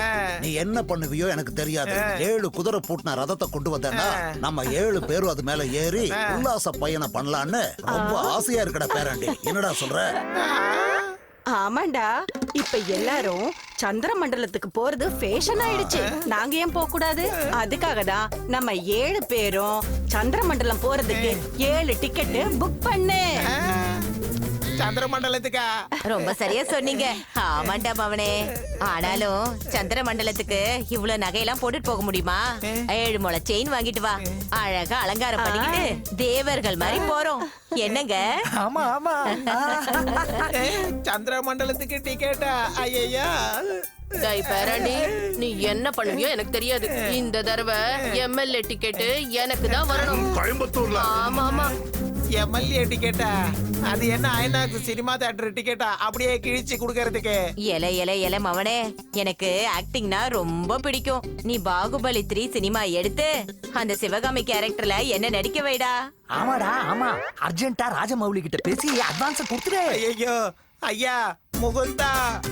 நீ என்ன பண்ணுவியோ எனக்கு தெரியாது. 7 குதிரை பூட்டின ரதத்தை கொண்டு வந்தேன்னா நம்ம 7 பேரும் அது மேல ஏறி உல்லாச பயணம் பண்ணலான்னு ரொம்ப ஆசையா இருக்கடா பேராண்டி. என்னடா சொல்ற? ஆமாண்டா, இப்ப எல்லாரும் சந்திர மண்டலத்துக்கு போறது ஃபேஷன் ஆயிடுச்சு. நாங்க ஏன் போக கூடாது? அதுக்காக தான் நம்ம 7 பேரும் சந்திர மண்டலம் போறதுக்கு 7 டிக்கெட் புக் பண்ணு. சந்திர மண்டலத்துக்கா? ரொம்ப சரியா சொன்னீங்க. ஆமாண்டா மவனே. ஆனாலும் சந்திர மண்டலத்துக்கு இவ்வளவு நகையெல்லாம் போட்டுட்டு போக முடியுமா? 7 முளை செயின் வாங்கிட்டு வா. அழகா அலங்காரம் பண்ணிக்கிட்டு தேவர்கள் மாதிரி போறோம். என்னங்க? ஆமா ஆமா. சந்திர மண்டலத்துக்கு டிக்கெட்டா? ஐயா, டேய் பேராண்டி, நீ என்ன பண்ணுவியோ எனக்கு தெரியாது. இந்த தடவை எம்எல்ஏ டிக்கெட் எனக்கு தான் வரணும். கோயம்புத்தூர்ல? ஆமா ஆமா. எம்எல்ஏ டிக்கெட்டா? அது என்ன ஐநாக்ஸ் சினிமா தியேட்டர் டிக்கெட்டா அப்படியே கிழிச்சு குடுக்கறதுக்கு? எல மவனே, எனக்கு ஆக்டிங்னா ரொம்ப பிடிக்கும். நீ பாகுபலி 3 சினிமா எடுத்து அந்த சிவகாமி கேரக்டர்ல என்ன நடிக்க வைடா. ஆமாடா, ஆமா. அர்ஜென்ட்டா ராஜமௌலி கிட்ட பேசி அட்வான்ஸ் கொடுத்துடு. ஐயோ ஐயா, முகுந்தா,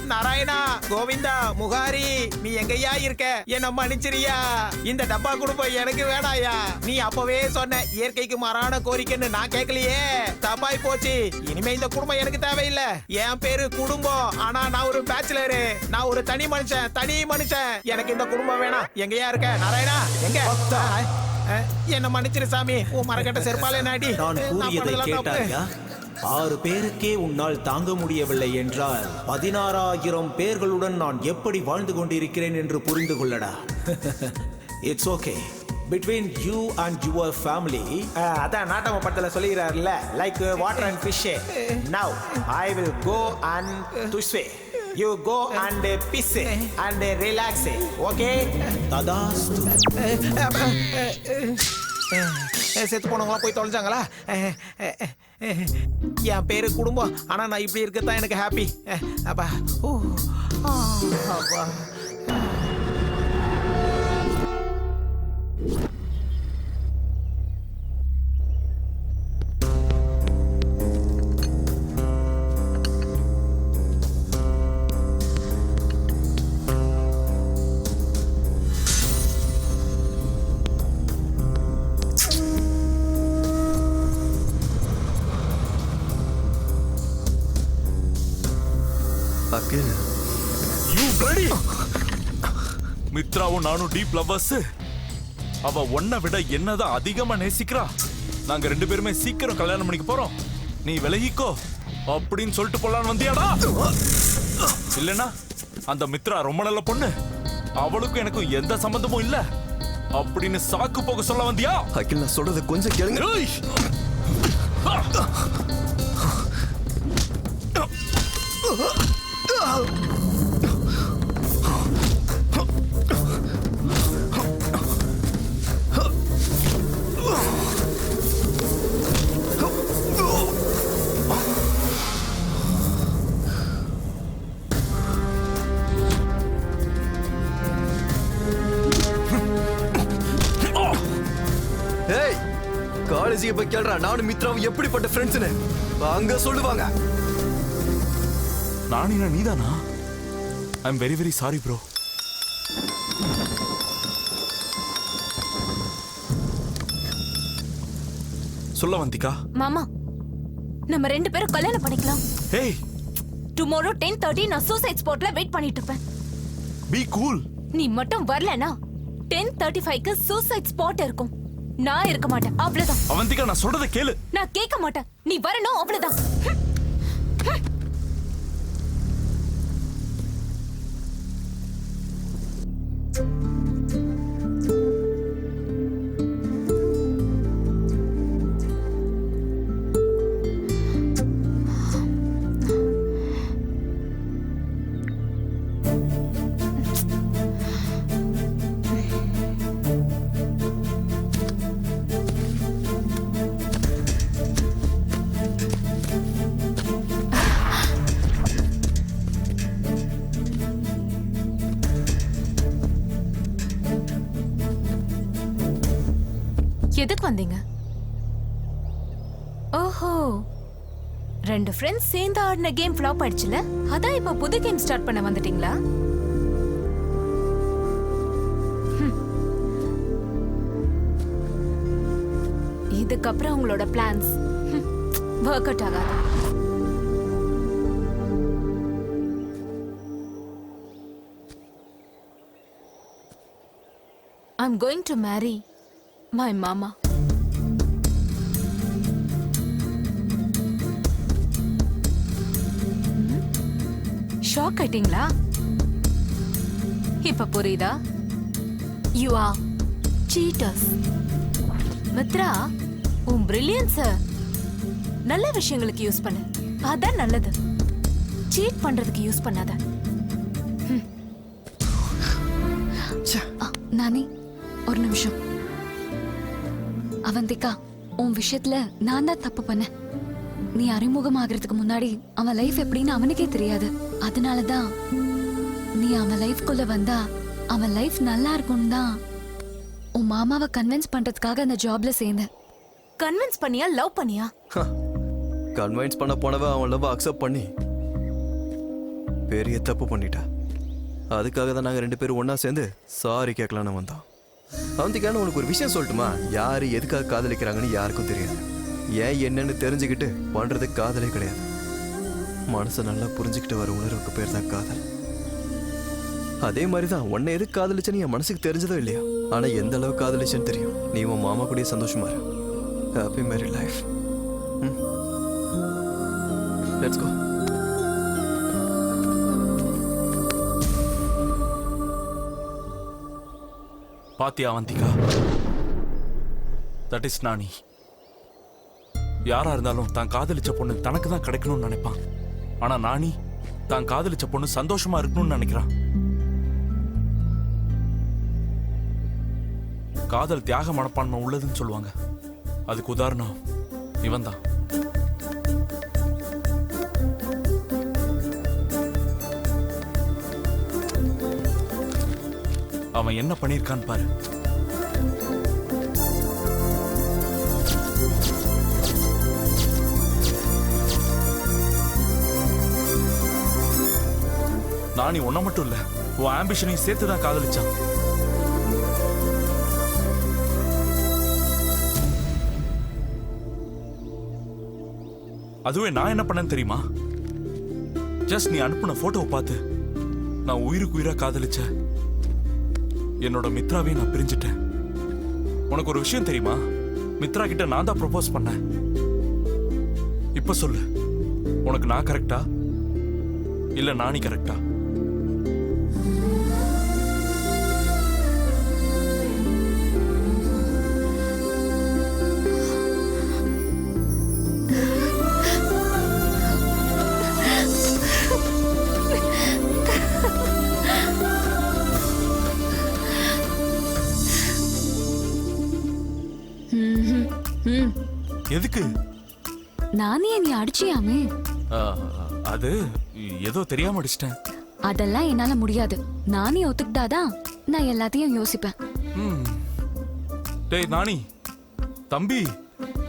நாராயணா, கோவிந்தா, முகாரி, நீ எங்கய்யா இருக்க? என்ன மன்னிச்சிரியா. இந்த டப்பா குடும்பம் எனக்கு வேணாயா. நீ அப்பவே சொன்ன இயற்கைக்கு மாறான கோரிக்கைன்னு நான் கேட்கலையே. தப்பாய் போச்சு. இனிமே இந்த குடும்பம் எனக்கு தேவையில்லை. என் பேரு குடும்பம், ஆனா நான் ஒரு பேச்சுலரு. நான் ஒரு தனி மனுஷன். எனக்கு இந்த குடும்பம் வேணாம். எங்கயா இருக்க நாராயணா? எங்க? என்ன மன்னிச்சிரு சாமி. உன் மரக்கட்ட செருப்பாலே நாடி. நான் கூறியதை கேட்டாயா? 6 பேருக்கே உன்னால் தாங்க முடியவில்லை என்றால் 16,000 பேர்களுடன் நான் எப்படி வாழ்ந்து கொண்டிருக்கிறேன் என்று புரிந்து கொள்ளடா. It's okay. Between you and your family, அதான் நாட்டம படத்துல சொல்லிறாருல, like water and fish. Now I will go and to swim. You go and piss and relax. Okay? ததாஸ்து. செத்து போனவங்களா போய் தொலைஞ்சாங்களா? என் பேரு குடும்பம், ஆனா நான் இப்படி இருக்கத்தான் எனக்கு ஹாப்பி. அப்பா அப்பா. மித்ராவும் நானும் டீப் லவ்வர்ஸ். அவ உன்னை விட என்னதான் அதிகமா நேசிக்கிறா. நாங்க 2 பேருமே சீக்கிரம் கல்யாணம் பண்ணிக்க போறோம். நீ விலகிக்கோ அப்படின்னு சொல்லிட்டு போலான்னு வந்தியாடா? இல்லனா அந்த மித்ரா ரொம்ப நல்ல பொண்ணு, அவளுக்கும் எனக்கும் எந்த சம்பந்தமும் இல்ல அப்படின்னு சாக்கு போக சொல்ல வந்தியா? அகில், நான் சொல்றது கொஞ்சம் கேளுங்க. காலேஜுக்கு போய் கேள்றா, நானும் மித்ராவும் எப்படிப்பட்ட ஃப்ரெண்ட்ஸ்னு அங்க சொல்லுவாங்க. நானினா நீதானா? I am very very sorry bro. சொல்ல வந்திகா? மாமா, நம்ம 2 பேரும் கல்யாணம் பண்ணிக்கலாம். ஏய், டுமாரோ 10:30 நான் சூசைட் ஸ்பாட்ல வெயிட் பண்ணிட்டு இருப்பேன். பீ கூல். நீ மட்டும் வரலனா 10:35க்கு சூசைட் ஸ்பாட் இருக்கும். நான் இருக்க மாட்டேன், அவ்வளவுதான். அவந்திகா, நான் சொல்றத கேளு. நான் கேட்க மாட்டேன். நீ வரணும், அவ்வளவுதான். எதுக்கு வந்தீங்க? ஓஹோ, 2 ஃப்ரெண்ட்ஸ் சேர்ந்து ஆடின கேம் ஃப்ளாப் ஆயிடுச்சுல, அதான் இப்ப புது கேம் ஸ்டார்ட் பண்ண வந்துட்டீங்களா? இதுக்கப்புறம் உங்களோட பிளான்ஸ் ஒர்க் அவுட் ஆகாது. I'm going to marry my mama. Shock ஆயிட்டீங்களா? இப்ப புரியுதா? You are cheaters. மித்ரா, உன் பிரில்லியன்ஸ நல்ல விஷயங்களுக்கு யூஸ் பண்ணு, அதான் நல்லது. சீட் பண்றதுக்கு யூஸ் பண்ணாத. நானி, ஒரு நிமிஷம். அவந்திகா, உன் விஷயத்துல நான் தான் தப்பு பண்ணேன். நீ அறிமுகமாகறதுக்கு முன்னாடி அவன் லைஃப் எப்படின்னு அவனுக்கே தெரியாது. அதனாலதான் நீ அவன் லைஃப்குள்ள வந்தா அவன் லைஃப் நல்லா இருக்கும்னு தான் உன் மாமாவை கன்வின்ஸ் பண்றதுக்காக அந்த ஜாப்ல சேர்ந்தேன். கன்வின்ஸ் பண்ணியா, லவ் பண்ணியா? கன்வின்ஸ் பண்ண போனவ அவன் லவ் அக்செப்ட் பண்ணி பெரிய தப்பு பண்ணிட்டா. அதுக்காக தான் நாங்கள் 2 பேரும் ஒன்றா சேர்ந்து சாரி கேட்கலான்னு வந்தோம். அவந்திக்கான உனக்கு ஒரு விஷயம் சொல்லட்டுமா? யார் எதுக்காக காதலிக்கிறாங்கன்னு யாருக்கும் தெரியாது. ஏன் என்னன்னு தெரிஞ்சுக்கிட்டு பண்ணுறதுக்கு காதலே கிடையாது. மனசை நல்லா புரிஞ்சுக்கிட்டு வர உணர்வுக்கு பேர் தான் காதல். அதே மாதிரி தான் உன்னை எதுக்கு காதலிச்சேன்னு என் மனசுக்கு தெரிஞ்சதோ இல்லையா, ஆனால் எந்த அளவு காதலிச்சேன்னு தெரியும். நீ உன் மாமா கூட சந்தோஷமா இரு. Happy married life. Let's go. பாத்தியா அவந்திகா, தட் இஸ் நானி. யாரா இருந்தாலும் தான் காதலிச்ச பொண்ணு தனக்கு தான் கிடைக்கணும்னு நினைப்பான். ஆனா நானி தான் காதலிச்ச பொண்ணு சந்தோஷமா இருக்கணும்னு நினைக்கிறான். காதல் தியாக மனப்பான்மை உள்ளதுன்னு சொல்லுவாங்க. அதுக்கு உதாரணம் இவன் தான். அவன் என்ன பண்ணிருக்கான்னு பாரு. நானி ஒன்ன மட்டும் இல்ல, உன் ஆம்பிஷனையும் சேர்த்துதான் காதலிச்சான். அதுவே நான் என்ன பண்ணேன்னு தெரியுமா? ஜஸ்ட் நீ அனுப்புன போட்டோவை பார்த்து நான் உயிருக்கு உயிரா காதலிச்ச என்னோட மித்ராவே நான் பிரிஞ்சுட்டேன். உனக்கு ஒரு விஷயம் தெரியுமா? மித்ரா கிட்ட நான் தான் ப்ரொபோஸ் பண்ணேன். இப்ப சொல்லு, உனக்கு நான் கரெக்டா இல்ல நானி கரெக்டா? எதுக்கு? நானே நீ அடிச்சியாமே. அது ஏதோ தெரியாம அடிச்சிட்டேன். அதெல்லாம் என்னால முடியாது. நானே ஒத்துக்கிட்டாதான் நான் எல்லாத்தையும் யோசிப்பேன். டேய் நானி, தம்பி,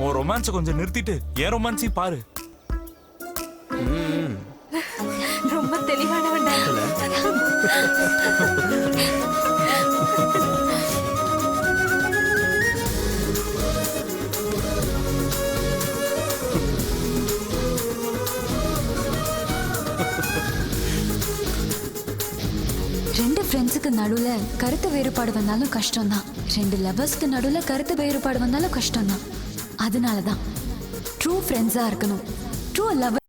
உன் ரொமான்ஸை கொஞ்சம் நிறுத்திட்டு என் ரொமான்ஸையும் பாரு. ரொம்ப தெளிவானவன்டா. ரெண்டு ஃப்ரெண்ட்ஸுக்கு நடுவுல கருத்து வேறுபாடு வந்தாலும் கஷ்டம்தான். 2 லவர்ஸ்க்கு நடுவுல கருத்து வேறுபாடு வந்தாலும் கஷ்டம்தான். அதனாலதான் ட்ரூ ஃப்ரெண்ட்ஸா இருக்கணும். True lower